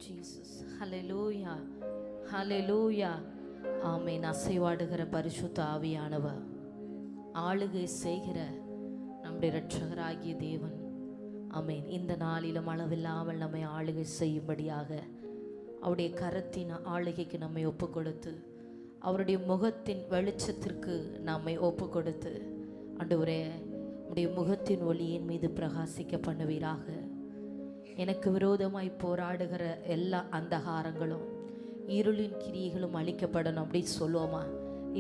Jesus. Hallelujah. Hallelujah. ஆமென். அசைவாடுகிற பரிசுத்த ஆவியானவர், ஆளுகை செய்கிற நம்முடைய இரட்சகராகிய தேவன், ஆமென், இந்த நாளிலும் அளவில்லாமல் நம்மை ஆளுகை செய்யும்படியாக அவருடைய கரத்தின் ஆளுகைக்கு நம்மை ஒப்பு கொடுத்து, அவருடைய முகத்தின் வெளிச்சத்திற்கு நம்மை ஒப்பு கொடுத்து, ஆண்டவரே உம்முடைய முகத்தின் ஒளியின் மீது பிரகாசிக்க பண்ணுவீராக. எனக்கு விரோதமாய் போராடுகிற எல்லா அந்தகாரங்களும் இருளின் கிரியைகளும் அழிக்கப்படணும் அப்படி சொல்லுவோமா?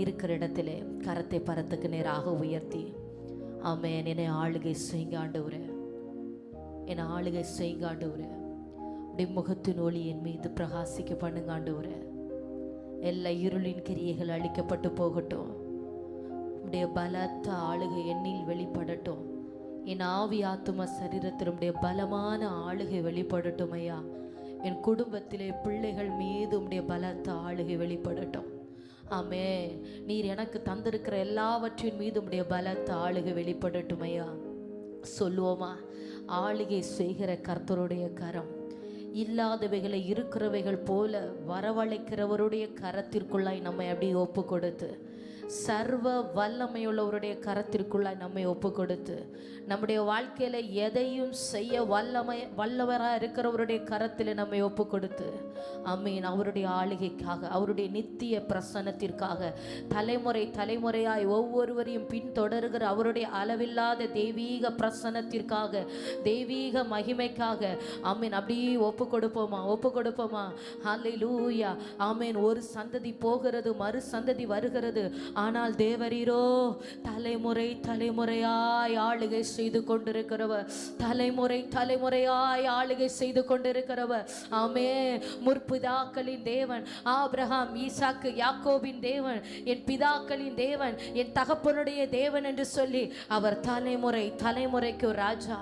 இருக்கிற இடத்திலே கரத்தை பரத்துக்கு நேராக உயர்த்தி, ஆமென், என்னை ஆளுகை செய்யுங்க ஆண்டவரே, என்னை ஆளுகை செய்யுங்க ஆண்டவரே, உடைய முகத்தின் ஒளி என் மீது பிரகாசிக்க பண்ணுங்க ஆண்டவரே. எல்லா இருளின் கிரியைகள் அழிக்கப்பட்டு போகட்டும். உடைய பலத்த ஆளுகை என்னில் வெளிப்படட்டும். என் ஆவி ஆத்தும சரீரத்தில் உடைய பலமான ஆளுகை வெளிப்படட்டும் ஐயா. என் குடும்பத்திலே பிள்ளைகள் மீது உடைய பலத்த ஆளுகை வெளிப்படட்டும். ஆமே, நீர் எனக்கு தந்திருக்கிற எல்லாவற்றின் மீது உடைய பலத்த ஆளுகை வெளிப்படட்டும் ஐயா. சொல்லுவோமா? ஆளுகை செய்கிற கர்த்தருடைய கரம் இல்லாதவைகளை இருக்கிறவைகள் போல வரவழைக்கிறவருடைய கரத்திற்குள்ளாய் நம்மை அப்படி ஒப்பு கொடுத்து, சர்வ வல்லமையுள்ளவருடைய கரத்திற்குள்ளாய் நம்மை ஒப்பு கொடுத்து, நம்முடைய வாழ்க்கையில எதையும் செய்ய வல்லவராக இருக்கிறவருடைய கரத்தில் நம்மை ஒப்பு கொடுத்து, ஆமீன், அவருடைய ஆளுகைக்காக, அவருடைய நித்திய பிரசன்னத்திற்காக, தலைமுறை தலைமுறையாய் ஒவ்வொருவரையும் பின்தொடர்கிற அவருடைய அளவில்லாத தெய்வீக பிரசன்னத்திற்காக, தெய்வீக மகிமைக்காக, ஆமீன், அப்படியே ஒப்பு கொடுப்போமா? ஒப்பு கொடுப்போமா? ஹல்லேலூயா. ஆமீன். ஒரு சந்ததி போகிறது, மறு சந்ததி வருகிறது, ஆனால் தேவரீரோ தலைமுறை தலைமுறையாய் ஆளுகை செய்து கொண்டிருக்கிறவர், தலைமுறை தலைமுறையாய் ஆளுகை செய்து கொண்டிருக்கிறவர். ஆமே, முற்பிதாக்களின் தேவன், ஆபிரகாம், ஈசாக்கு, யாக்கோபின் தேவன், என் பிதாக்களின் தேவன், என் தகப்பனுடைய தேவன் என்று சொல்லி அவர் தலைமுறை தலைமுறைக்கு ராஜா.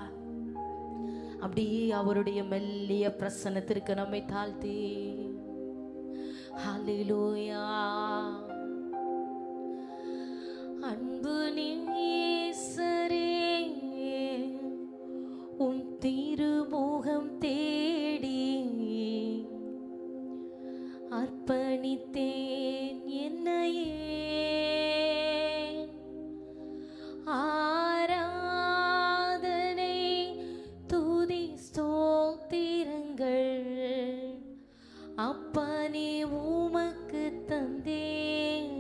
அப்படியே அவருடைய மெல்லிய பிரசன்னத்திற்கு நம்மை தாழ்த்தி, ஹல்லேலூயா. அன்பு நேசரே, உம் திருமுகம் தேடி அர்ப்பணித்தேன் என்னையே. ஆராதனை துதி ஸ்தோத்திரங்கள் அப்பனே உமக்கு தந்தேன்.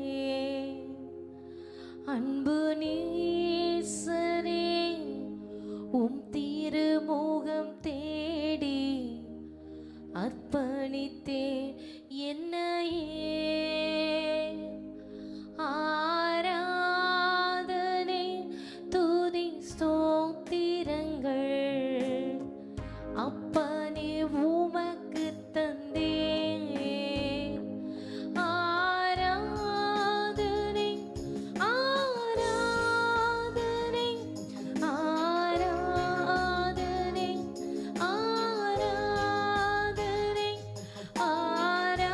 அன்பு நேசரே, உம் திருமுகம் தேடி அர்ப்பணித்தேன் என்னையே. ஆராதனை துதி ஸ்தோத்திரங்கள் அப்பனே உமக்கு தந்தேன். ஆராதனை ஆராதனை ஆராதனை ஆராதனை ஆராதனை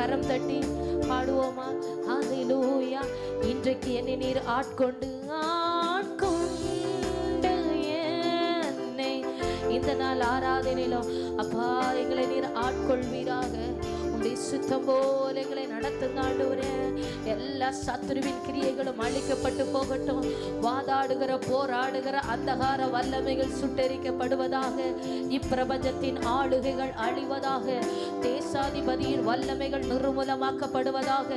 கரம் தட்டி பாடுவோமா? ஹalleluya. இன்றைக்கு என்னை நீர் ஆட்கொண்டு என்னை இந்த நாள் ஆராதனையிலும் அப்பா எங்களை நீர் ஆட்கொள்வீராக. உம்முடைய சுத்தம் போல எங்களை நடத்துங்க ஆண்டவரே. எல்லா சத்துருவின் கிரியைகளும் அழிக்கப்பட்டு போகட்டும். வாதாடுகிற போராடுகிற அந்தகார வல்லமைகள் சுட்டெரிக்கப்படுவதாக. இப்பிரபஞ்சத்தின் ஆளுகைகள் அழிவதாக. தேசாதிபதியின் வல்லமைகள் நிர்மூலமாக்கப்படுவதாக.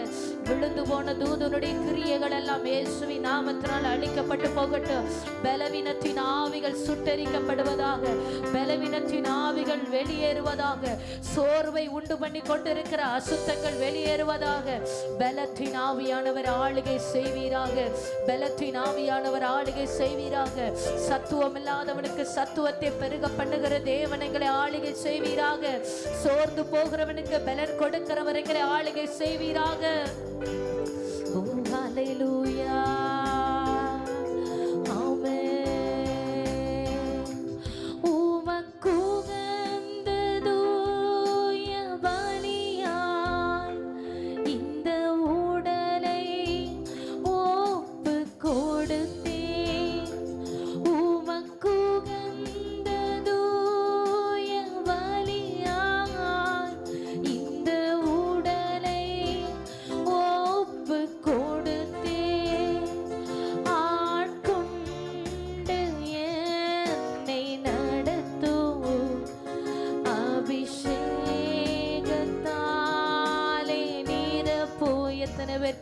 விழுந்து போன தூதனுடைய கிரியைகள் எல்லாம் இயேசுவின் நாமத்தினால் அழிக்கப்பட்டு போகட்டும். பலவீனத்தின் ஆவிகள் சுட்டெரிக்கப்படுவதாக. பலவீனத்தின் ஆவிகள் வெளியேறுவதாக. சோர்வை உண்டு பண்ணி கொண்டிருக்கிற அசுத்தங்கள் வெளியேறுவதாக. பலத்தின் ஆவியானவர் ஆளுகை செய்வீராக. பலத்தின் ஆவியானவர் ஆளுகை செய்வீராக. சத்துவம் இல்லாதவனுக்கு சத்துவத்தை பெருக பண்ணுகிற தேவனைகளை ஆளுகை செய்வீராக. சோர்ந்து போகிறவனுக்கு பலன் கொடுக்கிறவர்களை ஆளுகை செய்வீராக. ஓ ஹalleluya.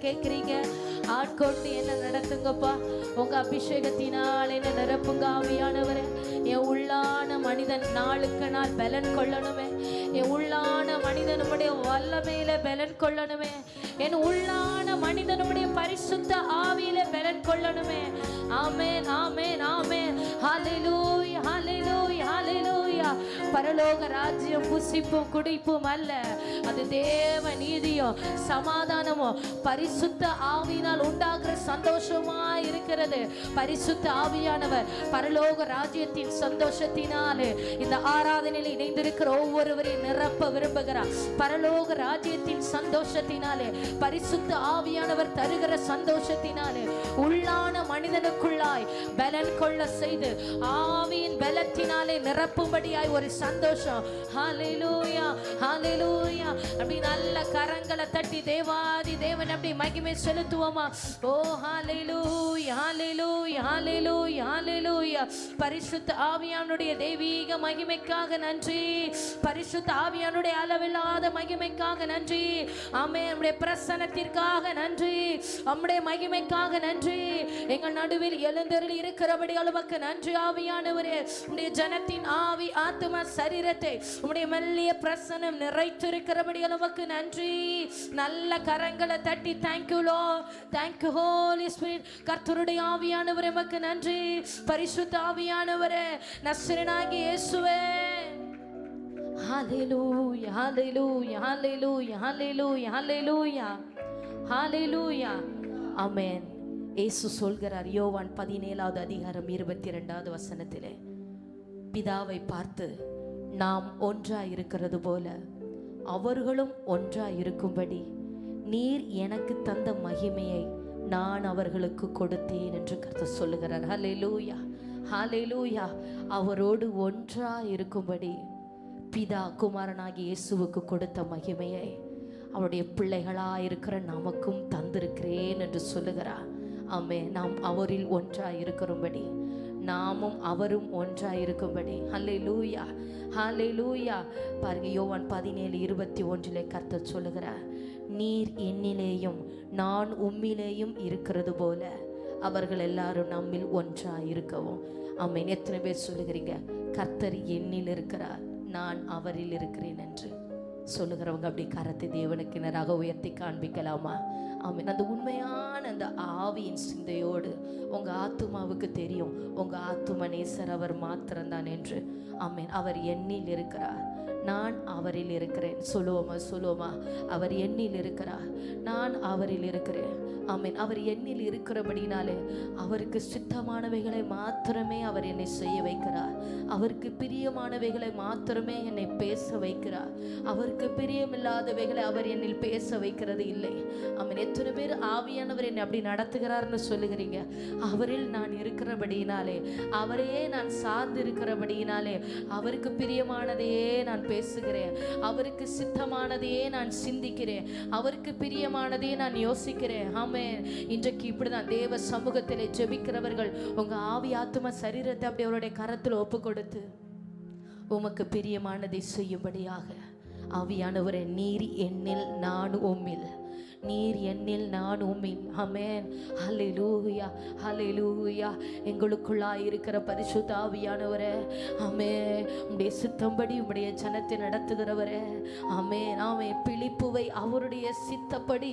கேட்கிறீங்க? ஆட்கொண்டு என்ன நடத்துங்கப்பா. உங்க அபிஷேகத்தினால் என்ன நிரப்புங்க ஆவியானவரே. என் உள்ளான மனிதன் நாளுக்கு நாள் பலன் கொள்ளணுமே. என் உள்ளான மனிதனுடைய வல்லமையில பலன் கொள்ளணுமே. என் உள்ளான மனிதனுடைய பரிசுத்த ஆவியில பலன் கொள்ளணுமே. ஆமென், ஆமென், ஆமென். ஹalleluya, ஹalleluya, ஹalleluya. பரலோக ராஜ்யம் புசிப்பும் குடிப்பும் அல்ல, அது தேவ நீதியும் சமாதானமும் பரிசுத்த ஆவியினால் உண்டாகிற சந்தோஷமா இருக்கிறது. பரிசுத்த ஆவியானவர் பரலோக ராஜ்யத்தின் சந்தோஷத்தினாலே இந்த ஆராதனையில் இணைந்திருக்கிற ஒவ்வொருவரையும் நிரப்ப விரும்புகிறார். பரலோக ராஜ்யத்தின் சந்தோஷத்தினாலே, பரிசுத்த ஆவியானவர் தருகிற சந்தோஷத்தினாலே உள்ளான மனிதனுக்குள்ளாய் பலன் கொள்ள செய்து ஆவியின் பலத்தினாலே நிரப்பும்படியாய் ஒரு சந்தோஷம். ஹalleluya, ஹalleluya. அப்படி நல்ல கரங்களை தட்டி தேவாதி தேவன் அப்படி மகிமை செலுத்துவோமா? ஓ ஹalleluya, ஹalleluya, ஹalleluya, ஹalleluya. பரிசுத்த ஆவியானுடைய தெய்வீக மகிமைக்காக நன்றி. பரிசுத்த ஆவியானுடைய அளவில்லாத மகிமைக்காக நன்றி. ஆமென். நம்முடைய பிரசன்னத்திற்காக நன்றி. நம்முடைய மகிமைக்காக நன்றி. எங்கள் நடுவில் எழுந்தருளி இருக்கிறபடி அளவுக்கு நன்றி ஆவியானவரே. உம்முடைய ஜனத்தின் ஆவி ஆத்தும சரீரத்தை உம்முடைய மெல்லிய பிரசன்னம் நிறைத்திருக்கிறபடி அளவுக்கு நன்றி. நல்ல கரங்களை தட்டி thank you Lord, thank you Holy Spirit. கர்த்தருடைய ஆவியானவரே உமக்கு நன்றி. பரிசுத்த ஆவியானவரே, நசரேயனாகிய இயேசுவே. ஹalleluya, ஹalleluya, ஹalleluya, ஹalleluya, ஹalleluya, ஹalleluya. ஆமென். இயேசு சொல்கிறார் யோவான் 17வது அதிகாரம் 22வது வசனத்திலே, பிதாவை பார்த்து நாம் ஒன்றாய் இருக்கிறது போல அவர்களும் ஒன்றாய் இருக்கும்படி நீர் எனக்கு தந்த மகிமையை நான் அவர்களுக்கு கொடுத்தேன் என்று கர்த்தர் சொல்லுகிறார். ஹalleluya, ஹalleluya. அவரோடு ஒன்றாய் இருக்கும்படி பிதா குமாரனாகிய இயேசுவுக்கு கொடுத்த மகிமையை அவருடைய பிள்ளைகளாக இருக்கிற நமக்கும் தந்திருக்கிறேன் என்று சொல்லுகிறார். ஆமென். நாம் அவரில் ஒன்றாய் இருக்கிறபடி, நாமும் அவரும் ஒன்றாய் இருக்கும்படி. ஹல்லேலூயா, ஹல்லேலூயா. பாருங்க, யோவான் 17:21 கர்த்தர் சொல்லுகிறார், நீர் என்னிலேயும் நான் உம்மிலேயும் இருக்கிறது போல அவர்கள் எல்லாரும் நம்மில் ஒன்றாய் இருக்கவும். ஆமென். எத்தனை பேர் சொல்லுகிறீங்க, கர்த்தர் என்னில் இருக்கிறார், நான் அவரில் இருக்கிறேன் என்று சொல்லுகிறவங்க அப்படி கரத்தை தேவனுக்கு நேராக உயர்த்தி காண்பிக்கலாமா? ஆமென். அந்த உண்மையான அந்த ஆவியின் சிந்தையோடு உங்கள் ஆத்துமாவுக்கு தெரியும் உங்கள் ஆத்தும நேசர் அவர் மாத்திரம்தான் என்று. ஆமென். அவர் என்னில் இருக்கிறார், நான் அவரில் இருக்கிறேன். சொல்லுவோமா? அவர் என்னில் இருக்கிறார், நான் அவரில் இருக்கிறேன். ஆமென். அவர் என்னில் இருக்கிறபடினாலே அவருக்கு சித்தமானவைகளை மாத்திரமே அவர் என்னை செய்ய வைக்கிறார். அவருக்கு பிரியமானவைகளை மாத்திரமே என்னை பேச வைக்கிறார். அவருக்கு பிரியமில்லாதவைகளை அவர் என்னில் பேச வைக்கிறது இல்லை. ஆமென். எத்தனை பேர் ஆவியானவர் என்னை அப்படி நடத்துகிறார்னு சொல்லுகிறீங்க? அவரில் நான் இருக்கிறபடியினாலே, அவரையே நான் சார்ந்து இருக்கிறபடியினாலே அவருக்கு பிரியமானதையே நான் பேசுகிறேன், அவருக்கு சித்தமானதையே நான் சிந்திக்கிறேன், அவருக்கு பிரியமானதையே நான் யோசிக்கிறேன். ஆமென். இன்றைக்கு இப்படிதான் தேவ சமூகத்திலே ஜெபிக்கிறவர்கள் உங்க ஆவி ஆத்தும சரீரத்தை அப்படி அவருடைய கரத்தில் ஒப்பு கொடுத்து உமக்கு பிரியமானதை செய்யும்படியாக, ஆவியானவரே நீர் என்னில் நான் உம்மில், நீர் என்னில் நான் உம்மில். ஆமென். ஹல்லேலூயா, ஹல்லேலூயா. எங்களுக்குள்ளாய் இருக்கிற பரிசுத்த ஆவியானவரே, ஆமென், உம்முடைய சித்தம்படி உம்முடைய ஜனத்தை நடத்துகிறவரே, ஆமென், ஆமென். பிலிப்புவை அவருடைய சித்தப்படி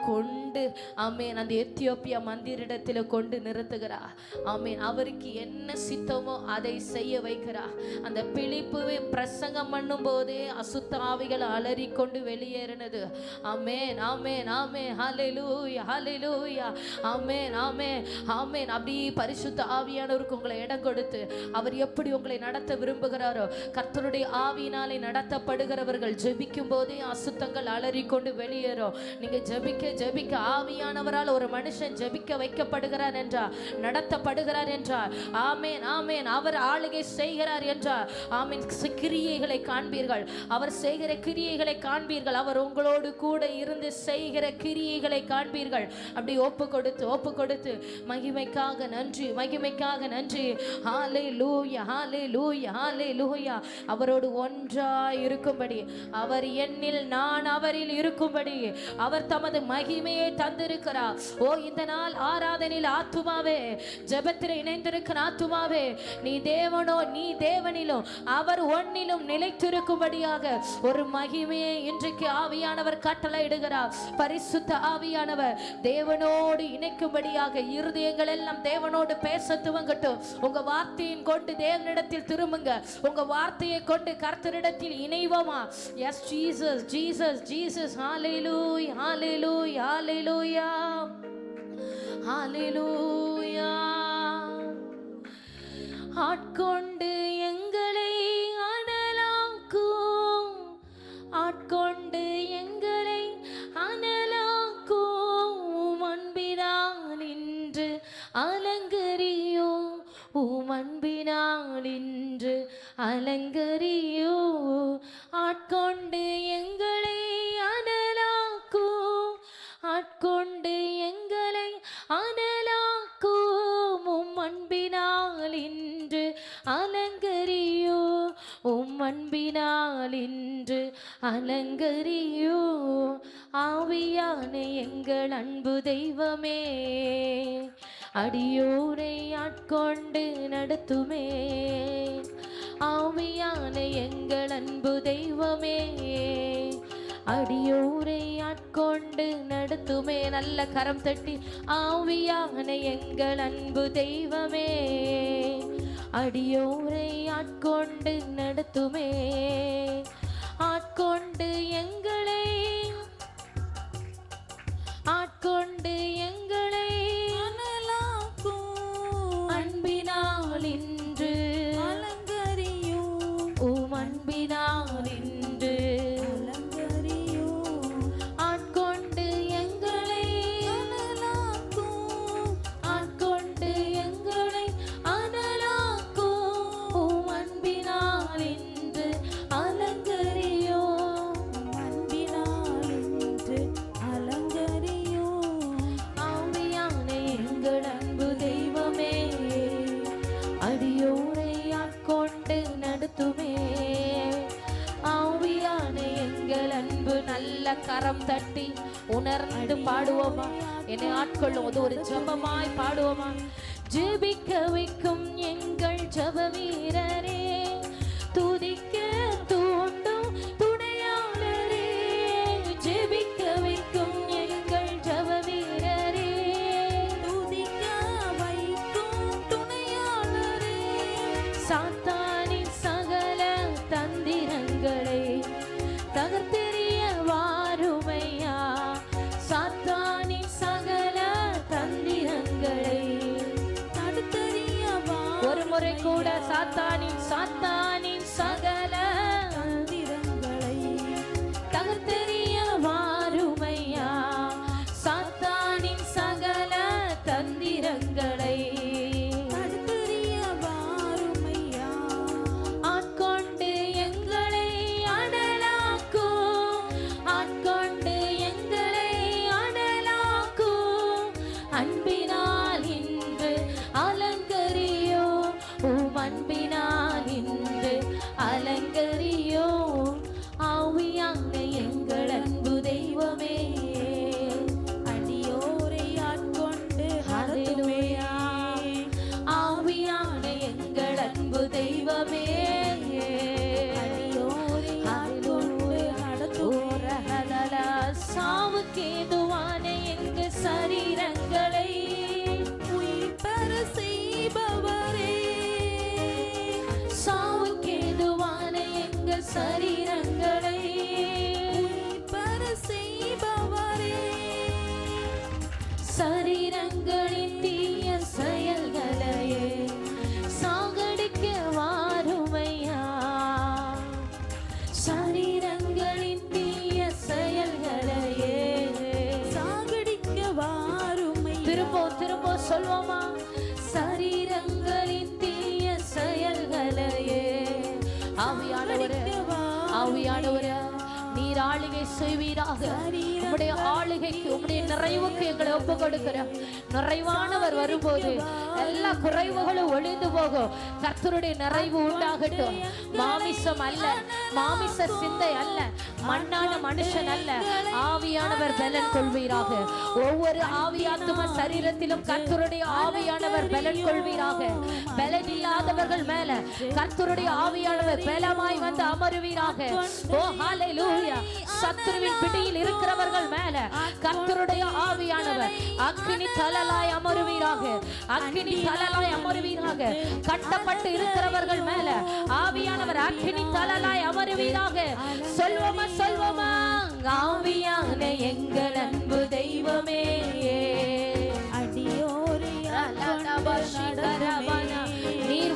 கொண்டு, ஆமென், அந்த எத்தியோப்பியா மந்திரிடத்தில் கொண்டு நிறுத்துகிறார். ஆமென். அவருக்கு என்ன சித்தமோ அதை செய்ய வைக்கிறார். அந்த பிலிப்புவை பிரசங்கம் பண்ணும் போதே அசுத்த ஆவிகள் அலறிக்கொண்டு வெளியேறினது. ஆமென், ஆமென், ஆமென். ஹல்லேலூயா, ஹல்லேலூயா. ஆமென், ஆமென், ஆமென். அப்படி பரிசுத்த ஆவியானவருக்கு உங்களை இடம் கொடுத்து அவர் எப்படி உங்களை நடத்த விரும்புகிறாரோ, கர்த்தருடைய ஆவியினாலே நடத்தப்படுகிறவர்கள் ஜெபிக்கும் போதே அசுத்தங்கள் அலறிக்கொண்டு வெளியேறும். நீங்க ஜெபிக்க ஜெபிக்க ஆவியானவரால் ஒரு மனுஷன் ஜெபிக்க வைக்கப்படுகிறார் என்றார், நடத்தப்படுகிறார் என்றார். ஆமென், ஆமென். அவர் ஆளுகை செய்கிறார் என்றார். ஆமென். கிரியைகளை காண்பீர்கள், அவர் செய்கிற கிரியைகளை காண்பீர்கள், அவர் உங்களோடு கூட இருந்து செய்கிற கிரியைகளை காண்பீர்கள். அப்படி ஒப்பு கொடுத்து மகிமைக்காக நன்றி, மகிமைக்காக நன்றி. ஹல்லேலூயா, ஹல்லேலூயா, ஹல்லேலூயா. அவரோடு ஒன்றாய் இருக்கும்படி, அவர் என்னில் நான் அவரில் இருக்கும்படி அவர் தமது மகிமையை தந்திருக்கிறார். ஓ, இந்த நாள் ஆராதனையில் ஆத்துமாவே, ஜெபத்தில் இணைந்திருக்கிற ஆத்துமாவே, நீ தேவனோ, நீ தேவனிலும் அவர் ஒன்னிலும் நிலைத்திருக்கும்படியாக ஒரு மகிமையை இன்றைக்கு ஆவியானவர் கட்டளையிடுகிறார். பரிசுத்த ஆவியானவர் தேவனோடு இணைக்கும்படியாக இருதயங்கள் எல்லாம் தேவனோடு பேச துவங்கட்டும். உங்க வார்த்தையின் கொண்டு தேவனிடத்தில் திரும்புங்க. உங்க வார்த்தையை கொண்டு கர்த்தரிடத்தில் இணைவோமா? Yes Jesus, Jesus, Jesus. Hallelujah, hallelujah, hallelujah, hallelujah. ஆட்கொண்டு எங்களை அனலாக்கும், ஆட்கொண்டு எங்களை அனலாக்கும், அன்பினால் இன்று அலங்கரியோ, அன்பினால் இன்று அலங்கரியோ. ஆட்கொண்டு எங்களை அனலாக்கும், ஆட்கொண்டு எங்களை அனலாக்கும், அன்பினால் இன்று அலங்கரியோ, அன்பினால் இன்று அலங்கரியோ. ஆவியான எங்கள் அன்பு தெய்வமே, அடியோரை ஆட்கொண்டு நடத்துமே. ஆவியான எங்கள் அன்பு தெய்வமே, அடியோரை ஆட்கொண்டு நடத்துமே. நல்ல கரம் தட்டி, ஆவியான எங்கள் அன்பு தெய்வமே, அடியோரை ஆட்கொண்டு நடத்துமே. ஆட்கொண்டு எங்களை, ஆட்கொண்டு எங்களை அனலாக்கும், அன்பினால் இன்று அலங்கரியும், அன்பினால் இன்று அலங்கரியும். ஆட்கொண்டு எங்களை அனலாக்கும், ஆட்கொண்டு எங்களை அனலாக்கும், அன்பினால் இன்று அலங்கரியும், அன்பினால் இன்று அலங்கரியும். ஆவியான எங்கள் அன்பு தெய்வமே, அடியோரை ஆட்கொண்டு நடத்துமே. ஆவியான எங்கள் அன்பு. நல்ல கரம் தட்டி உணர்ந்து பாடுவோமா? என்னை ஆட்கொள்ளும். அது ஒரு ஜெபமாய் பாடுவோமா? ஜெபிக்க வைக்கும் எங்கள் ஜெப வீரரே, துதிக்க தூண்டும் துணையாளரே, ஜெபிக்க வைக்கும் எங்கள் ஜெப வீரரே, துதிக்க வைக்கும் துணையாளரே, சாத்தானின் சகல தந்திரங்களை தகர்த்தெறிய வாருமையா சாத்தானின் சகல தந்திரங்களை தடுத்தெறிய ஒரு முறை கூட சாத்தானின் சகல தந்திரங்களை தகர்த்தெறிய வாருமையா சாத்தானின் சகல தந்திரங்களை அலங்கரியோ ஆவியான எங்கள் அன்பு தெய்வமே அடியோரை ஆட்கொண்டு ஹல்லேலூயா ஆவியான எங்கள் அன்பு தெய்வமே அடியோரை ஆட்கொண்டு நடத்துவோரஹலலா சாவுக்கேதுவான எங்கள் சரீரங்களை உயிர் பெற செய்பவரே சரீரங்களை பெற செய்பவரே சரீரங்களின் தீய செயல்களையே சாகடிக்க வாருமையா சரீரங்களின் தீய செயல்களையே சாகடிக்க வாருமையா திரும்ப சொல்வோமா சரீரங்களின் தீய செயல்களையே ஆவியானவரே நீர் ஆளுகை செய்வீராக உம்முடைய ஆளுகைக்கு உம்முடைய நிறைவுக்கு எங்களை ஒப்பு கொடுக்கிறோம் நிறைவானவர் வரும்போது எல்லா குறைவுகளும் ஒளிந்து போகும் கர்த்தருடைய நிறைவு உண்டாகட்டும் மாமிசம் அல்ல மாமிச சிந்தை அல்ல மண்ணான மனுஷன் அல்ல ஆவியானவர் பலன் கொள்வீராக ஒவ்வொரு ஆவியாத்தும சரீரத்திலும் கர்த்தருடைய ஆவியானவர் பலன் கொள்வீராக பலன் இல்லாதவர்கள் மேல கர்த்தருடைய ஆவியானவர் பலமாய் வந்து அமருவீராக ஓ ஹல்லேலூயா சத்துருவின் பிடியில் இருக்கிறவர்கள் மேல கர்த்தருடைய ஆவியானவர் அக்கினி தலலாய் அமருவீராக அக்கினி தலலாய் அமருவீராக கட்டப்பட்டு இருக்கிறவர்கள் மேல ஆவியானவர் அக்கினி தலலாய் அமருவீராக சொல்வோமா ஆவியான எங்கள் அன்பு தெய்வமே அடியோரே நீர்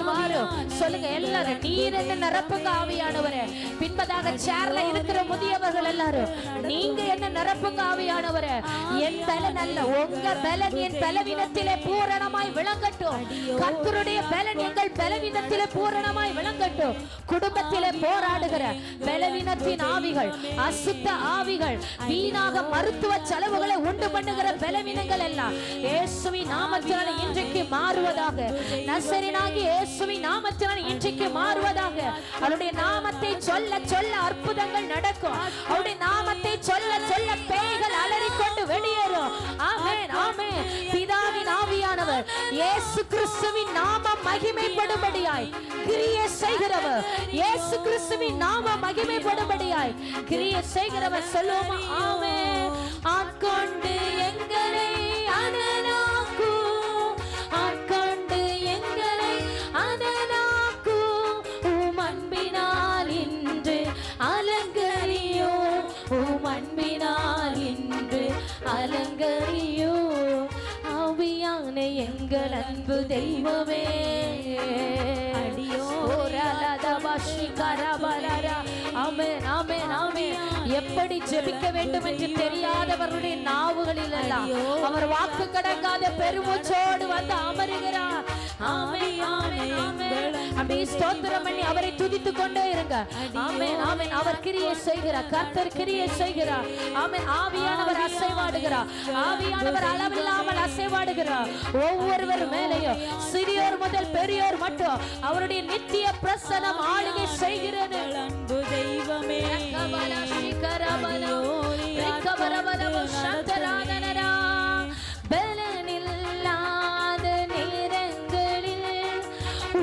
வாரும் சொல்லுங்க எல்லாரும் நீர் என்ன நிரப்புங்க ஆவியானவரே பின்பதாக சேர்ல இருக்கிற முதியவர்கள் எல்லாரும் நீங்க என்ன நிரப்புங்க ஆவியானவரே என் பலன் அல்ல உங்க பலன் என் பலவீனத்திலே பூரணமாய் விளங்கட்டும் கர்த்தருடைய பலன் எங்கள் பலவீனத்திலே பூரணமாய் விளங்கட்டும் குடும்பத்திலே போராடுகிற பலவீனத்தின் ஆவிகள் அசுத்த ஆவிகள் வீணாக மருத்துவ செலவுகளை உண்டு பண்ணுகிற பலவீனங்கள் எல்லாம் இயேசுவின் நாமத்தினால் இன்றைக்கு மாறுவதாக நசரேயனாகிய இயேசுவின் நாமத்தினால் இன்றைக்கு மாறுவதாக அவருடைய நாமத்தை சொல்ல சொல்ல அற்புதங்கள் நடக்கும் அவருடைய நாமத்தை சொல்ல சொல்ல பேய்கள் அலறிக்கொண்டு வெளியேறும் ஆமென் ஆமென் பிதாவின் ஆவியானவர் இயேசு கிறிஸ்துவின் நாமம் மகிமைப்படும்படியாய் கிரியை செய்கிறவர் இயேசு கிறிஸ்துவின் நாமம் மகிமைப்படும்படியாய் கிரியை செய்கிறவர் சொல்லுவோமா ஆமென் ஆட்கொண்டு எங்களை அனலாக்கு ஆட்கொண்டு எங்களை அனலாக்கு உம் அன்பினால் இன்று அலங்கரியோ உம் அன்பினால் இன்று அலங்கரியோ ஆவியான எங்கள் அன்பு தெய்வமே எப்படி ஜெபிக்க வேண்டும் என்று தெரியாதவர்களுடைய நாவுகளில் எல்லாம் அவர் வாக்கு கடங்காத பெருமூச்சோடு வந்து அமருகிறார் அப்படி ஸ்தோத்திரம் பண்ணி அவரை துதித்துக் கொண்டே இருங்க ஆமென் ஆமென் அவர் கிரியை செய்கிறார் கர்த்தர் கிரியை செய்கிறார் ஆமென் ஆவியானவர் அசைவாடுகிறார் ஆவியானவர் அளவில்லாமல் அசைவாடுகிறார் ஒவ்வொருவர் மேலேயும் சிறியோர் முதல் பெரியோர் மட்டும் அவருடைய நித்திய பிரசன்னம் ஆளுகை செய்கிறது அன்பு தெய்வமே பலனில்லாத நேரங்களில்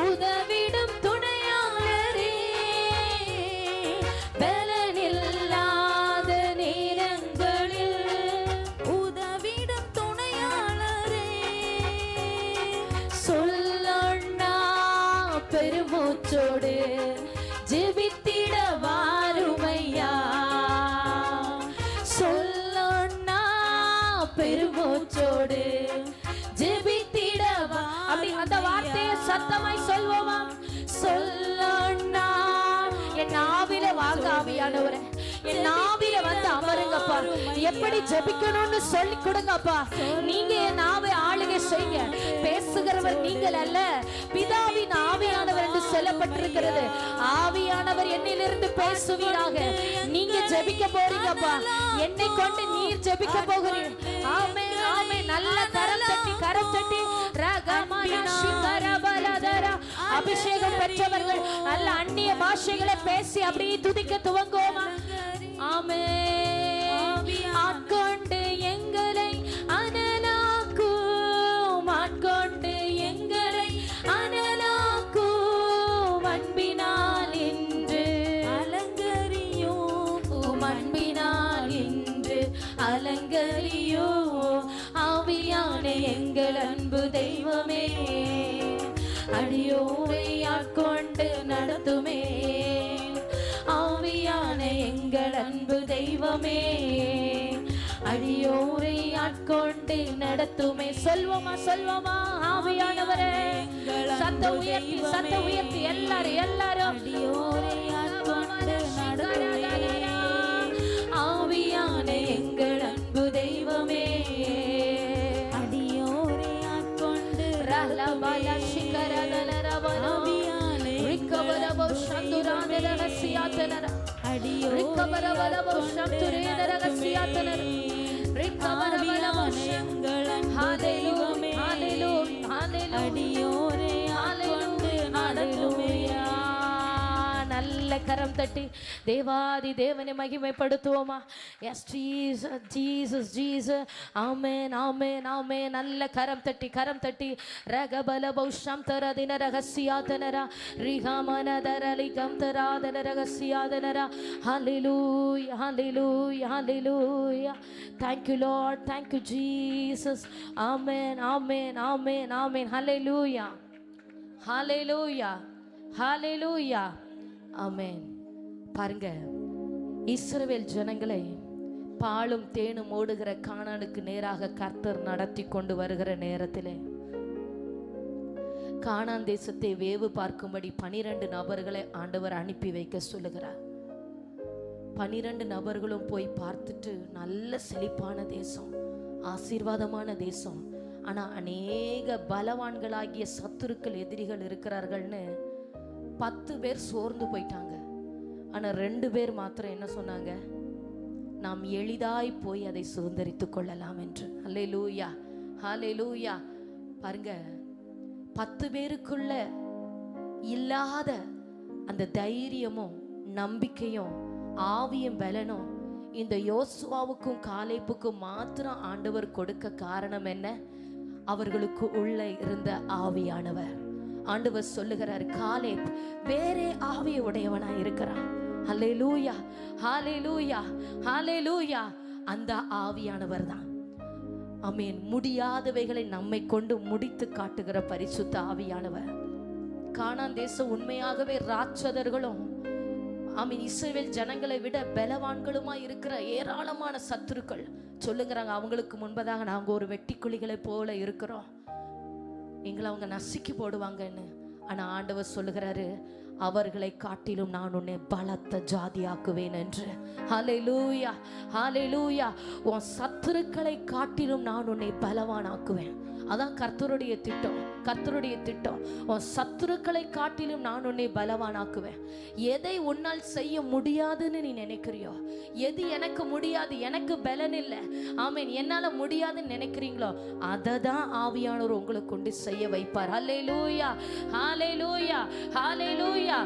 உதவிடும் துணையாளரே பலனில்லாத நேரங்களில் உதவிடும் துணையாளரே சொல்லண்ணா பெருமூச்சோடு ஜெபித்திட வாருமையா சத்தமாய் சொல்வோமா? சொல்லண்ணா என் நாவில வாங்க ஆவியானவரே, என் நாவில வந்து அமருங்கப்பா. எப்படி ஜெபிக்கணும்னு சொல்லி கொடுங்கப்பா. நீங்க என் நாவை ஆளுகை செய்யுங்க. பேசுகிறவர் நீங்கள் அல்ல, பிதாவின் ஆவியானவர் என்று சொல்லப்பட்டிருக்கிறது. ஆவியானவர் என்னிலிருந்து பேசுவீராக. நீங்க ஜெபிக்க போறீங்கப்பா. என்னை கொண்டு நீர் ஜெபிக்க போகிறீர். ஆமென் ஆமென். நல்ல கரம் தட்டி அபிஷேகம் பெற்றவர்கள் நல்ல அந்நிய பாஷைகளை பேசி அப்படியே துதிக்க துவங்குவோமா? ஆமென். ஆட்கொண்டு எங்களை அனலாக்கும், ஆட்கொண்டு எங்களை அனலாக்கும், அன்பினால் இன்று அலங்கரியும், அன்பினால் இன்று அலங்கரியும். ஆவியான எங்கள் அன்பு தெய்வமே, அடியோரை ஆட்கொண்டு நடத்துமே. ஆவியான எங்கள் அன்பு தெய்வமே, அடியோரை ஆட்கொண்டு நடத்துமே. சொல்வோமா சொல்வோமா? ஆவியானவரே, சத்த உயர்த்தி எல்லாரும் அடியோரை ஆட்கொண்டு நடத்துமே. ஆவியான எங்கள் அன்பு தெய்வமே, அடியோரை ஆட்கொண்டு ரலபல சிகரதலரவன ரிக்கவரவோ சந்துரான ரகசியாத்தனர ரிக்கவரவலவோ சந்துரேனரகசியாத்தனர ரிக்கவரவலவோ எங்கள் அன்பு தெய்வமே, ஹalleluya ஹalleluya அடியோரை ஆட்கொண்டு நடத்துமே. நல்ல கரம் தட்டி தேவாதி தேவனை மகிமைப்படுத்துவோமா? Yes Jesus Jesus Jesus. Amen amen amen. நல்ல கரம் தட்டி ரகபல பௌஷம் தரதின ரகசியாதனர ரிகமனதரலிகம் தராதன ரகசியாதனர. ஹalleluya hallelujah hallelujah. Thank you Lord, thank you Jesus. Amen amen amen amen. Hallelujah hallelujah hallelujah ஆமென். பாருங்க, இஸ்ரவேல் ஜனங்களை பாலும் தேனும் ஓடுகிற கானானுக்கு நேராக கர்த்தர் நடத்தி கொண்டு வருகிற நேரத்திலே கானான் தேசத்தை வேவு பார்க்கும்படி 12 நபர்களை ஆண்டவர் அனுப்பி வைக்க சொல்லுகிறார். 12 நபர்களும் போய் பார்த்துட்டு நல்ல செழிப்பான தேசம், ஆசீர்வாதமான தேசம், ஆனா அநேக பலவான்களாகிய சத்துருக்கள் எதிரிகள் இருக்கிறார்கள்னு 10 பேர் சோர்ந்து போயிட்டாங்க. ஆனா 2 பேர் மாத்திரம் என்ன சொன்னாங்க? நாம் எளிதாய் போய் அதை சுதந்தரித்துக் கொள்ளலாம் என்று. ஹல்லேலூயா ஹல்லேலூயா. பாருங்க, 10 பேருக்குள்ள இல்லாத அந்த தைரியமும் நம்பிக்கையும் ஆவியும் பலனும் இந்த யோசுவாவுக்கும் காலேபுக்கும் மாத்திரம் ஆண்டவர் கொடுக்க காரணம் என்ன? அவர்களுக்கு உள்ள இருந்த ஆவியானவர். ஆண்டவர் சொல்லுகிறார், காலேப் வேறே ஆவியை உடையவனா இருக்கிறான். ஹல்லேலூயா ஹல்லேலூயா ஹல்லேலூயா. அந்த ஆவியானவர் தான் ஆமென் முடியாதவைகளை நம்மை கொண்டு முடித்து காட்டுகிற பரிசுத்த ஆவியானவர். கானான் தேசம் உண்மையாகவே ராட்சதர்களும் ஆமென் இஸ்ரவேல் ஜனங்களை விட பலவான்களுமா இருக்கிற ஏராளமான சத்துருக்கள் சொல்லுகிறாங்க, அவங்களுக்கு முன்பதாக நாங்க ஒரு வெட்டிக்குழிகளை போல இருக்கிறோம், எங்களை அவங்க நசுக்கி போடுவாங்கன்னு. ஆனா ஆண்டவர் சொல்லுகிறாரு, அவர்களை காட்டிலும் நான் உன்னை பலத்த ஜாதியாக்குவேன் என்று. ஹல்லேலூயா ஹல்லேலூயா. உன் சத்துருக்களை காட்டிலும் நான் உன்னை பலவானாக்குவேன். அதான் கர்த்தருடைய திட்டம். கர்த்தருடைய திட்டம், உன் சத்துருக்களை காட்டிலும் நான் உன்னை பலவானாக்குவேன். எதை உன்னால் செய்ய முடியாதுன்னு நீ நினைக்கிறியோ, எது எனக்கு முடியாது, எனக்கு பலன் இல்லை, ஆமென் என்னால முடியாதுன்னு நினைக்கிறீங்களோ, அதை தான் ஆவியானவர் உங்களுக்கு கொண்டு செய்ய வைப்பார். ஹல்லேலூயா ஹல்லேலூயா ஹல்லேலூயா.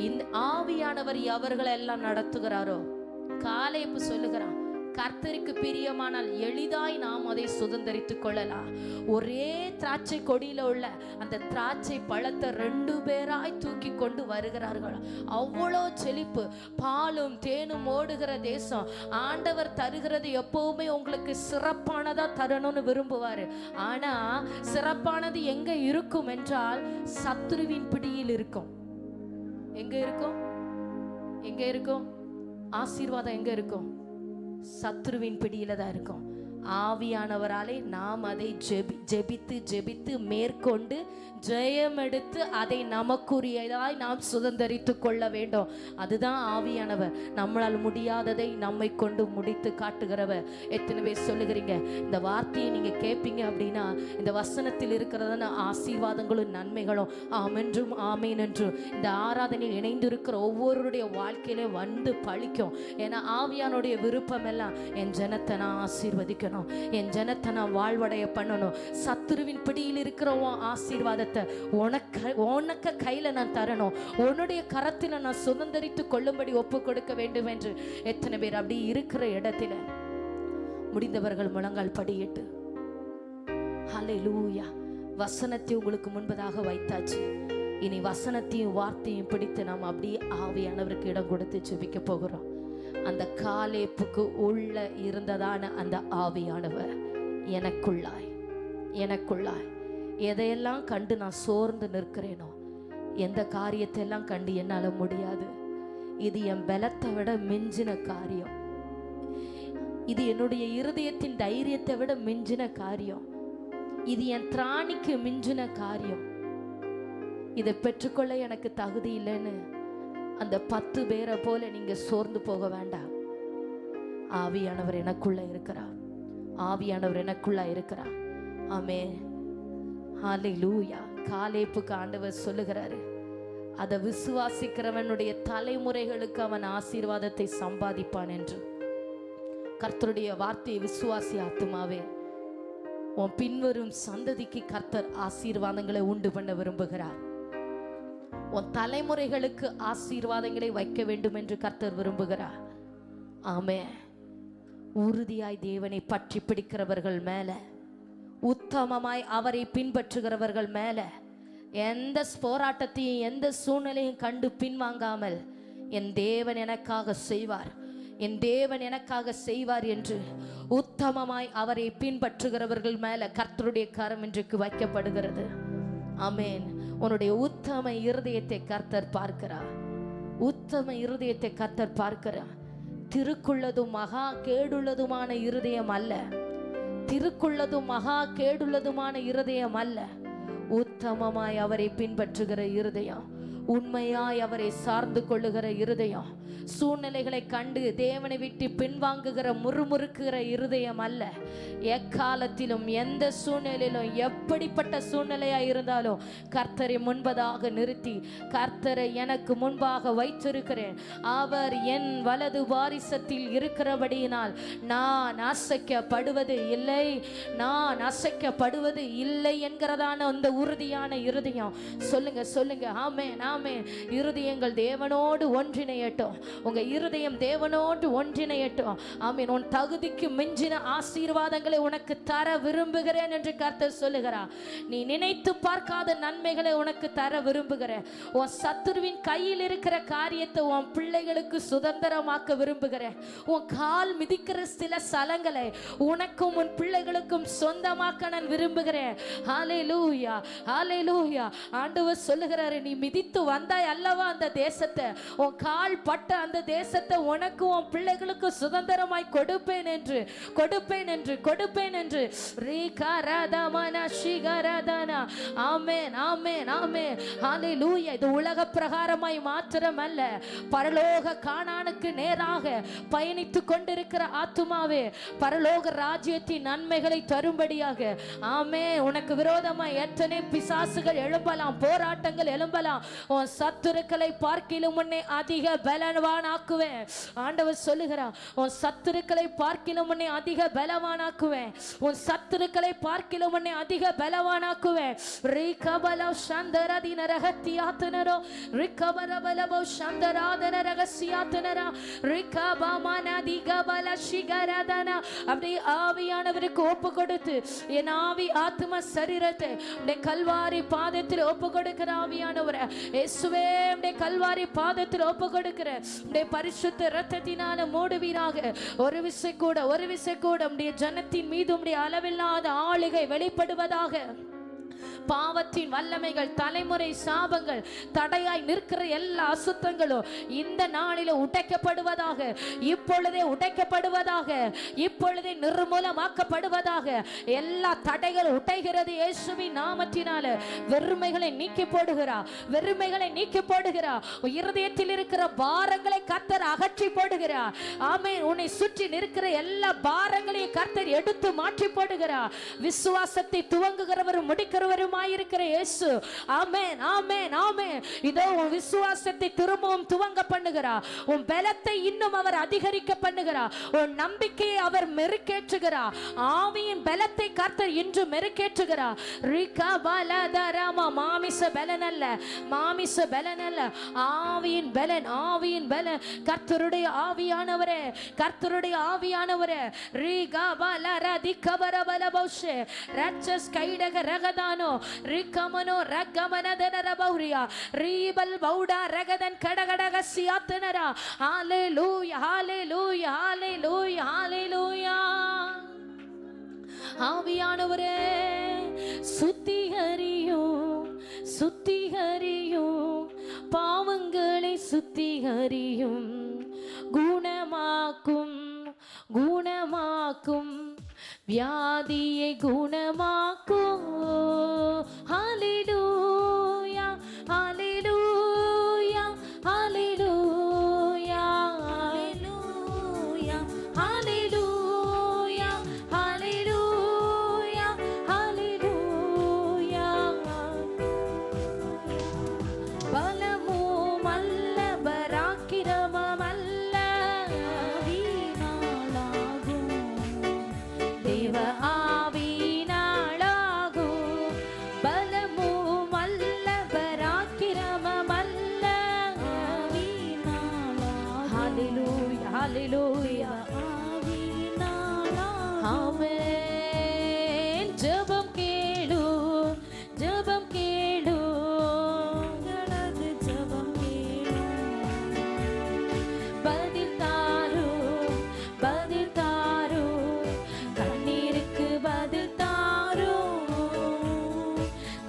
இந்த ஆவியானவர் அவர்களை எல்லாம் நடத்துகிறாரோ, காலேபு சொல்லுகிறான், கர்த்தருக்கு பிரியமானால் எளிதாய் நாம் அதை சுதந்தரித்துக் கொள்ளலாம். ஒரே திராட்சை கொடியில உள்ள அந்த திராட்சை பழத்தை 2 பேராய் தூக்கி கொண்டு வருகிறார்கள். அவ்வளோ செழிப்பு, பாலும் தேனும் ஓடுகிற தேசம். ஆண்டவர் தருகிறது எப்பவுமே உங்களுக்கு சிறப்பானதா தரணும்னு விரும்புவாரு. ஆனா சிறப்பானது எங்க இருக்கும் என்றால் சத்துருவின் பிடியில் இருக்கும். எங்க இருக்கும்? எங்க இருக்கும்? ஆசீர்வாதம் எங்க இருக்கும்? சத்துருவின் பிடியில தான் இருக்கும். ஆவியானவராலே நாம் அதை ஜெபித்து ஜெபித்து மேற்கொண்டு ஜெயம் எடுத்து அதை நமக்குரியதாய் நாம் சுதந்தரித்து கொள்ள வேண்டும். அதுதான் ஆவியானவர். நம்மளால் முடியாததை நம்மை கொண்டு முடித்து காட்டுகிறவர். எத்தனை பேர் சொல்லுகிறீங்க இந்த வார்த்தையை நீங்க கேட்பீங்க அப்படின்னா இந்த வசனத்தில் இருக்கிறதான ஆசீர்வாதங்களும் நன்மைகளும் ஆமென்றும் ஆமேன் என்றும் இந்த ஆராதனையில் இணைந்திருக்கிற ஒவ்வொருடைய வாழ்க்கையிலே வந்து பழிக்கும். ஏன்னா ஆவியானுடைய விருப்பம் எல்லாம் என் ஜனத்தை நான் ஆசீர்வதிக்கணும், என் ஜனத்தை நான் வாழ்வடைய பண்ணணும். சத்துருவின் பிடியில் இருக்கிற ஆசீர்வாதத்தை உனக்கு கையில நான் தரணும், உன்னுடைய கரத்தில் நான் சுதந்தரித்து கொள்ளும்படி ஒப்பு கொடுக்க வேண்டும் என்று எத்தனை பேர் அப்படி இருக்கிற இடத்துல முடிந்தவர்கள் முழங்கால் படியிட்டு ஹல்லேலூயா வசனத்தை உங்களுக்கு முன்பதாக வைத்தாச்சு. இனி வசனத்தையும் வார்த்தையும் பிடித்து நாம் அப்படியே ஆவியானவருக்கு இடம் கொடுத்து ஜெபிக்க போகிறோம். அந்த காலேப்புக்கு உள்ள இருந்ததான அந்த ஆவியானவர் எனக்குள்ளாய் எதையெல்லாம் கண்டு நான் சோர்ந்து நிற்கிறேனோ, எந்த காரியத்தை எல்லாம் கண்டு என்னால் முடியாது, இது என் பலத்தை விட மிஞ்சின காரியம், இது என்னுடைய இருதயத்தின் தைரியத்தை விட மிஞ்சின காரியம், இது என் திராணிக்கு மிஞ்சின காரியம், இதை பெற்றுக்கொள்ள எனக்கு தகுதி இல்லைன்னு அந்த 10 பேரை போல நீங்க சோர்ந்து போக வேண்டாம். ஆவியானவர் எனக்குள்ள இருக்கிறார், ஆவியானவர் எனக்குள்ள இருக்கிறார். ஆமென், ஹல்லேலூயா. காலேப்புக்கு ஆண்டவர் சொல்லுகிறாரு, அதை விசுவாசிக்கிறவனுடைய தலைமுறைகளுக்கு அவன் ஆசீர்வாதத்தை சம்பாதிப்பான் என்று. கர்த்தருடைய வார்த்தையை விசுவாசி ஆத்துமாவே, உன் பின்வரும் சந்ததிக்கு கர்த்தர் ஆசீர்வாதங்களை உண்டு பண்ண விரும்புகிறார். உன் தலைமுறைகளுக்கு ஆசீர்வாதங்களை வைக்க வேண்டும் என்று கர்த்தர் விரும்புகிறார். ஆமென். உறுதியாய் தேவனை பற்றி பிடிக்கிறவர்கள் மேல, உத்தமமாய் அவரை பின்பற்றுகிறவர்கள் மேல எந்த போராட்டத்தையும் எந்த சூழ்நிலையும் கண்டு பின்வாங்காமல் என் தேவன் எனக்காக செய்வார், என் தேவன் எனக்காக செய்வார் என்று உத்தமமாய் அவரை பின்பற்றுகிறவர்கள் மேல கர்த்தருடைய கரம் இன்றைக்கு வைக்கப்படுகிறது. ஆமென். உன்னுடைய உத்தம இருதயத்தை கர்த்தர் பார்க்கிறார், உத்தம இருதயத்தை கர்த்தர் பார்க்கிறார். திருக்குள்ளதும் மகா கேடுள்ளதுமான இருதயம் அல்ல, திருக்குள்ளதும் மகா கேடுள்ளதுமான இருதயம் அல்ல, உத்தமமாய் அவரை பின்பற்றுகிற இருதயம், உண்மையாய் அவரை சார்ந்து கொள்ளுகிற இருதயம், சூழ்நிலைகளை கண்டு தேவனை விட்டு பின்வாங்குகிற முறுமுறுக்குகிற இருதயம் அல்ல. எக்காலத்திலும் எந்த சூழ்நிலையிலும் எப்படிப்பட்ட சூழ்நிலையா இருந்தாலும் கர்த்தரை முன்பதாக நிறுத்தி, கர்த்தரை எனக்கு முன்பாக வைத்திருக்கிறேன், அவர் என் வலது வாரிசத்தில் இருக்கிறபடியினால் நான் அசைக்கப்படுவது இல்லை, நான் அசைக்கப்படுவது இல்லை என்கிறதான அந்த உறுதியான இருதயம். சொல்லுங்க சொல்லுங்க, ஆமென் ஆமென். இருதயங்கள் தேவனோடு ஒன்றிணையட்டும், உங்க இருதயம் தேவனோடு ஒன்றிணையட்டும். ஆமென். உன் தகுதிக்கு மிஞ்சின ஆசீர்வாதங்களை உனக்கு தர விரும்புகிறேன் என்று கர்த்தர் சொல்லுகிறார். நீ நினைத்து பார்க்காத நன்மைகளை உனக்கு தர விரும்புகிறேன். உன் சத்துருவின் கையில் இருக்கிற காரியத்தை உன் பிள்ளைகளுக்கு சுதந்திரமாக்க விரும்புகிறேன். உன் கால் மிதிக்கிற சில ஸ்தலங்களை உனக்கும் உன் பிள்ளைகளுக்கும் சொந்தமாக்க நான் விரும்புகிறேன். ஹல்லேலூயா ஹல்லேலூயா. ஆண்டவர் சொல்லுகிறாரு, நீ மிதித்து வந்தாய் அல்லவா அந்த தேசத்தை, உன் கால் பட்ட அந்த தேசத்தை உனக்கு உன் பிள்ளைகளுக்கு சுதந்திரமாய் கொடுப்பேன் என்று கொடுப்பேன் என்று கொடுப்பேன் என்று. ஆமென் ஆமென் ஆமென். ஹல்லேலூயா. இது உலக பிரகாரமாய் மாத்திரம் அல்ல, பரலோக கானானுக்கு நேராக பயணித்துக் கொண்டிருக்கிற ஆத்துமாவே, பரலோக ராஜ்யத்தின் நன்மைகளை தரும்படியாக. ஆமென். உனக்கு விரோதமாய் எத்தனை பிசாசுகள் எழும்பலாம், போராட்டங்கள் எழும்பலாம், உன் சத்துருக்களை பார்க்கிலும் உன்னை அதிக பலவானாக்குவேன். ஆண்டவர் சொல்லுகிறார், உன் சத்துருக்களை பார்க்கிலும் உன்னை அதிக பலவானாக்குவேன், உன் சத்துருக்களை பார்க்கிலும் உன்னை அதிக பலவானாக்குவேன். ரிகபல சந்தரதின ரகத்தியாத்தனரோ ரிகபரபலபோ சந்தராதன ரகசியாத்தனரா ரிகபமனதி கபல சிகரதன. அப்படி ஆவியானவருக்கு ஒப்பு கொடுத்து என் ஆவி ஆத்ம சரீரத்தை உடைய கல்வாரி பாதத்தில் ஒப்பு கொடுக்கிற ஆவியானவரே, இயேசுவே உடைய கல்வாரி பாதத்தில் ஒப்பு கொடுக்கிற உடைய பரிசுத்த இரத்தத்தினால மூடுவீராக. ஒரு விசை கூட உடைய ஜனத்தின் மீது உடைய அளவில்லாத ஆளுகை வெளிப்படுவதாக. பாவத்தின் வல்லமைகள், தலைமுறை சாபங்கள், தடையாய் நிற்கிற எல்லா அசுத்தங்களும் இந்த நாளில உடைக்கப்படுவதாக, இப்பொழுதே உடைக்கப்படுவதாக, இப்பொழுதே நிர்மூலமாக்கப்படுவதாக. எல்லா தடைகள் உடைகிறது இயேசுவின் நாமத்தினால. வெறுமைகளை நீக்கி போடுகிறார், வெறுமைகளை நீக்கி போடுகிறார். இருதயத்தில் இருக்கிற பாரங்களை கர்த்தர் அகற்றி போடுகிறார். ஆமென். உன்னை சுற்றி நிற்கிற எல்லா பாரங்களையும் கர்த்தர் எடுத்து மாற்றி போடுகிறார். விசுவாசத்தை துவங்குகிறவரும் முடிக்கிறவருமாயிருக்கிற இயேசு. ஆமென், ஆமென், ஆமென். இதோ உன் விசுவாசத்தை திரும்பவும் துவங்க பண்ணுகிறார். உன் பலத்தை இன்னும் அவர் அதிகரிக்க பண்ணுகிறார். உன் நம்பிக்கையை அவர் மெருகேற்றுகிறார். ஆவியின் பலத்தை கர்த்தர் இன்று மெருகேற்றுகிறார். மாமிச பலன் அல்ல, மாமிச பலன் அல்ல, ஆவியின் பலன், ஆவியின் பலன். கர்த்தருடைய ஆவியானவரே, கர்த்தருடைய ஆவியானவரே. ரச்சஸ் கைடக ரகதானோ ரிகமனோ ரகமனதன ரபௌரியா ரீபல் பௌடா ரகதன் கடகடக சியாத்தனரா. ஹalleluya, ஹalleluya, ஹalleluya, ஹalleluya. ஆவியானவரே சுத்திகரியும், சுத்திகரியும், பாவங்களை சுத்திகரியும், குணமாக்கும், குணமாக்கும், வியாதியை குணமாக்கும். ஹalleluya, hallelujah, hallelujah, hallelujah, hallelujah, hallelujah, ஹalleluya. பலமும் அல்ல, பராக்கிரமம் அல்ல, வீணாளாகும் தேவ ஆவியினாளாகும். பலமும் அல்ல, பராக்கிரமம் அல்ல, வீணாளாகும். ஹalleluya, ஹalleluya, ஆவியினாளாகும். ஆமென். ஜெபம் கேளு, ஜெபம் கேளு, எங்களது ஜெபம் கேளு. பதில் தாரும், பதில் தாரும், கண்ணீருக்கு பதில் தாரும்.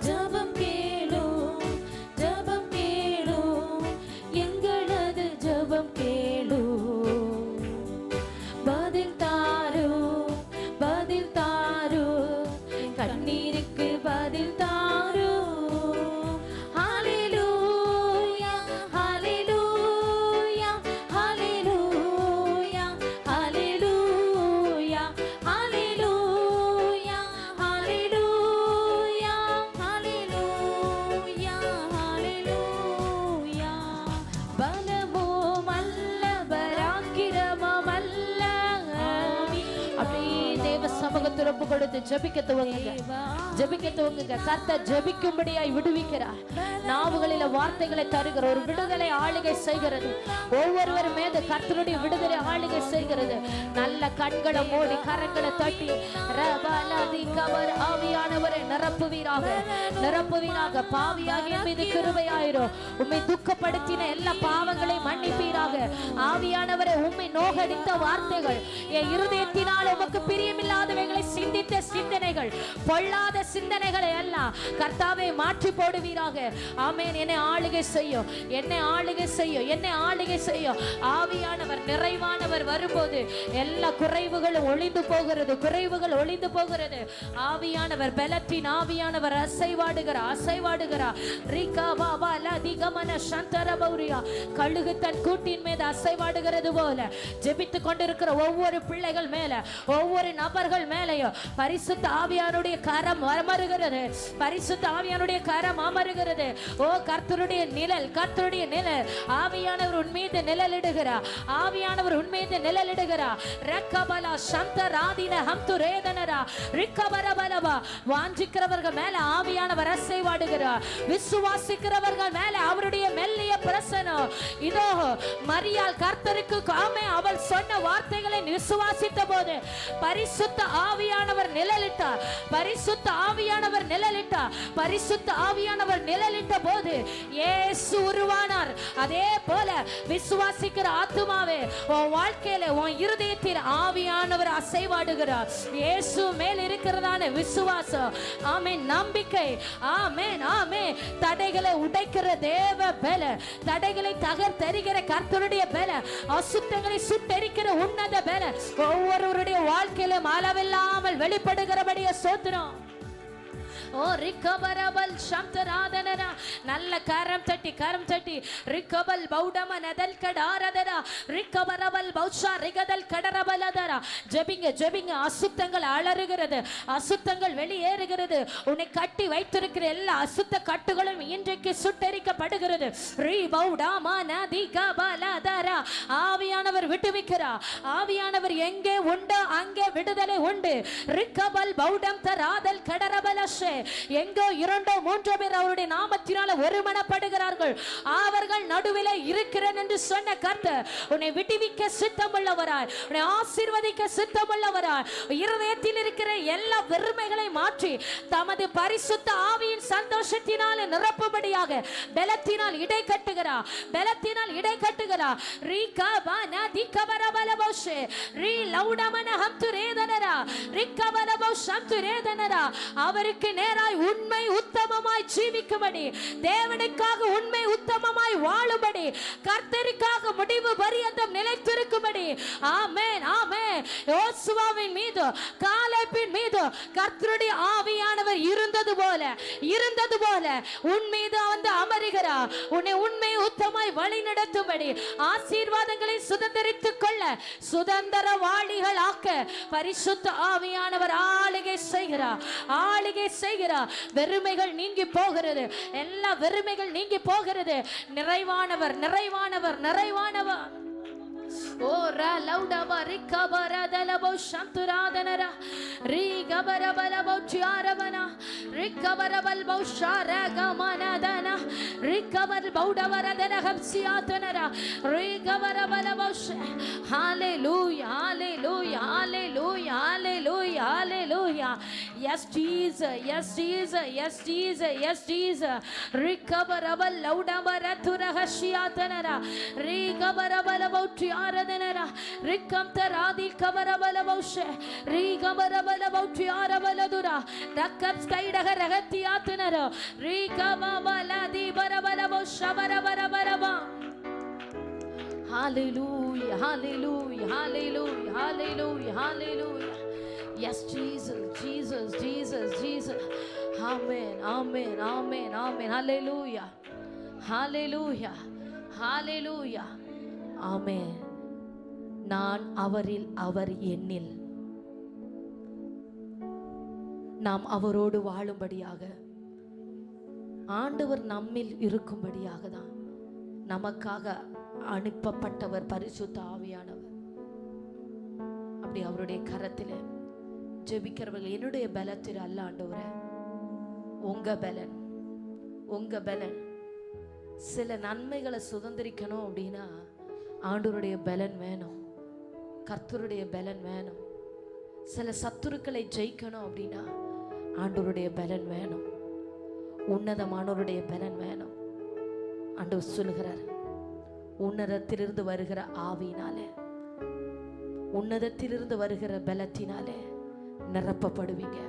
ஜெபம் கேளு, ஜெபம் கேளு, எங்களது ஜெபம் கேளு. பதில் தாரும், பதில் தாரும், கண்ணீருக்கு பதில் தாரும். ஹalleluya, hallelujah, hallelujah, hallelujah, hallelujah, hallelujah, hallelujah, ஹalleluya. பலமும் அல்ல, பராக்கிரமம் அல்ல. அப்படியே தேவ சமூகத்தில் ஒப்பு கொடுத்து ஜெபிக்க துவங்குங்க, ஜெபிக்க துவங்குங்க. கர்த்தர் ஜெபிக்கும்படியாய் விடுவிக்கிறார். நாவுகளில வார்த்தைகளை தருகிற ஒரு விடுதலை ஆளுகை செய்கிறது. ஒவ்வொருவர் மீது கர்த்தருடைய விடுதலை ஆளுகை செய்கிறது. நல்ல கண்களை மூடி கரங்களை தட்டி ரபலதி கவர் ஆவியானவரை நிரப்புவீராக, நிரப்புவீராக. பாவியாகிய மீது கிருபையாயிரும். உம்மை துக்கப்படுத்தின எல்லா பாவங்களை மன்னிப்பீராக. ஆவியானவரை உம்மை நோகடித்த வார்த்தைகள், என் இருதயத்தினால் உமக்கு பிரியமில்லாதவைகளை சிந்தித்த சிந்தனைகள், பொல்லாத சிந்தனைகளை எல்லாம் கர்த்தாவே மாற்றி போடுவீராக. ஆமென். என்னை ஆளுகை செய்யும், என்னை ஆளுகை செய்யும், என்னை ஆளுகை செய்யும். ஆவியானவர் நிறைவானவர் வரும்போது எல்லா குறைவுகளும் ஒளிந்து போகிறது, குறைவுகள் ஒளிந்து போகிறது. ஆவியானவர் பலத்தின் ஆவியானவர் அசைவாடுகிறார், அசைவாடுகிறார். ரிகா பாபா லதிகமன சந்தரபௌரியா. கழுகு தன் கூட்டின் மீது அசைவாடுகிறது போல ஜெபித்துக் கொண்டிருக்கிற ஒவ்வொரு பிள்ளைகள் மேல, ஒவ்வொரு நபர்கள் மேலையும் பரிசுத்த ஆவியானுடைய கரம் அமருகிறது, பரிசுத்த ஆவியானுடைய கரம் அமருகிறது. ஓ கர்த்தருடைய நிழல், கர்த்தருடைய நிழல். ஆவியானவர் உன்மீது நிழலிடுகிறார், ஆவியானவர் உன்மீது நிழலிடுகிறார். ரக்கபலா சந்தராதின ஹம்துரேதனரா ரிக்கபரபலவா. வாஞ்சிக்கிறவர்கள் மேல ஆவியானவர் அசைவாடுகிறார். விசுவாசிக்கிறவர்கள் மேல அவருடைய மெல்லிய பிரசனம். இதோ மரியாள் கர்த்தருக்கு ஆமே அவள் சொன்ன வார்த்தைகளை விசுவாசித்த போது பரிசுத்த ஆவியானவர் நிழல் நிழலிட்டார். பரிசுத்த ஆவியானவர் நிழலிட்டார். பரிசுத்த ஆவியானவர் நிழலிட்ட போது இயேசு உருவானார். அதே போல விசுவாசிக்கிற ஆத்துமாவே, உன் வாழ்க்கையில உன் இருதயத்தில் ஆவியானவர் அசைவாடுகிறார். இயேசு மேல் இருக்கிறதான விசுவாசம், ஆமென், நம்பிக்கை, ஆமென், ஆமென், தடைகளை உடைக்கிற தேவ பல, தடைகளை தகர்த்தெறிகிற கர்த்தருடைய பல, அசுத்தங்களை சுட்டெரிக்கிற உன்னத பல ஒவ்வொருவருடைய வாழ்க்கையிலும் அளவில்லாமல் வெளிப்படுகிறபடியே ஸ்தோத்திரம். ஓ ரிகபரபல் சம்தராதனனா, நல்ல கரம் தட்டி ரிகபல் பௌடம நதல் கடாரதரா, ரிகபரபல் பௌஷா ரிகதல் கடரபலதரா. ஜெபிங்க. அசுத்தங்கள் அலறுகிறது, அசுத்தங்கள் வெளியேறுகிறது. உன்னை கட்டி வைத்திருக்கிற எல்லா அசுத்த கட்டுகளும் இன்றைக்கு சுட்டெரிக்கப்படுகிறது. ரி பௌடம நதி கபலதரா. ஆவியானவர் விடுவிக்கிறார். ஆவியானவர் எங்கே உண்டோ அங்கே விடுதலை உண்டு. ரிகபல் பௌடம் தராதல் கடரபலஷே. எங்கோ இரண்டோ மூன்றோ பேர் அவருடைய நாமத்தினால ஒருமனப்படுகிறார்கள், அவர்கள் நடுவிலே இருக்கிறேன் என்று சொன்ன கர்த்தர் உன்னை விடுவிக்க சித்தமுள்ளவராய், உன்னை ஆசீர்வதிக்க சித்தமுள்ளவராய், இருதயத்தில் இருக்கிற எல்லா வெறுமைகளை மாற்றி தமது பரிசுத்த ஆவியின் சந்தோஷத்தினால் நிரப்பும்படியாக பலத்தினால் இடை கட்டுகிறார். பலத்தினால் இடை கட்டுகிறார். ரீ கபன தி கபரபலபோஷே ரீ லௌடமன ஹம்துரேதனரா ரிகபலபோ சம்துரேதனரா. அவருக்கு நேராய் உண்மை உத்தமமாய் ஜீவிக்கும்படி, தேவனுக்காக உண்மை உத்தமமாய் வாழும்படி, கர்த்தருக்காக முடிவு பரியந்தம் நிலைத்திருக்கும்படி, ஆமென், ஆமென். யோசுவாவின் மீது காலேபின் மீது கர்த்தருடைய ஆவியானவர் இருந்தது போல உன் மீது வந்து அமருகிறார். உன்னை உண்மை உத்தமாய் வழி நடத்தும்படி, ஆசீர்வாதங்களை சுதந்திரித்துக் கொள்ள சுதந்திரவாளிகள் ஆக்க பரிசுத்த ஆவியானவர் ஆளுகை செய்கிறார். வெறுமைகள் நீங்கி போகிறது. எல்லா வெறுமைகள் நீங்கி போகிறது. நிறைவானவர். ஓ ரா லௌடப ரிகபரதலபோ சம்துராதனரா ரிகபரபலபோ சியாரவனா ரிகபரபல்போ ஷாரகமனதனா ரிகபர் பௌடவரதன ஹப்சியாதனரா ரிகபரபலபோ. ஹalleluya, hallelujah, hallelujah, hallelujah, hallelujah. Yes Jesus, yes Jesus, yes Jesus, yes Jesus. ரிகபரபல் லௌடபரதுரஹஷியாதனரா ரிகபரபலபோ ஆரதனரா Rikham தராதி கபரபலபௌஷே ரிகபரபலபௌட்சியாரபலதுரா Rakab ஸ்கைடக ரகத்தியாத்தனரா ரிகபபலதி பரபலபௌஷபரபரபரபா. Hallelujah, hallelujah, hallelujah, hallelujah, hallelujah. Yes Jesus, Jesus, Jesus, Jesus. Amen, amen, amen, amen. Hallelujah, hallelujah, hallelujah. ஆமென். நான் அவரில், அவர் என்னில், நாம் அவரோடு வாழும்படியாக, ஆண்டவர் நம்மில் இருக்கும்படியாக தான் நமக்காக அனுப்பப்பட்டவர் பரிசுத்த ஆவியானவர். அப்படி அவருடைய கரத்தில் ஜெபிக்கிறவர்கள், என்னுடைய பலத்தில் அல்ல ஆண்டவரே, உங்க பலன். சில நன்மைகளை சுதந்திரிக்கணும் அப்படின்னா ஆண்டவருடைய பலன் வேணும், கர்த்தருடைய பலன் வேணும். சில சத்துருக்களை ஜெயிக்கணும் அப்படின்னா ஆண்டவருடைய பலன் வேணும், உன்னதமானவருடைய பலன் வேணும். ஆண்டவர் சொல்லுகிறார், உன்னதத்திலிருந்து வருகிற ஆவியினாலே, உன்னதத்திலிருந்து வருகிற பலத்தினாலே நிரப்பப்படுவீங்க.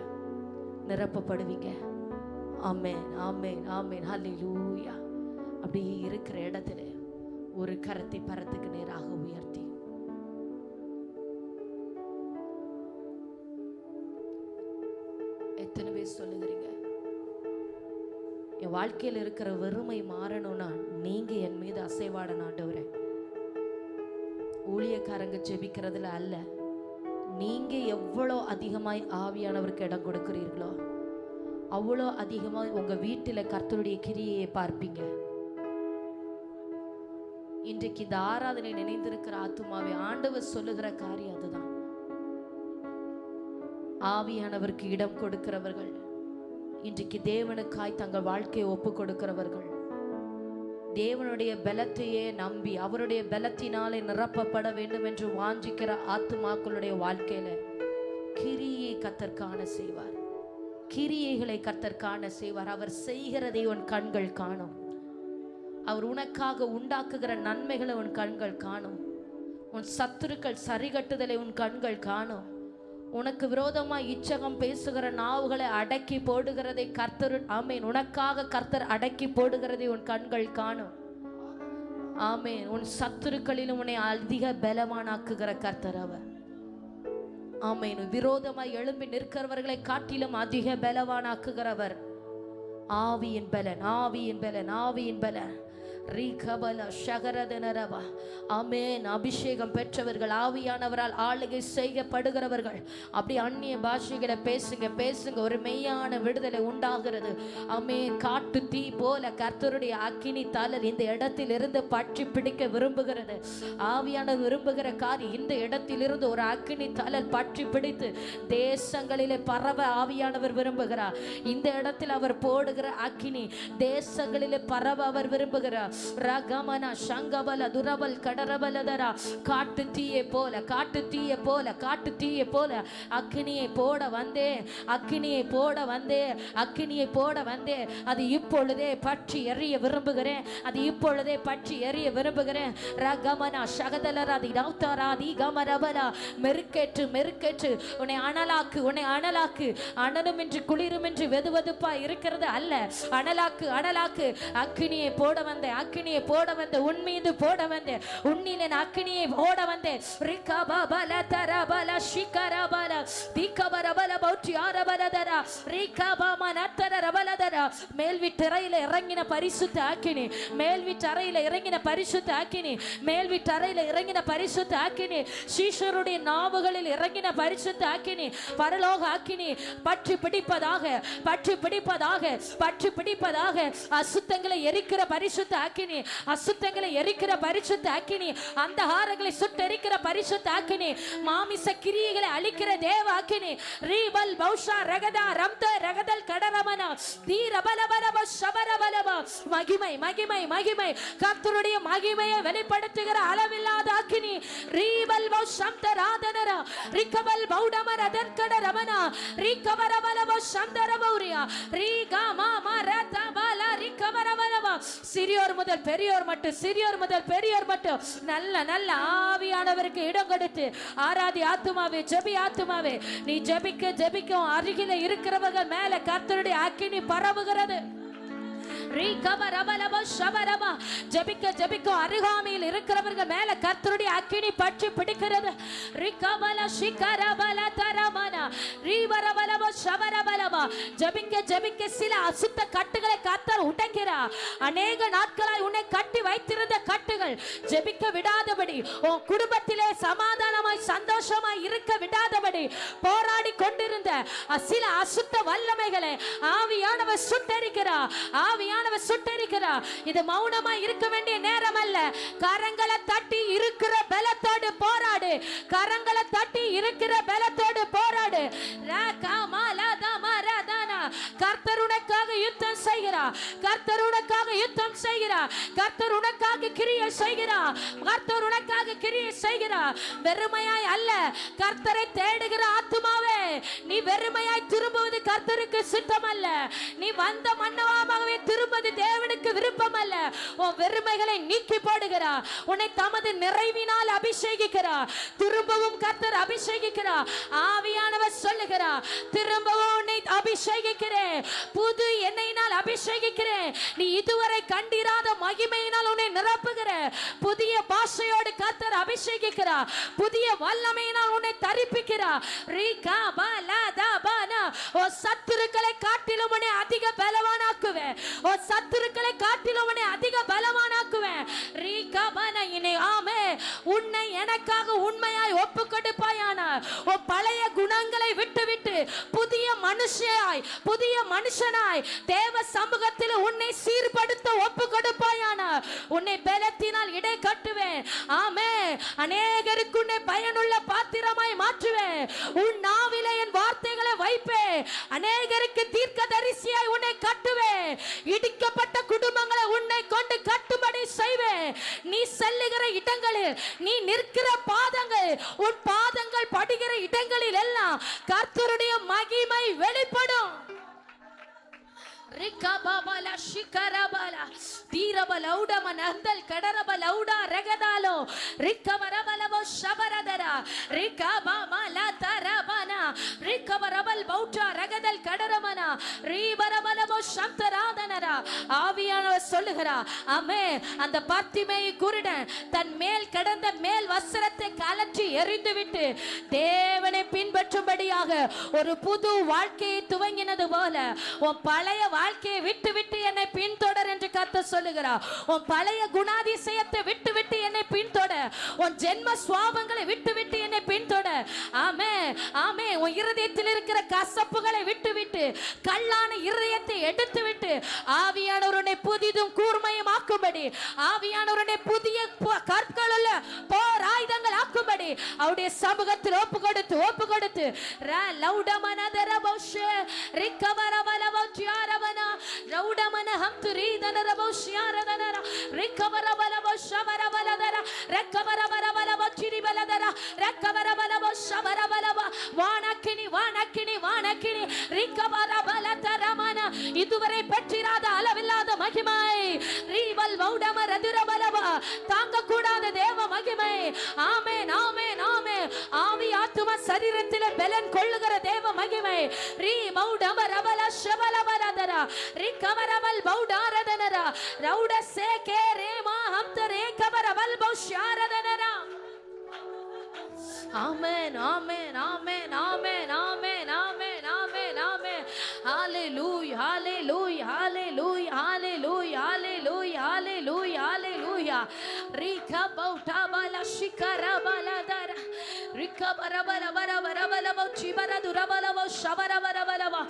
ஆமென், ஆமென், ஆமென். ஹல்லேலூயா. அப்படி இருக்கிற இடத்துல ஒரு கரத்தை பரத்துக்கு நேராக உயர்த்தி, எத்தனை பேர் சொல்லுகிறீங்க, என் வாழ்க்கையில் இருக்கிற வெறுமை மாறணும்னா நீங்க என் மீது அசைவாடணும் ஆண்டவரே. ஊழியக்காரங்க ஜெபிக்கிறதுல அல்ல, நீங்க எவ்வளோ அதிகமாய் ஆவியானவருக்கு இடம் கொடுக்கிறீர்களோ அவ்வளோ அதிகமாய் உங்க வீட்டில் கர்த்தருடைய கிரியையை பார்ப்பீங்க. இன்றைக்கு இந்த ஆராதனை நினைந்திருக்கிற ஆத்துமாவை ஆண்டவர் சொல்லுகிற காரியம் அதுதான். ஆவியானவருக்கு இடம் கொடுக்கிறவர்கள், இன்றைக்கு தேவனுக்காய் தங்கள் வாழ்க்கையை ஒப்பு கொடுக்கிறவர்கள், தேவனுடைய பலத்தையே நம்பி அவருடைய பலத்தினாலே நிரப்பப்பட வேண்டும் என்று வாஞ்சிக்கிற ஆத்துமாக்களுடைய வாழ்க்கையில கிரியை கர்த்தர் காண செய்வார். கிரியைகளை கர்த்தர் காண செய்வார். அவர் செய்கிறதை உன் கண்கள் காணும். அவர் உனக்காக உண்டாக்குகிற நன்மைகளை உன் கண்கள் காணும். உன் சத்துருக்கள் சரிகட்டுதலை உன் கண்கள் காணும். உனக்கு விரோதமாய் இச்சகம் பேசுகிற நாவுகளை அடக்கி போடுகிறதை கர்த்தர், ஆமேன், உனக்காக கர்த்தர் அடக்கி போடுகிறதை உன் கண்கள் காணும். ஆமேன். உன் சத்துருக்களிலும் உன்னை அதிக பலவானாக்குகிற கர்த்தர் அவர். ஆமேன். விரோதமாய் எழும்பி நிற்கிறவர்களை காட்டிலும் அதிக பலவானாக்குகிறவர். ஆவியின் பலன், ஆவியின் பலன், ஆவியின் பலன். ஆமென். அபிஷேகம் பெற்றவர்கள், ஆவியானவரால் ஆளுகை செய்யப்படுகிறவர்கள். அப்படி அந்நிய பாஷைகளை பேசுங்க, பேசுங்க. ஒரு மெய்யான விடுதலை உண்டாகிறது. ஆமென். காட்டு தீ போல கர்த்தருடைய அக்கினி தழல் இந்த இடத்தில் இருந்து பற்றி பிடிக்க விரும்புகிறது. ஆவியானவர் விரும்புகிற காரியம், இந்த இடத்திலிருந்து ஒரு அக்கினி தழல் பற்றி பிடித்து தேசங்களிலே பரவ ஆவியானவர் விரும்புகிறார். இந்த இடத்தில் அவர் போடுகிற அக்கினி தேசங்களிலே பரவ அவர் விரும்புகிறார். ரகமன சங்கபல துரபல் கடரபலதரா. காட்டு தீயை போல, காட்டு தீயை போல, காட்டு தீயை போல அக்கினியை போட வந்தே, அக்கினியை போட வந்தே, அக்கினியை போட வந்தே. அது இப்பொழுதே பற்றி எரிய விரும்புகிறேன். அது இப்பொழுதே பற்றி எரிய விரும்புகிறேன். ரகமன சகதலராதி நௌதராதி கமரபலா. மெருக்கேற்று, மெருக்கேற்று. உன்னை அனலாக்கு, உன்னை அனலாக்கு. அனலுமின்றி குளிருமின்றி வெதுவெதுப்பா இருக்கிறது அல்ல. அனலாக்கு, அனலாக்கு. அக்கினியை போட வந்தே, அக்கினியை போட வந்தே, உன் மீது போட வந்தே, உன்னிலே அக்கினியை போட வந்தே. ரிகபபல தரபல ஷிகரபல திகபரபல பௌத்தியாரபலதரா ரிகபமனதரபலதரா. மேல்விட்டறையில இறங்கின பரிசுத்த அக்கினி, மேல்விட்டறையில இறங்கின பரிசுத்த அக்கினி, மேல்விட்டறையில இறங்கின பரிசுத்த அக்கினி, சீஷருடைய நாவுகளில் இறங்கின பரிசுத்த அக்கினி, பரலோக அக்கினி பற்றி பிடிப்பதாக, பற்றி பிடிப்பதாக, பற்றி பிடிப்பதாக. அசுத்தங்களை எரிக்கிற பரிசுத்த அக்கினி, அசுத்தங்களை எரிக்கிற பரிசுத்த அக்கினி, அந்தகாரங்களை சுட்டெரிக்கிற பரிசுத்த அக்கினி, மாமிச கிரியைகளை அழிக்கிற தேவ அக்கினி. ரீபல் பௌஷா ரகதா ரம்த ரகதல் கடரமனா தீரபலபலப ஷபரபலப. மகிமை, மகிமை, மகிமை. கர்த்தருடைய மகிமையை வெளிப்படுத்துகிற அளவில்லாத அக்கினி. ரீபல் பௌஷம்த ராதனரா ரிகபல் பௌடமர அதர்கட ரமனா ரிகபரபலப சந்தரபௌரியா ரீகமா மரதபல ரிகபரபலப. சிறியோர் முதல் பெரியோர் மட்டும், சிறியோர் முதல் பெரியோர் மட்டும் நல்ல நல்ல ஆவியானவருக்கு இடம் கொடுத்து ஆராதி ஆத்துமாவே, ஜெபி ஆத்துமாவே. நீ ஜெபிக்க ஜெபிக்கும் அருகில இருக்கிறவர்கள் மேல கர்த்தருடைய அக்கினி பரவுகிறது. ஜெபிக்க ஜெபிக்கும் அருகாமையில் இருக்கிறவர்கள் மேல கர்த்தருடைய அக்கினி பற்றி பிடிக்கிறது. ஜெபிக்க ஜெபிக்க சில அசுத்த கட்டுகளை கர்த்தர் உடைக்கிறார். அநேக நாட்களாய் உன்னை கட்டி வைத்திருந்த கட்டுகள் ஜெபிக்க விடாதபடி, உன் குடும்பத்திலே சமாதானமாய் சந்தோஷமாய் இருக்க விடாதபடி போராடி கொண்டிருந்த சில அசுத்த வல்லமைகளை ஆவியானவர் சுட்டெரிக்கிறார். ஆவியானவர் சுட்டெரிக்கிறார். இது மௌனமா இருக்க வேண்டிய நேரம் அல்ல. கரங்களை தட்டி இருக்கிற பலத்தோடு போராடு. கரங்களை தட்டி இருக்கிற பலத்தோடு போராடு. கர்த்தர் உனக்காக யுத்தம் செய்கிறார். கர்த்தர் உனக்காக யுத்தம் செய்கிறார். கர்த்தர் உனக்காக கிரியை செய்கிறார். கர்த்தர் உனக்காக கிரியை செய்கிறார். வெறுமையாய் அல்ல. கர்த்தரை தேடுகிற ஆத்துமாவே, நீ வெறுமையாய் திரும்புவது கர்த்தருக்கு சித்தம் அல்ல. நீ வந்த மன்னவாகவே திரும்புவது தேவனுக்கு விருப்பம் அல்ல. உன் வெறுமைகளை நீக்கி போடுகிறார். உன்னை தமது நிறைவினால் அபிஷேகிக்கிறார். திரும்பவும் கர்த்தர் அபிஷேகிக்கிறார். ஆவியானவர் சொல்லுகிறார், திரும்பவும் உன்னை அபிஷேகிக்கிறேன், புது எண்ணெயினால் அபிஷேகிக்கிறேன். நீ இதுவரை கண்டிராத மகிமையினால் உன்னை நிரப்புகிறேன். புதிய பாஷையோடு கர்த்தர் அபிஷேகிக்கிறார். புதிய வல்லமையினால் உன்னை தரிப்பிக்கிறார். சத்துருக்களை காட்டிலும் உன்னை அதிக பலவானாக்குவேன். சத்துருக்களை காட்டிலும் உன்னை அதிக பலவானாக்குவேன். உன்னை எனக்காக உண்மையாய் ஒப்பு கொடுப்பாயானார். பழைய குணங்களை விட்டுவிட்டு புதிய மனுஷனாய், புதிய மனுஷனாய் தேவ சமூகத்தில் உன்னை சீர்படுத்த ஒப்பு கொடுப்பாயானார். உன்னை பலத்தினால் இடை கட்டுவேன். ஆமே. அநேகருக்கு உன்னை பயனுள்ள பாத்திரமாய் மாற்றுவேன். உன் நாவிலே என் வார்த்தைகளை வைப்பேன். அநேகருக்கு தீர்க்கதரிசியாய் உன்னை கட்டுவேன். இடிக்கப்பட்ட குடும்பங்களை உன்னை கொண்டு கட்டும்படி செய்வேன். நீ செல்லுகிற இடங்களில், நீ நிற்கிற பாதங்கள், உன் பாதங்கள் படுகிற போகிற இடங்களில் எல்லாம் கர்த்தருடைய மகிமை வெளிப்படும். ரிகபபல ஷிகரபல தீரபலௌட மனந்தல் கடரபலௌட ரகதாலோ ரிகவரபலவ ஷபரதர ரிகபமல தரபன ரிகவரபல் பௌட்ட ரகதல் கடரமன ரீபரபலவ சந்தராதனர. ஆவியானவர் சொல்லுகிறார், ஆமே, அந்த பார்த்திமேயு குருடன் தன் மேல் கடந்த மேல் வஸ்திரத்தை கலற்றி எறிந்துவிட்டு தேவனை பின்பற்றும்படியாக ஒரு புது வாழ்க்கையை துவங்கினது போல உன் பழைய வாழ்க்கையை விட்டு விட்டு என்னை பின்தொடர் என்று கர்த்தர் சொல்லுகிறார். உன் பழைய குணாதிசயத்தை விட்டு விட்டு என்னை பின்தொடர். உன் ஜென்ம சுவாபங்களை விட்டு விட்டு என்னை பின்தொடர். ஆமே ஆமே. உன் இருதயத்தில் இருக்கிற கசப்புகளை விட்டு விட்டு கல்லான இருதயத்தை எடுத்து விட்டு ஆவியானவருடைய புதிதும் கூர்மையும் ஆக்கும்படி, ஆவியானவருடைய புதிய கற்கள் உள்ள போர் ஆயுதங்கள் ஆக்கும்படி அவருடைய சமூகத்தில் ஒப்பு கொடுத்து ரவுடமன ஹம்துரீதன ரபோஷியாரதன ரிகவரபலவ ஷவரபலதர ரக்கவரபலவ சிரிபலதர ரக்கவரபலவ ஷவரபலவ வானக்கினி வானக்கினி வானக்கினி ரிகவரபலதரமன. இதுவரை பெற்றிராத அளவில்லாத மகிமை ரீவல் வௌடம ரதுரபலவ தாங்க கூடாத தேவ மகிமை. ஆமென் ஆமென் ஆமென். ஆவி ஆத்தும சரீரத்திலே பலன் கொள்ளுகிற தேவ மகிமை ரீ வௌடம ரபல ஷவலபலதர ரிகவரபல் பௌடாரதனர ரௌட சேகே ரேமா ஹம்தரே கவரபல் பௌஷாரதனர. ஆமென் amen amen amen amen amen amen amen. ஹalleluya hallelujah hallelujah hallelujah hallelujah hallelujah hallelujah. rikabautabala shikarabaladara rikabarabarabarabarabalabo chibaradurabalabo shabarabarabalabo.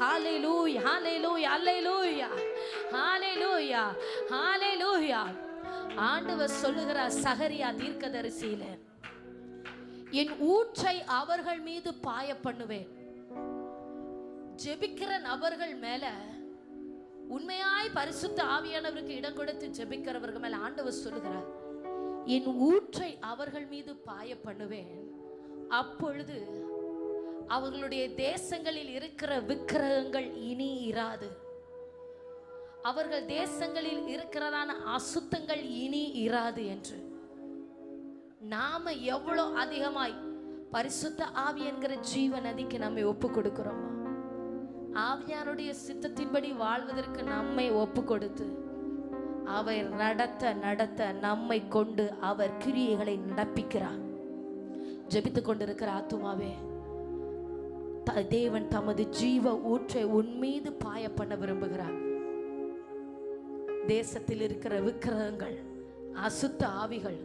hallelujah hallelujah hallelujah hallelujah hallelujah. ஆண்டவர் சொல்லுகிறார் சகரியா தீர்க்கதரிசியிலே, என் ஊற்றை அவர்கள் மீது பாய பண்ணுவேன். ஜெபிக்கிற நபர்கள் மேல உண்மையாய் பரிசுத்த ஆவியானவருக்கு இடம் கொடுத்து ஜெபிக்கிறவர்கள் மேல ஆண்டவர் சொல்லுகிறார், என் ஊற்றை அவர்கள் மீது பாய பண்ணுவேன். அப்பொழுது அவர்களுடைய தேசங்களில் இருக்கிற விக்கிரகங்கள் இனி இராது. அவர்கள் தேசங்களில் இருக்கிறதான அசுத்தங்கள் இனி இராது என்று. நாம எவ்வளோ அதிகமாய் பரிசுத்த ஆவி என்கிற ஜீவ நதிக்கு நம்மை ஒப்பு கொடுக்கிறோமா? ஆவியானுடைய சித்தத்தின்படி வாழ்வதற்கு நம்மை ஒப்பு கொடுத்து அவர் நடத்த நடத்த நம்மை கொண்டு அவர் கிரியைகளை நடப்பிக்கிறார். ஜெபித்துக் கொண்டிருக்கிற ஆத்துமாவே, தேவன் தமது ஜீவ ஊற்றை உன் மீது பாய பண்ண விரும்புகிறார். தேசத்தில் இருக்கிற விக்கிரகங்கள், அசுத்த ஆவிகள்,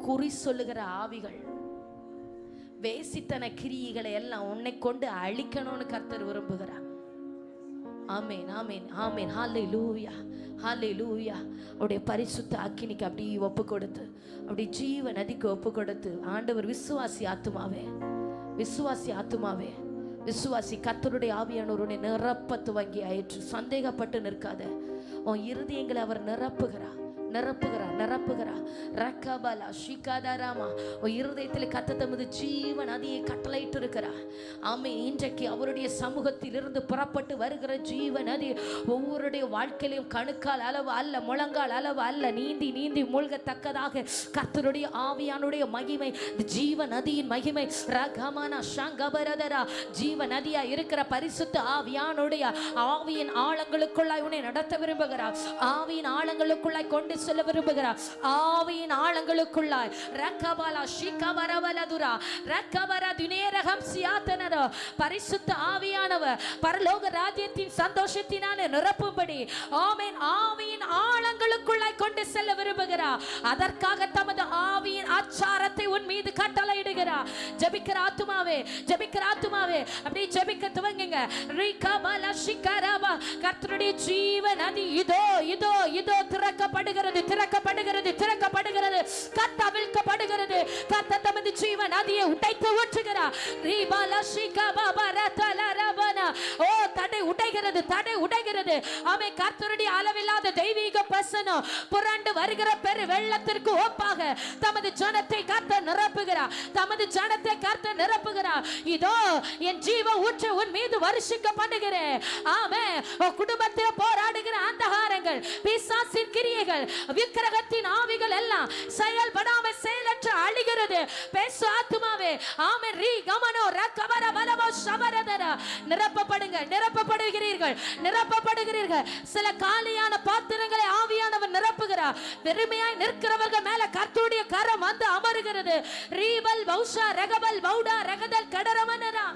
குறி சொல்லுகிற ஆவிகள், வேசித்தன கிரியைகளை எல்லாம் உன்னை கொண்டு அழிக்கணும்னு கர்த்தர் விரும்புகிறார். ஆமென் ஆமென் ஆமென். ஹல்லேலூயா ஹல்லேலூயா. அவருடைய பரிசுத்த அக்கினிக்கு அப்படி ஒப்பு கொடுத்து, அப்படி ஜீவ நதிக்கு ஒப்பு கொடுத்து, ஆண்டவர் விசுவாசி ஆத்துமாவே, விசுவாசி ஆத்துமாவே, விசுவாசி கர்த்தருடைய ஆவியானவருடைய நிரப்ப துவங்கி ஆயிற்று. சந்தேகப்பட்டு நிற்காத. உன் இருதயங்களை அவர் நிரப்புகிறார் நிரப்புகிறார் நிரப்புகிறார். ரக்கபலா ஷிகாதாராமா. உன் இருதயத்தில் கர்த்தர் தமது ஜீவ நதியை கட்டளையிட்டு இருக்கிறார். ஆமென். இன்றைக்கு அவருடைய சமூகத்தில் இருந்து புறப்பட்டு வருகிற ஜீவ நதி ஒவ்வொருடைய வாழ்க்கையிலும் கணுக்கால் அளவு அல்ல, முழங்கால் அளவு அல்ல, நீந்தி நீந்தி மூழ்கத்தக்கதாக கர்த்தருடைய ஆவியானுடைய மகிமை, ஜீவ நதியின் மகிமை ரகமனா ஷங்கபரதரா. ஜீவ நதியா இருக்கிற பரிசுத்த ஆவியானுடைய ஆவியின் ஆழங்களுக்குள்ளாய் உன்னை நடத்த விரும்புகிறார். ஆவியின் ஆழங்களுக்குள்ளாய் கொண்டு சொல்ல விரும்புகிறார். ஆவியின் ஆழங்களுக்குள்ளாய் ரக்கபலா ஷிகபரவலதுரா ரக்கபர தினேரகம் சியாதனர. பரிசுத்த ஆவியானவர் பரலோக ராஜ்யத்தின் சந்தோஷத்தினாலே நிரப்பும்படி ஆமென் ஆவியின் ஆழங்களுக்குள்ளாய் கொண்டு செல்ல விரும்புகிறார். அதற்காக தமது ஆவியின் ஆச்சாரத்தை உன் மீது கட்டளையிடுகிறார். ஜெபிக்கிற ஆத்துமாவே, ஜெபிக்கிற ஆத்துமாவே, அப்படி ஜெபிக்க துவங்குங்க. ரிகபலா ஷிகரபா. கர்த்தருடைய ஜீவ நதி இதோ இதோ இதோ திறக்கப்படுகிறது திறக்கப்படுகிறது திறக்கப்படுகிறது கட்டவிழ்க்கப்படுகிறது. கர்த்தர் தமது ஜீவ நதியை உடைத்து ஊற்றுகிறார். ரிபலா ஷிகபா பரதலரபனா. ஓ தடை உடைகிற உடைகிறது, தடை உடைகிறது. ஆமே, கர்த்தருடைய அளவில்லாத தெய்வீக பிரசன்னம் புரண்டு வருகிற பெரு வெள்ளத்திற்கு ஒப்பாக தமது ஜனத்தை கர்த்தர் நிரப்புகிறார். தமது ஜனத்தை கர்த்தர் நிரப்புகிறார். இதோ என் ஜீவ ஊற்று உன் மீது வருஷிக்க பண்ணுகிறேன். ஆமே, குடும்பத்தில் போராடுகிற அந்தகாரங்கள், பிசாசின் கிரியைகள், விக்கிரகத்தின் ஆவிகள் எல்லாம் செயல்படாமல் செயலற்ற அழிகிறது. பேசு ஆத்துமாவே. ஆமே, ரீ கமனோ ரக்கவர வலவோ சவரதர. நிரப்பப்படுங்க, நிரப்பப்படுகிறீர்கள், நிரப்பப்படுகிறீர்கள். சில காலியான பாத்திரங்களை ஆவியானவர் நிரப்புகிறார். வெறுமையாய் நிற்கிறவர்கள் மேல கர்த்தருடைய கரம் வந்து அமருகிறது. Rebel பௌஷா ரகபல் பௌடா ரகதல் கடரவனரா.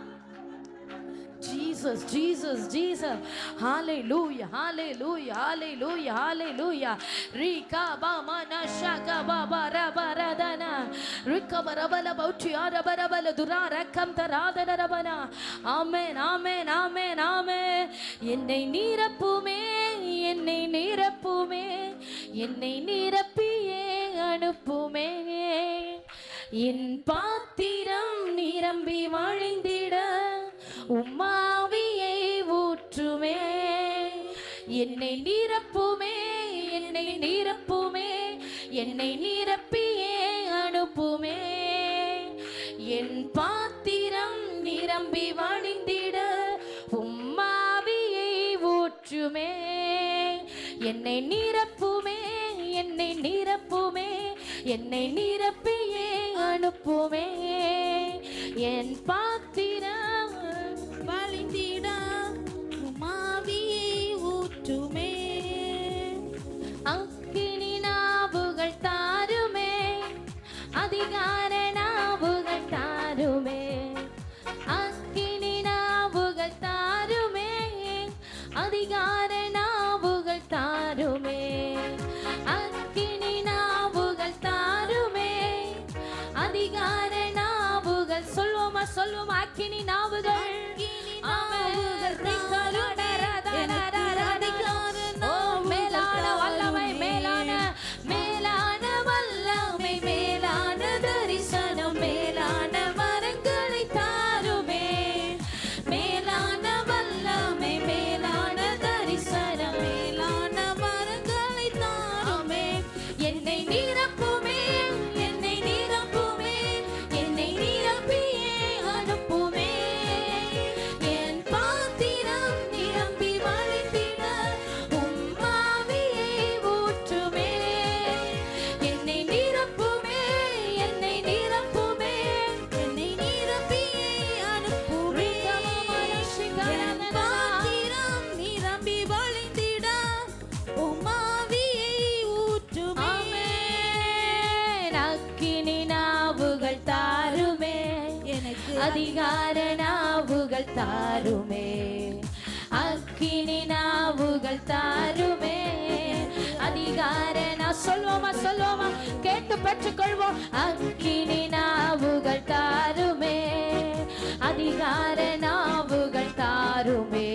Jesus, Jesus, Jesus. Hallelujah, hallelujah, hallelujah, hallelujah. Rika ba mana shaka ba ba ra ba ra dana. Rika ba ra ba la bauchi ara ba ra ba la dura rakam taradana ra bana. Amen, amen, amen, amen. என்னை நீரப்புமே, என்னை நீரப்புமே, என்னை நீரப்பியே அனுப்புமே. என் பாத்திரம் நிரம்பி வழிந்திட உம்மாவியை ஊற்றுமே. என்னை நீரப்புமே, என்னை நீரப்புமே, என்னை நீரப்பியே அனுப்புமே. என் பாத்திரம் நிரம்பி வழிந்திட உம்மாவியை ஊற்றுமே. என்னை நீரப்புமே, என்னை நீரப்புமே, என்னை நீரப்பியே அனுப்புமே. என் பாத்திரம் வழிந்திட உம்மாவியை ஊற்றுமே. அக்கினி நாவுகள் தாருமே, அதிகார நாவுகள் தாருமே. அக்கினி நாவுகள் தாருமே, அதிகார நாவுகள் தாருமே. அக்கினி நாவுகள் தாருமே, அதிகார நாவுகள். சொல்லுவோமா, சொல்லுவோமா. அக்கினி நாவுகள், மேலான வல்லமை, மேலான மேலான வல்லமை, மேலான தரிசனம், மேலான வரங்களை தாருமே. மேலான வல்லமை, மேலான தரிசனம், மேலான வரங்களை தாருமே. என்னை நிரப்புமே, என்னை நிரப்புமே, என்னை நிரப்பியே அனுப்புமே. என் பாத்திரம் நிரம்பி வழிந்திட உம்மாவியை ஊற்றுமே. என்னை நிரப்புமே, என்னை நிரப்புமே, என்னை நிரப்பியே அனுப்புமே. என் பாத்திரம் நிரம்பி வழிந்திட உம்மாவியை ஊற்றுமே. அக்கினி நாவுகள் தாருமே, எனக்கு அதிகார நாவுகள் தாருமே. அக்கினி நாவுகள் தாருமே, அதிகார சொல்லுவோமா, சொல்லுவோமா. கேட்டு பெற்றுக்கொள்வோம். அக்கினி நாவுகள் தாருமே, அதிகார நாவுகள் தாருமே.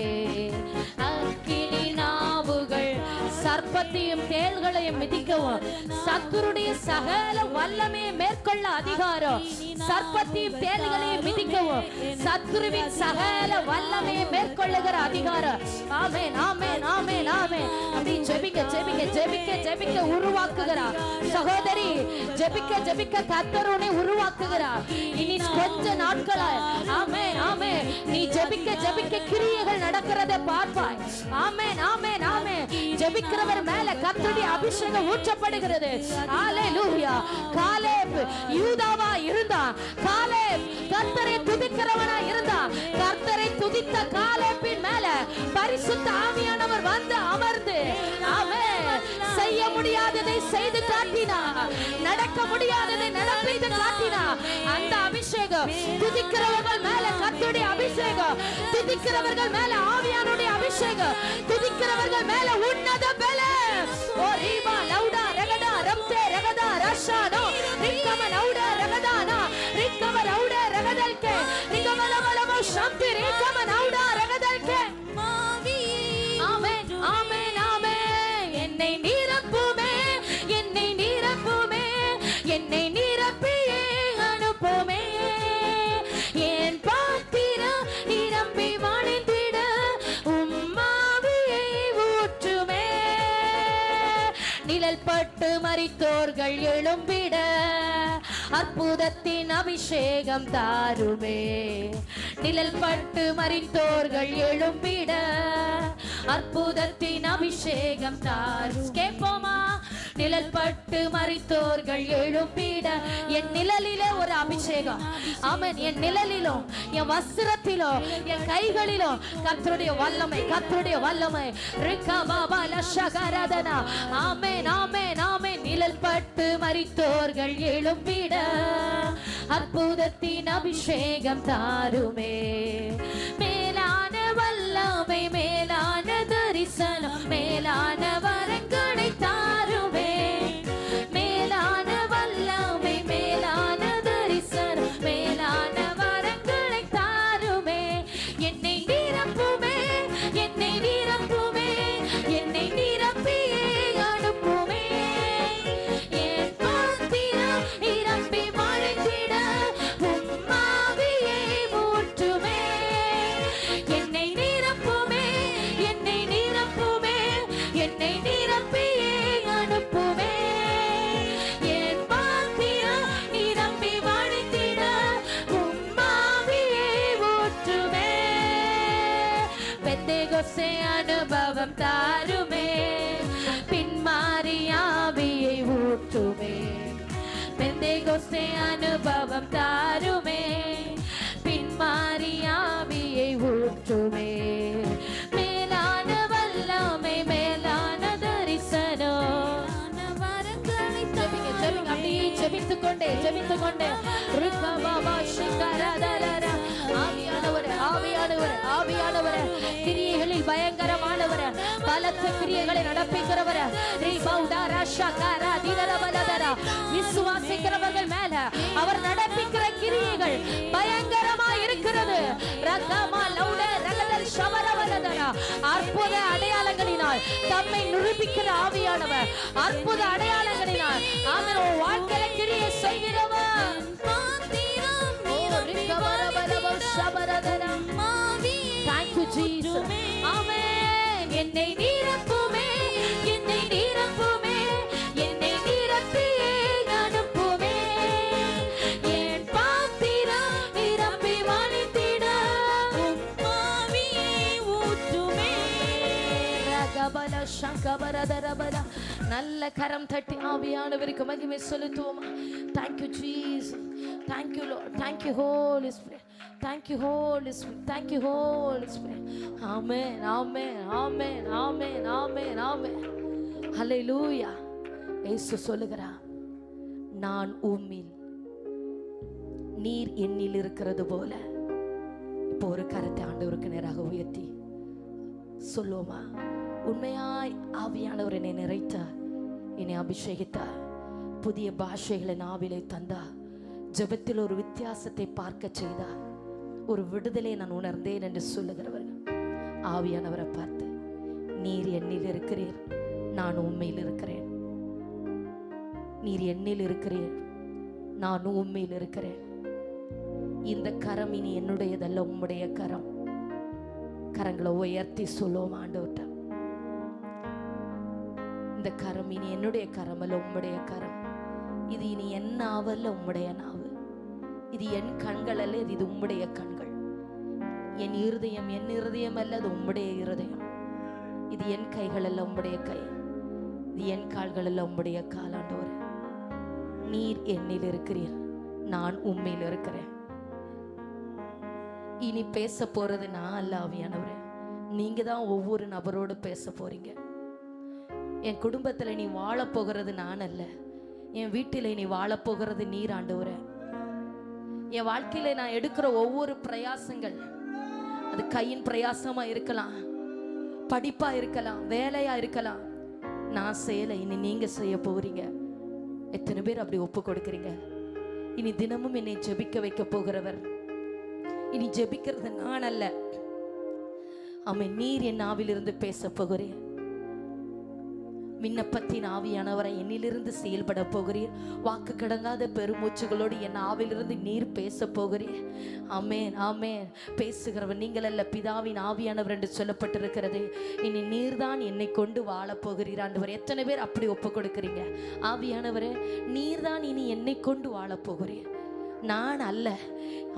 அக்கினி நாவுகள் சர்ப்பத்தையும் தேள்களையும் மிதிக்கவும், சத்துருடைய சகல வல்லமையை மேற்கொள்ள அதிகாரம். சர்ப்பத்தையும் தேள்களையும் மிதிக்கவும், சத்துருவின் சகல வல்லமையை மேற்கொள்ளுகிற அதிகாரம். ஆமென், ஆமென், ஆமென், ஆமென். அப்படி ஜெபிக்க ஜெபிக்க ஜெபிக்க ஜெபிக்க உருவாக்குகிறார். சகோதரி, ஜெபிக்க ஜெபிக்க கர்த்தர் உன்னை உருவாக்குகிறார். இனி கொஞ்ச நாட்களா, ஆமென், ஆமென், நீ ஜெபிக்க ஜெபிக்க கிரியைகள் நடக்கிறதை பார்ப்பாய். ஆமென், ஆமென், ஆமென். ஜெபிக்கிறவர் மேல கர்த்தருடைய அபிஷேகம் ஊற்றப்படுகிறது. ஹalleluya. காலேப் யூதாவா இருந்தான். காலேப் கர்த்தரை துதிக்கிறவனா இருந்தான். கர்த்தரை துதித்த காலேப்பின் மேல பரிசுத்த ஆவியானவர் வந்து அமர்ந்து, ஆமென், செய்ய முடியாததை செய்து காட்டினார். நடக்க முடியாததை நடப்பித்து காட்டினார். அந்த அபிஷேகம் துதிக்கிறவர்கள் மேல கர்த்தருடைய அபிஷேகம், துதிக்கிறவர்கள் மேல ஆவியானுடைய அபிஷேகம், துதிக்கிறவர்கள் மேல உன்னத பலம். ஓ ரீபா லௌடா ரகடா ரம்தே ரகடா ரஷானோ ரிக்கம லௌடா ரகடானா ரிக்கம லௌடா ரகதல்கே ரிக்கம லமலமோ ஷம்பி ரிக்கம லௌடா ரகதல்கே. ஆமென், ஆமென், ஆமென். என்னை நிரப்புமே, என்னை நிரப்புமே, என்னை நிரப்பியே அனுப்புமே. என் பாத்திரம் நிரம்பி வழிந்திட உம்மா மரித்தோர்கள் எழும்பிட அற்புதத்தின் அபிஷேகம் தாருமே. நிழல் பட்டு மரித்தோர்கள் எழும்பிட அற்புதத்தின் அபிஷேகம் தாரு. கேட்போமா? நிழல் பட்டு மரித்தோர்கள் எழும்பிட. என் நிழலிலே ஒரு அபிஷேகம். ஆமென். என் நிழலிலும் என் வஸ்திரத்திலும் என் கைகளிலும் கர்த்தருடைய வல்லமை, கர்த்தருடைய வல்லமை. ஆமென், ஆமென், ஆமென். நிழல் பட்டு மரித்தோர்கள் எழும்பிட அற்புதத்தின் அபிஷேகம் தாருமே. மேலான வல்லமை, மேலான தரிசனம், மேலான வரங்களை தாருமே. மேலான வல்லமை, மேலான தரிசனம், மேலான வரங்களை தாருமே. என்னை நிரப்புமே, என்னை நிரப்புமே, என்னை நிரப்பியே அனுப்புமே. என் பாத்திரம் நிரம்பி வழிந்திட உம்மாவியை ஊற்றுமே. என்னை நிரப்புமே, என்னை நிரப்புமே, என்னை நிரப்பியே அனுப்புமே. என் பாத்திரம் நிரம்பி வழிந்திட உம்மாவியை ஊற்றுமே. பெந்தேகோஸ்தே அனுபவம் தாருமே, பின்மாரியாவியை ஊற்றுமே. பெந்தேகோஸ்தே அனுபவம் தாருமே, பின்மாரியாவியை ஊற்றுமே. மேலான வல்லமை, மேலான தரிசனம், வரங்களை ஜெபிங்க, ஜெபிங்க. அப்படியே ஜெபித்துக் கொண்டே, ஜெபித்துக் கொண்டே. ஆவியானவரே, ஆவியானவரே, ஆவியானவரே, கிரியைகளில் பயங்கரமானவரே, பலத்த கிரியைகளை நடப்பிக்கிறவரே, விசுவாசிக்கிறவர்கள் மேல அவர் நடப்பிக்கிற கிரியைகள் பயங்கரமா இருக்கிறது. அற்புத அடையாளங்களினால் தம்மை நிரூபிக்கிற ஆவியானவர், அற்புத அடையாளங்களினால் அவர் வாழ்க்கையில கிரியை செய்கிறவர். Thank you, Jesus. Amen. என்னை நிரப்புமே, என்னை நிரப்புமே, என்னை நிரப்பியே அனுப்புமே. என் பாத்திரம் நிரம்பி வழிந்திட உம்மாவியை ஊற்றுமே. ரகபல சங்கபரதரபல. நல்ல கரம் தட்டி ஆவியானவருக்கு மகிமை செலுத்துவோமா? Thank you, Jesus. Thank you, Lord. Thank you, Holy Spirit. Thank you, Holy Spirit. Thank you, Holy Spirit. Amen, amen, amen, amen, amen, amen. Hallelujah. இயேசு சொல்லுகிறார், நான் உம்மில் நீர் என்னில் இருக்கிறது போல. இப்போ ஒரு கரத்தை ஆண்டவருக்கு நேராக உயர்த்தி சொல்லுவோமா? உண்மையாய் ஆவியானவர் என்னை நிறைத்தார், என்னை அபிஷேகித்தார், புதிய பாஷைகளை நாவிலே தந்தார், ஜெபத்தில் ஒரு வித்தியாசத்தை பார்க்க செய்தார், ஒரு விடுதலை நான் உணர்ந்தேன் என்று சொல்லுகிறவர்கள் ஆவியானவரை பார்த்து, நீர் என்னில் இருக்கிறீர், நான் உம்மையில் இருக்கிறேன். நீர் என்னில் இருக்கிறீர், நான் உம்மையில் இருக்கிறேன். இந்த கரம் இனி என்னுடையதல்ல, உம்முடைய கரம். கரங்களை உயர்த்தி சொல்லுவோம் ஆண்டவர்ட்ட, இந்த கரம் இனி என்னுடைய கரம் அல்ல, உம்முடைய கரம். இது இனி என் நாவல்ல, உம்முடைய நாவு. இது என் கண்கள் அல்ல, இது உம்முடைய கண்கள். என் இருதயம் என் இருதயம் அல்ல, அது உம்முடைய இருதயம். இது என் கைகள் அல்ல, உம்முடைய கை. இது என் கால்கள் அல்ல, உம்முடைய காலாண்டவர். நீர் என்னில் இருக்கிறீர், நான் உம்மையில் இருக்கிறேன். இனி பேச போறது நான் அல்ல ஆவியானவரே, நீங்க தான் ஒவ்வொரு நபரோடு பேச போறீங்க. என் குடும்பத்துல நீ வாழ போகிறது நான் அல்ல, என் வீட்டில் நீ வாழ போகிறது நீர் ஆண்டவரே. என் வாழ்க்கையில நான் எடுக்கிற ஒவ்வொரு பிரயாசங்கள், அது கையின் பிரயாசமா இருக்கலாம், படிப்பா இருக்கலாம், வேலையா இருக்கலாம், நான் செய்யல, இனி நீங்க செய்ய போறீங்க. எத்தனை பேர் அப்படி ஒப்பு கொடுக்கிறீங்க? இனி தினமும் என்னை ஜெபிக்க வைக்க போகிறவர். இனி ஜெபிக்கிறது நான் அல்ல, ஆமென், நீர் என் நாவிலிருந்து பேச போகிறேன். விண்ணப்பத்தின் ஆவியானவரை என்னிலிருந்து செயல்பட போகிறீர். வாக்கு கடங்காத பெருமூச்சுகளோடு என் ஆவிலிருந்து நீர் பேச போகிறீர். ஆமேன், ஆமேன். பேசுகிறவர் நீங்கள் அல்ல, பிதாவின் ஆவியானவர் என்று சொல்லப்பட்டிருக்கிறது. இனி நீர்தான் என்னை கொண்டு வாழ போகிறீர் ஆண்டவர். எத்தனை பேர் அப்படி ஒப்பு கொடுக்கிறீங்க? ஆவியானவரே, நீர்தான் இனி என்னை கொண்டு வாழ போகிறீர், நான் அல்ல.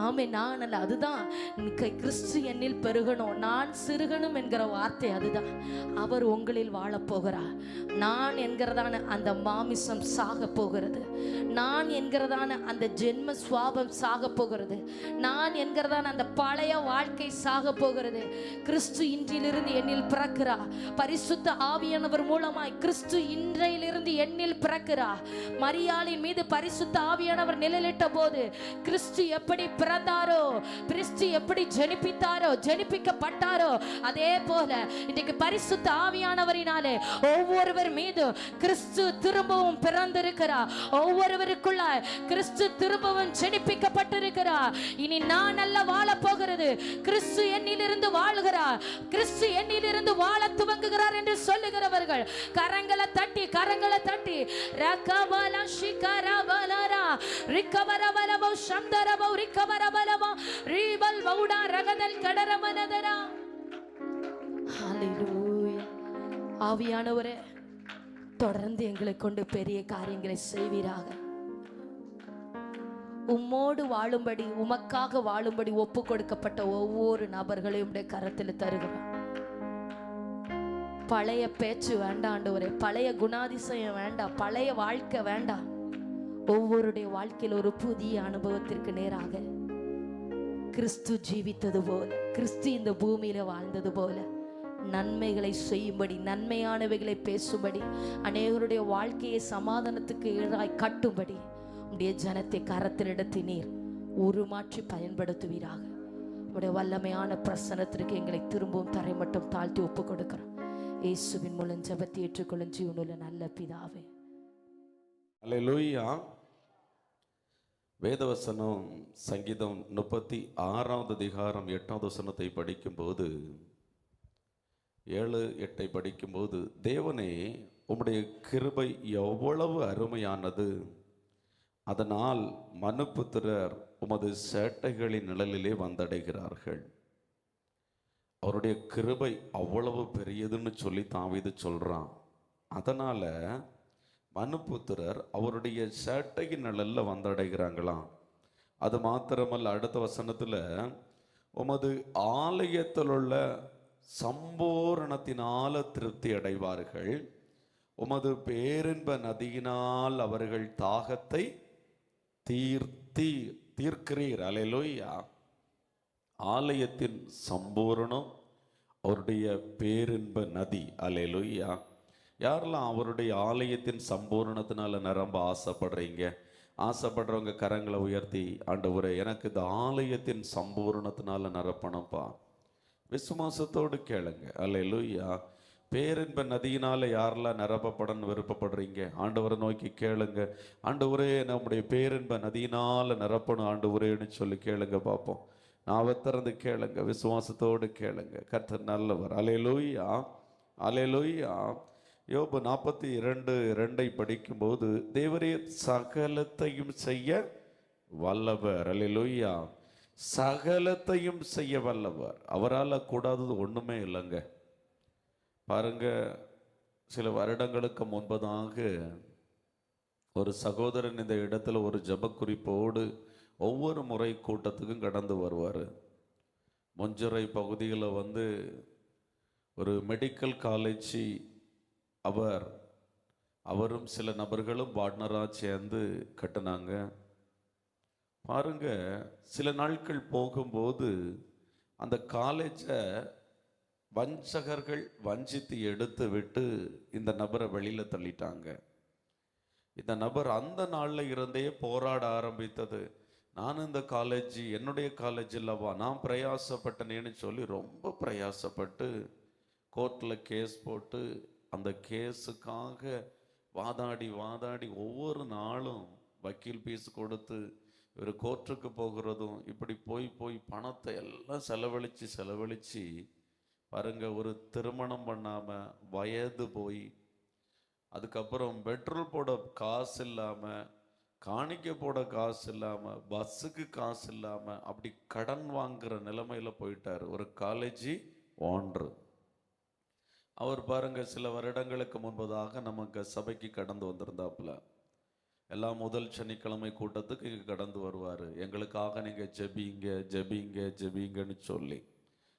ஆமே, நான் அல்ல. அதுதான் கிறிஸ்து என்னில் பெருகணும், நான் சிறுகணும் என்கிற வார்த்தை அதுதான். அவர் உங்களில் வாழ போகிறார். நான் என்கிறதான அந்த மாமிசம் சாக போகிறது. நான் என்கிறதான அந்த ஜென்ம சுவாபம் சாக போகிறது. நான் என்கிறதான அந்த பழைய வாழ்க்கை சாக போகிறது. கிறிஸ்து இன்றிலிருந்து என்னில் பிறக்கிறார். பரிசுத்த ஆவியானவர் மூலமாய் கிறிஸ்து இன்றையிலிருந்து என்னில் பிறக்கிறார். மரியாளின் மீது பரிசுத்த ஆவியானவர் நிழலிட்ட போது கிறிஸ்து எப்படி பிறந்தாரோ, கிறிஸ்து எப்படி ஜெனிப்பித்தாரோ, ஜெனிப்பிக்கப்பட்டாரோ, அதே போல இன்றைக்கு பரிசுத்த ஆவியானவரினாலே ஒவ்வொருவர் மீது கிறிஸ்து திரும்பவும் பிறந்திருக்கிறார். ஒவ்வொருவருக்குள்ள கிறிஸ்து திரும்பவும் ஜெனிப்பிக்கப்பட்டிருக்கிறார். இனி நான் அல்ல வாழ போகிறது, கிறிஸ்து என்னிலிருந்து வாழ்கிறார். கிறிஸ்து என்னிலிருந்து வாழ துவங்குகிறார் என்று சொல்லுகிறவர்கள் கரங்களை தட்டி, கரங்களை தட்டி ரகபல ஷிகரபலரா ரிகபரபலபோ சந்தரபோ ரிகபரபலபோ ரிபல் வௌடா ரகதல் கடரமனதரா. ஹalleluya. ஆவியானவரே, தொடர்ந்து எங்களை கொண்டு பெரிய காரியங்களை செய்வீராக. உம்மோடு வாழும்படி, உமக்காக வாழும்படி ஒப்பு கொடுக்கப்பட்ட ஒவ்வொரு நபர்களையும் உடைய கரத்தில் தருகிறோம். பழைய பேச்சு வேண்டாம் ஆண்டவரே, பழைய குணாதிசயம் வேண்டாம், பழைய வாழ்க்கை வேண்டாம். ஒவ்வொருடைய வாழ்க்கையில் ஒரு புதிய அனுபவத்திற்கு நேராக கிறிஸ்து ஜீவித்தது போல, கிறிஸ்து இந்த பூமியில வாழ்ந்தது போல நன்மைகளை செய்யும்படி, நன்மையானவைகளை பேசும்படி, அநேகருடைய வாழ்க்கையை சமாதானத்துக்கு ஈடாய் கட்டும்படி உடைய ஜனத்தை கரத்தில் எடுத்து நீர் உருமாற்றி பயன்படுத்துவீராக. உடைய வல்லமையான பிரசனத்திற்கு எங்களை திரும்பவும் தரை மட்டும் தாழ்த்தி ஒப்பு கொடுக்கிறோம். இயேசுவின் மூலம் ஜெபத்தை ஏற்றுக்கொள்ளும் ஜீவனுள்ள நல்ல பிதாவே. அல்லேலூயா. வேதவசனம் சங்கீதம் 36வது அதிகாரம் 8வது வசனத்தை படிக்கும்போது, 7-8 படிக்கும்போது, தேவனே உம்முடைய கிருபை எவ்வளவு அருமையானது, அதனால் மனுபுத்திரர் உமது சேட்டைகளின் நிழலிலே வந்தடைகிறார்கள். அவருடைய கிருபை அவ்வளவு பெரியதுன்னு சொல்லி தாவீது சொல்றான். அதனால மனுபுத்திரர் அவருடைய சேட்டையின் நிழல்ல வந்தடைகிறாங்களாம். அது மாத்திரமல்ல, அடுத்த வசனத்துல உமது ஆலயத்தில் உள்ள சம்பூரணத்தினால திருப்தி அடைவார்கள், உமது பேரின்ப நதியினால் அவர்கள் தாகத்தை தீர்க்கிறீர். அல்லேலூயா. ஆலயத்தின் சம்பூரணம் அவருடைய பேரின்ப நதி. அல்லேலூயா. யாரெல்லாம் அவருடைய ஆலயத்தின் சம்பூரணத்தினால நிரம்ப ஆசைப்படுறீங்க? ஆசைப்படுறவங்க கரங்களை உயர்த்தி, ஆண்டவரே எனக்கு இந்த ஆலயத்தின் சம்பூரணத்தினால நிரப்பணப்பா. விசுவாசத்தோடு கேளுங்க. அல்லேலூயா. பேரின்ப நதியினால யாரெல்லாம் நிரப்பப்படன்னு விருப்பப்படுறீங்க? ஆண்டவரை நோக்கி கேளுங்க. ஆண்டவரே நம்முடைய பேரின்ப நதியினால நிரப்பணும் ஆண்டவரேன்னு சொல்லி கேளுங்க பார்ப்போம். நாவை திறந்து கேளுங்க, விசுவாசத்தோடு கேளுங்க. கர்த்தர் நல்லவர். அல்லேலூயா, அல்லேலூயா. யோபு 42:2 படிக்கும்போது, தேவரீர் சகலத்தையும் செய்ய வல்லவர். அல்லேலூயா. சகலத்தையும் செய்ய வல்லவர். அவரால் கூடாதது ஒண்ணுமே இல்லைங்க. பாருங்க, சில வருடங்களுக்கு முன்பதாக ஒரு சகோதரன் இந்த இடத்துல ஒரு ஜபக்குறிப்போடு ஒவ்வொரு முறை கூட்டத்துக்கும் கடந்து வருவார். மொஞ்சுரை பகுதியில் ஒரு மெடிக்கல் காலேஜ் அவரும் சில நபர்களும் பார்ட்னராக சேர்ந்து கட்டினாங்க. பாருங்க, சில நாட்கள் போகும்போது அந்த காலேஜை வஞ்சகர்கள் வஞ்சித்து எடுத்து விட்டு இந்த நபரை வெளியில் தள்ளிட்டாங்க. இந்த நபர் அந்த நாளில் இருந்தே போராட ஆரம்பித்தது. நான் இந்த காலேஜ் என்னுடைய காலேஜ் இல்லவா, நான் பிரயாசப்பட்டனேன்னு சொல்லி ரொம்ப பிரயாசப்பட்டு கோர்ட்டில் கேஸ் போட்டு அந்த கேஸுக்காக வாதாடி ஒவ்வொரு நாளும் வக்கீல் ஃபீஸ் கொடுத்து ஒரு கோர்ட்டுக்கு போகிறதும், இப்படி போய் பணத்தை எல்லாம் செலவழித்து பாருங்க, ஒரு திருமணம் பண்ணாமல் வயது போய் அதுக்கப்புறம் பெட்ரோல் போட காசு இல்லாமல், காணிக்கை போட காசு இல்லாமல், பஸ்ஸுக்கு காசு இல்லாமல் அப்படி கடன் வாங்குகிற நிலைமையில் போயிட்டார் ஒரு காலேஜி ஓன்ரு. அவர் பாருங்க, சில வருடங்களுக்கு முன்பதாக நமக்கு சபைக்கு கடந்து வந்திருந்தாப்புல. எல்லாம் முதல் சனிக்கிழமை கூட்டத்துக்கு இங்கே கடந்து வருவார். எங்களுக்காக நீங்கள் ஜெபிங்க ஜெபிங்க ஜெபிங்கன்னு சொல்லி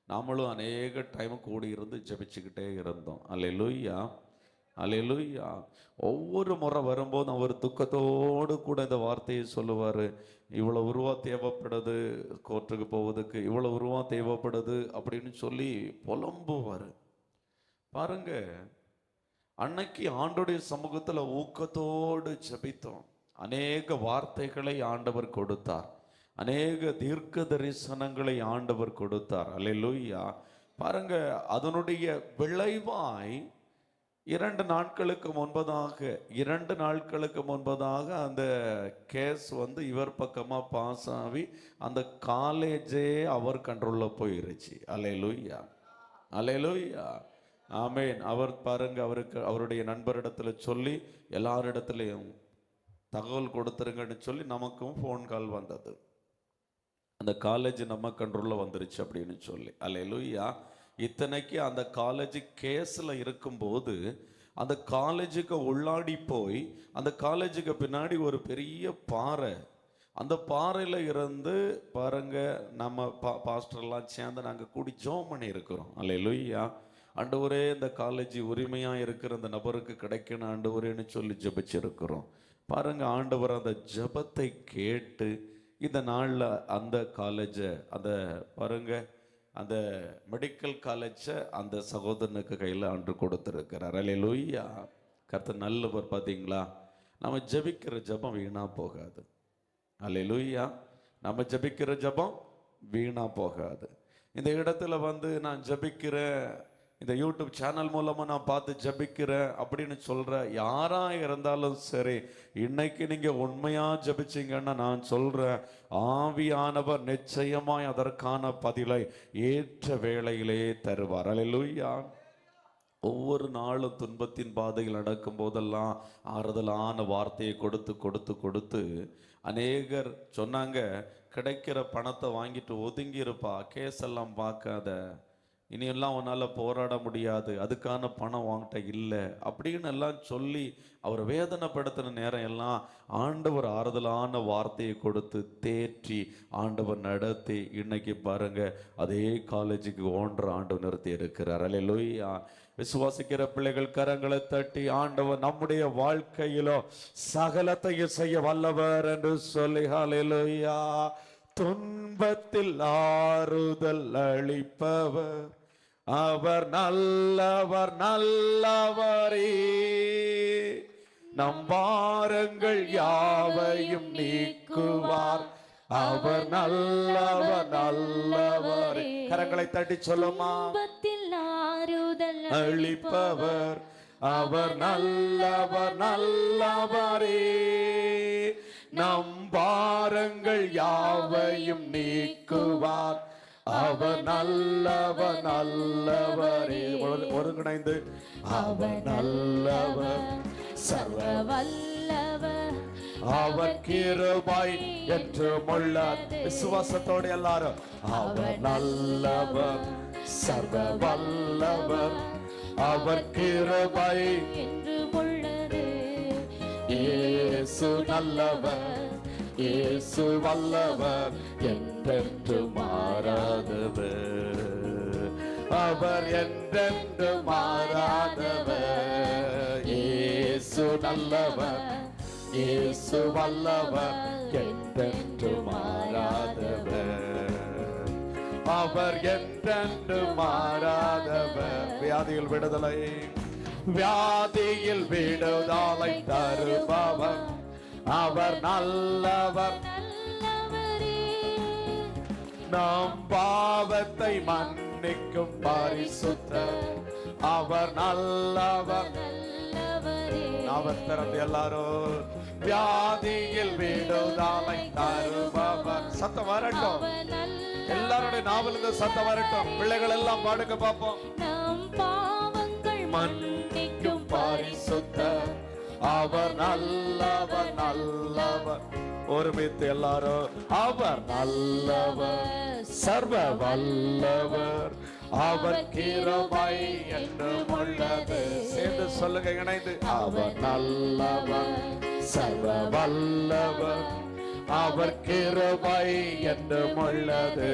நாமளும் அநேக டைம் கூடி இருந்து ஜெபிச்சுக்கிட்டே இருந்தோம். அல்லேலூயா, அல்லேலூயா. ஒவ்வொரு முறை வரும்போது அவர் துக்கத்தோடு கூட இந்த வார்த்தையை சொல்லுவார். இவ்வளோ ரூபா தேவைப்படுது கோர்ட்டுக்கு போவதுக்கு, இவ்வளோ ரூபா தேவைப்படுது அப்படின்னு சொல்லி புலம்புவார். பாருங்க, அன்னைக்கு ஆண்டோடைய சமூகத்தில் ஊக்கத்தோடு ஜெபித்தோம். அநேக வார்த்தைகளை ஆண்டவர் கொடுத்தார், அநேக தீர்க்க தரிசனங்களை ஆண்டவர் கொடுத்தார். அல்லேலூயா. பாருங்க, அதனுடைய விளைவாய் 2 நாட்களுக்கு முன்பதாக அந்த கேஸ் இவர் பக்கமாக பாஸ் ஆகி அந்த காலேஜே அவர் கண்ட்ரோலில் போயிருச்சு. அல்லேலூயா, அல்லேலூயா, ஆமேன். அவர் பாருங்க, அவருடைய நண்பரிடத்துல சொல்லி எல்லாரிடத்துலையும் தகவல் கொடுத்துருங்கன்னு சொல்லி நமக்கும் ஃபோன் கால் வந்தது. அந்த காலேஜ் நம்ம கண்ட்ரோலில் வந்துருச்சு அப்படின்னு சொல்லி. அல்லேலூயா. இத்தனைக்கு அந்த காலேஜ் கேஸில் இருக்கும்போது அந்த காலேஜுக்கு உள்ளாடி போய் அந்த காலேஜுக்கு பின்னாடி ஒரு பெரிய பாறை, அந்த பாறையில் இருந்து பாருங்க நம்ம பாஸ்டர்லாம் சேர்ந்து நாங்கள் கூடி ஜெபம் பண்ணி இருக்கிறோம். அல்லேலூயா. ஆண்டவரே, இந்த காலேஜ் உரிமையாக இருக்கிற அந்த நபருக்கு கிடைக்கணும் ஆண்டவரேன்னு சொல்லி ஜெபிச்சிருக்கிறோம். பாருங்க, ஆண்டவர் அந்த ஜெபத்தை கேட்டு இந்த நாளில் அந்த காலேஜை, அந்த பாருங்க அந்த மெடிக்கல் காலேஜை அந்த சகோதரனுக்கு கையில் ஆண்டு கொடுத்துருக்கிறார். அல்லேலூயா. கர்த்தர் நல்லவர். பார்த்தீங்களா, நம்ம ஜெபிக்கிற ஜெபம் வீணாக போகாது. அல்லேலூயா. நம்ம ஜெபிக்கிற ஜெபம் வீணாக போகாது. இந்த இடத்துல நான் ஜெபிக்கிறேன், இந்த யூடியூப் சேனல் மூலமாக நான் பார்த்து ஜெபிக்கிறேன் அப்படின்னு சொல்கிற யாராக இருந்தாலும் சரி, இன்னைக்கு நீங்கள் உண்மையாக ஜெபிச்சிங்கன்னா நான் சொல்கிறேன், ஆவியானவர் நிச்சயமாய் அதற்கான பதிலை ஏற்ற வேளையிலே தருவார். அல்லேலூயா. ஒவ்வொரு நாளும் துன்பத்தின் பாதையில் நடக்கும் போதெல்லாம் ஆறுதலான வார்த்தையை கொடுத்து கொடுத்து கொடுத்து அநேகர் சொன்னாங்க, கிடைக்கிற பணத்தை வாங்கிட்டு ஒதுங்கி இருப்பா, கேஸ் எல்லாம் பார்க்காத, இனியெல்லாம் உன்னால் போராட முடியாது, அதுக்கான பணம் வாங்கிட்ட இல்லை அப்படின்னு எல்லாம் சொல்லி அவர் வேதனைப்படுத்தின நேரம் எல்லாம் ஆண்டவர் ஆறுதலான வார்த்தையை கொடுத்து தேற்றி ஆண்டவர் நடத்தி இன்னைக்கு பாருங்க அதே காலேஜுக்கு ஓன்ற ஆண்டவர் நிறுத்தி இருக்கிறார். அல்லேலூயா. விசுவாசிக்கிற பிள்ளைகள் கரங்களை தட்டி, ஆண்டவர் நம்முடைய வாழ்க்கையிலோ சகலத்தையும் செய்ய வல்லவர் என்று சொல்லி அல்லேலூயா. துன்பத்தில் ஆறுதல் அளிப்பவர், அவர் நல்லவர் நல்லவரே, நம் பாரங்கள் யாவையும் நீக்குவார், அவர் நல்லவர் நல்லவரே. கரங்களை தட்டி சொல்லுமா. துன்பத்தில் ஆறுதல் அளிப்பவர், அவர் நல்லவர் நல்லவரே, நம் பாரங்கள் யாவையும் நீக்குவார், அவர் நல்லவர் நல்லவரே. ஒருங்கிணைந்து, அவர் நல்லவர் சர்வ வல்லவர், அவர் கிருபை என்றும் உள்ளார். விசுவாசத்தோடு எல்லாரும், அவர் நல்லவர் சர்வ வல்லவர், அவர் கிருபை என்றும் உள்ளது. இயேசு நல்லவர், இயேசு வல்லவர், என்றென்று மாறாதவர், அவர் என்றென்று மாறாதவர். இயேசு நல்லவர், இயேசு வல்லவர், என்றென்று மாறாதவர், அவர் என்றென்று மாறாதவர். வியாதியில் விடுதலை, வியாதியில் விடுதலை தருபவர், அவர் நல்லவர் நல்லவரே, நம் பாவத்தை மன்னிக்கும் பரிசுத்தர், அவர் நல்லவர் நல்லவரே. அவர் திறந்து எல்லாரும், வியாதியில் விடுதலை தருபவர். சத்தம் வரட்டும், எல்லாருடைய நாவலுக்கு சத்தம் வரட்டும். பிள்ளைகள் எல்லாம் பாடுங்க பார்ப்போம். நம் பாவங்கள் மன்னிக்கும் பரிசுத்தர், அவர் நல்லவர் நல்லவர். ஒருமித்து எல்லாரும், அவர் நல்லவர் சர்வ வல்லவர், அவர் கிருபை என்றும் உள்ளது. சேர்ந்து சொல்லுங்க இணைந்து, அவர் நல்லவர் சர்வ வல்லவர், அவர் கிருபை என்றும் உள்ளது.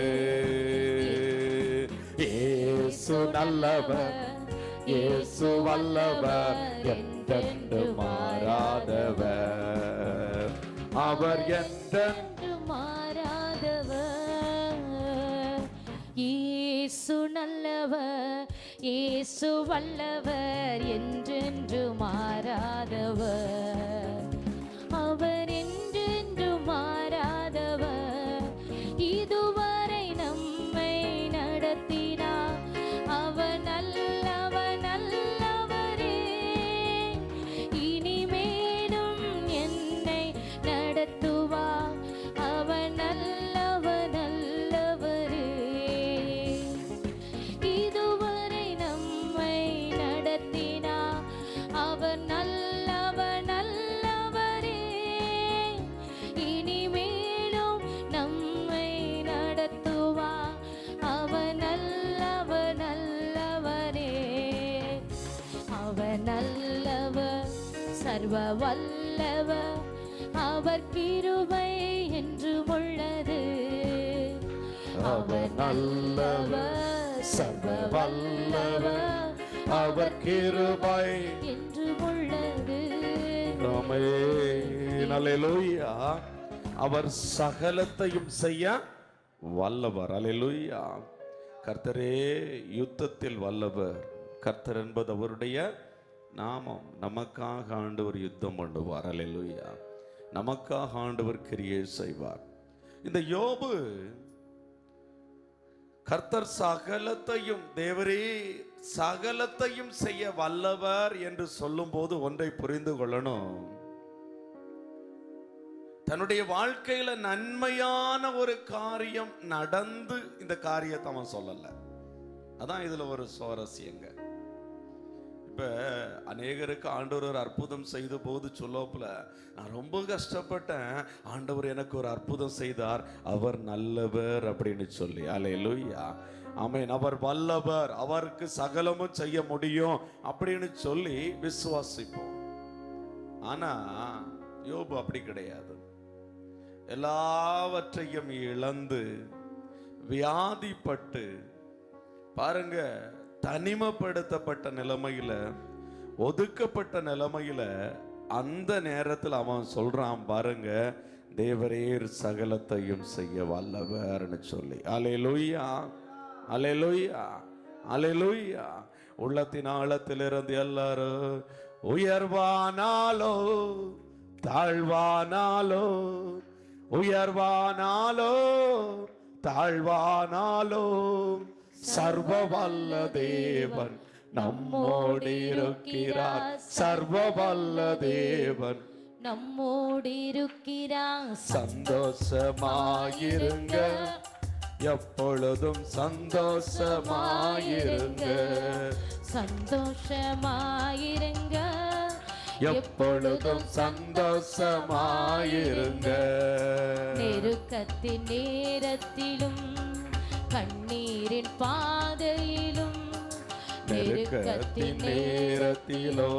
இயேசு நல்லவர், இயேசு வல்லவர், என்றென்று மாறாதவர், அவர் என்றென்று மாறாதவர். இயேசு நல்லவர், இயேசு வல்லவர், என்றென்று மாறாதவர், அவர் என்றென்று மாறாதவர். இதுவரை நம்மை நடத்தினார், அவர் நல்லவர் நல்லவரே, இனிமேலும் என்னை நடத்துவார், அவர் நல்லவர் நல்லவரே. இதுவரை நம்மை நடத்தினார், அவர் நல்லவர் நல்லவரே, இனிமேலும் நம்மை நடத்துவார், அவர் நல்லவர் நல்லவரே. அவர் நல்லவர் சர்வ வல்லவர், அவர் கிருபை என்றும் உள்ளது. அவர் நல்லவர் சர்வ வல்லவர், அவர் கிருபை என்றும் உள்ளது. ஆமென். அல்லேலூயா. அவர் சகலத்தையும் செய்ய வல்லவர். அல்லேலூயா. கர்த்தரே யுத்தத்தில் வல்லவர். கர்த்தர் என்பது அவருடைய நாமம். நமக்காக ஆண்டவர் யுத்தம் பண்ணுவார். அல்லேலூயா. நமக்காக ஆண்டவர் கிரியை செய்வார். இந்த யோபு கர்த்தர் சகலத்தையும், தேவரே சகலத்தையும் செய்ய வல்லவர் என்று சொல்லும் போது ஒன்றை புரிந்து கொள்ளணும். தன்னுடைய வாழ்க்கையில நன்மையான ஒரு காரியம் நடந்து இந்த காரியத்தை அவன் சொல்லல. அதான் இதுல ஒரு சுவாரஸ்யங்க. இப்ப அநேகருக்கு ஆண்டவர் ஒரு அற்புதம் செய்த போது சொல்லோப்புல, நான் ரொம்ப கஷ்டப்பட்டேன், ஆண்டவர் எனக்கு ஒரு அற்புதம் செய்தார், அவர் நல்லவர் அப்படின்னு சொல்லி. அல்லேலூயா. ஆமென். அவர் வல்லவர், அவருக்கு சகலமும் செய்ய முடியும் அப்படின்னு சொல்லி விசுவாசிப்போம். ஆனா யோபு அப்படி கிடையாது. எல்லாவற்றையும் இழந்து வியாதிப்பட்டு பாருங்க, தனிமைப்படுத்தப்பட்ட நிலைமையில, ஒதுக்கப்பட்ட நிலைமையில, அந்த நேரத்தில் அவன் சொல்றான் பாருங்க, தேவரீர் சகலத்தையும் செய்ய வல்லவர்னு சொல்லி. அல்லேலூயா, அல்லேலூயா, அல்லேலூயா. உள்ளத்தின் ஆழத்திலிருந்து எல்லாரும், உயர்வானாலோ தாழ்வானாலோ, உயர்வானாலோ தாழ்வானாலோ, சர்வ வல்ல தேவன் நம்மோடு இருக்கிறார். சர்வ வல்ல தேவன் நம்மோடு இருக்கிறார். சந்தோஷமாயிருங்க, எப்பொழுதும் சந்தோஷமாயிருங்க, சந்தோஷமாயிருங்க, எப்பொழுதும் சந்தோஷமாயிருங்க. நெருக்கத்தின் நேரத்திலும் கண்ணீரின் பாதையிலும், நெருக்கத்தின் நேரத்திலோ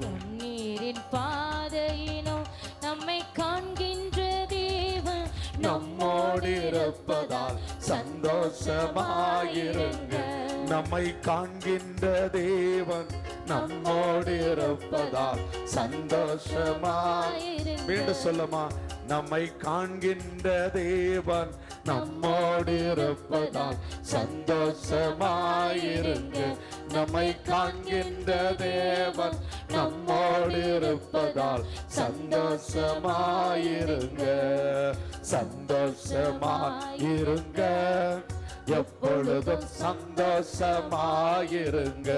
கண்ணீரின் பாதையிலும் நம்மை காண்கின்ற தேவன் நம்மோடு இருப்பதால் சந்தோஷமாயிருங்க. நம்மை காண்கின்ற தேவன் நம்மோடு இருப்பதால் சந்தோஷமாயிருங்க. மீண்டும் சொல்லுமா, நம்மை காண்கின்ற தேவன் நம்மோடு இருப்பதால் சந்தோஷமாயிருங்க. நம்மை காண்கின்ற தேவன் நம்மோடு இருப்பதால் சந்தோஷமாயிருங்க, சந்தோஷமாயிருங்க, எப்பொழுதும் சந்தோஷமாயிருங்க.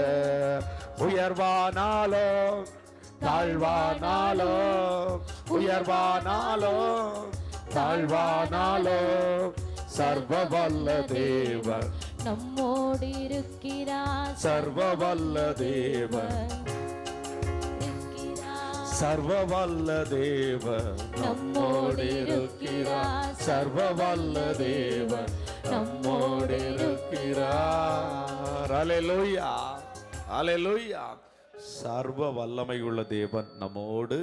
உயர்வானாலோ தாழ்வானாலோ, உயர்வானாலோ தாழ்வானாலோ, சர்வ வல்ல தேவன் நம்மோடு இருக்கிறார். சர்வ வல்ல தேவன் சர்வ வல்ல தேவன் நம்மோடு இருக்கிறார். சர்வ வல்ல தேவன் நம்மோடு இருக்கிறார். அல்லேலூயா, அல்லேலூயா. சர்வ வல்லமை உள்ள தேவன் நம்மோடு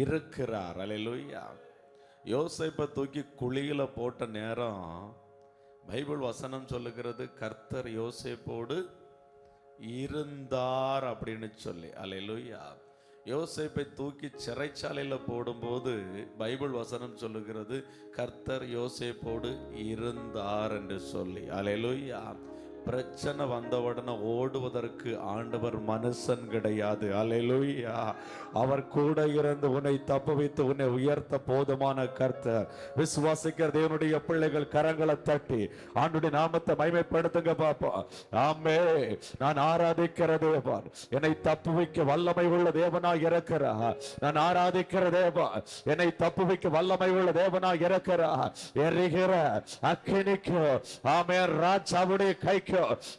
இருக்கிறார். அல்லேலூயா. யோசேப்பை தூக்கி குழியில போட்ட நேரம் பைபிள் வசனம் சொல்லுகிறது, கர்த்தர் யோசேப்போடு இருந்தார் அப்படின்னு சொல்லி. அல்லேலூயா. யோசேப்பை தூக்கி சிறைச்சாலையில போடும்போது பைபிள் வசனம் சொல்லுகிறது, கர்த்தர் யோசேப்போடு இருந்தார் என்று சொல்லி. அல்லேலூயா. பிரச்சனை வந்தவுடனே ஓடுவதற்கு ஆண்டவர் மனுஷன் கிடையாது. அல்லேலூயா. அவர் கூட இருந்து உன்னை தப்புவித்து உன்னை உயர்த்த போதுமான கர்த்தர். விசுவாசிக்கிற தேவனுடைய பிள்ளைகள் கரங்களை தட்டி ஆண்டுடைய நாமத்தை மகிமைப்படுத்துங்க பாப்பா. ஆமே. நான் ஆராதிக்கிற தேவன் என்னை தப்புவிக்க வல்லமை உள்ள தேவனாய் இருக்கிறார். நான் ஆராதிக்கிற தேவன் என்னை தப்புவிக்க வல்லமை உள்ள தேவனாய் இருக்கிறார். எரிகிற அக்கினிக்கு ஆமே ராஜாவுடைய கைக்கு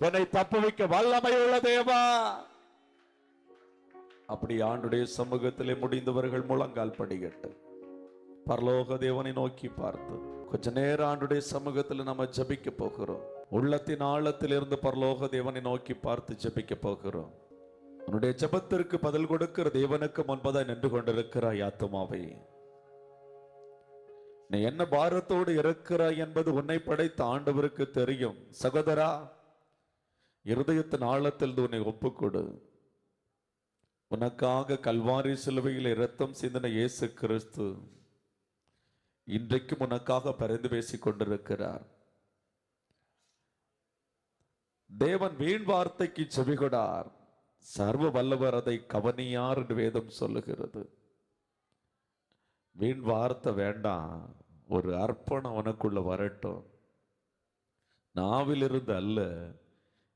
என்னை தப்புவிக்க வல்லமை உள்ள தேவா. அப்படி ஆண்டுடைய சமூகத்திலே முடிந்தவர்கள் முழங்கால் படிக்கட்டு பரலோக தேவனை நோக்கி பார்த்து கொஞ்ச நேரம் ஆண்டுடைய சமூகத்தில் நம்ம ஜபிக்க போகிறோம். உள்ளத்தின் ஆழத்தில் இருந்து பரலோக தேவனை நோக்கி பார்த்து ஜபிக்க போகிறோம். உன்னுடைய ஜபத்திற்கு பதில் கொடுக்கிற தேவனுக்கு முன்பதாய் நின்று கொண்டிருக்கிறாய் ஆத்துமாவை. நீ என்ன பாரத்தோடு இருக்கிறாய் என்பது உன்னை படைத்த ஆண்டவருக்கு தெரியும். சகோதரா, இருதயத்தின் ஆழத்தில் உன்னை ஒப்புக்கொடு. உனக்காக கல்வாரி சிலுவையில் இரத்தம் சிந்தின இயேசு கிறிஸ்து இன்றைக்கும் உனக்காக பரிந்து பேசிக் கொண்டிருக்கிறார். தேவன் வீண் வார்த்தைக்கு செவிகொடார், சர்வ வல்லவர் அதை கவனியார் என்று வேதம் சொல்லுகிறது. வீண் வார்த்தை வேண்டாம், ஒரு அர்ப்பணம் உனக்குள்ள வரட்டும். நாவிலிருந்து அல்ல,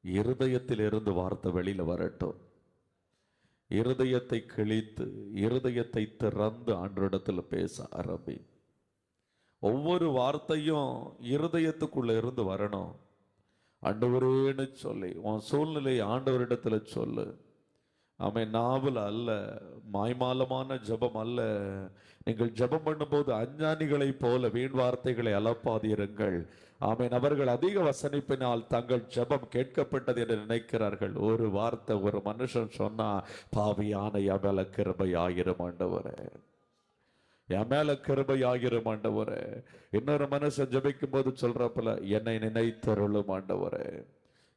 இருதயத்தில் இருந்து வார்த்தை வெளியில வரட்டும். இருதயத்தை கிழித்து இருதயத்தை திறந்து ஆண்டவரிடத்தில் பேச ஆரம்பி. ஒவ்வொரு வார்த்தையும் இருதயத்துக்குள்ள இருந்து வரணும். ஆண்டவரேன்னு சொல்லி உன் சூழ்நிலை ஆண்டவரிடத்துல சொல்லு. அவன் நாவல் அல்ல, மாய்மாலமான ஜபம் அல்ல. நீங்கள் ஜபம் பண்ணும்போது அஞ்ஞானிகளை போல வீண் வார்த்தைகளை அலப்பாதீருங்கள். ஆமேன். அவர்கள் அதிக வசனிப்பினால் தங்கள் ஜபம் கேட்கப்பட்டது என்று நினைக்கிறார்கள். ஒரு வார்த்தை ஒரு மனுஷன் சொன்னா, பாவியான என் மேல கிருபையாயிரும் ஆண்டவரே, என் மேல கிருபையாயிரும் ஆண்டவரே. இன்னொரு மனுஷன் ஜபிக்கும் போது சொல்றப்பல, என்னை நினைத்தருளும் ஆண்டவரே,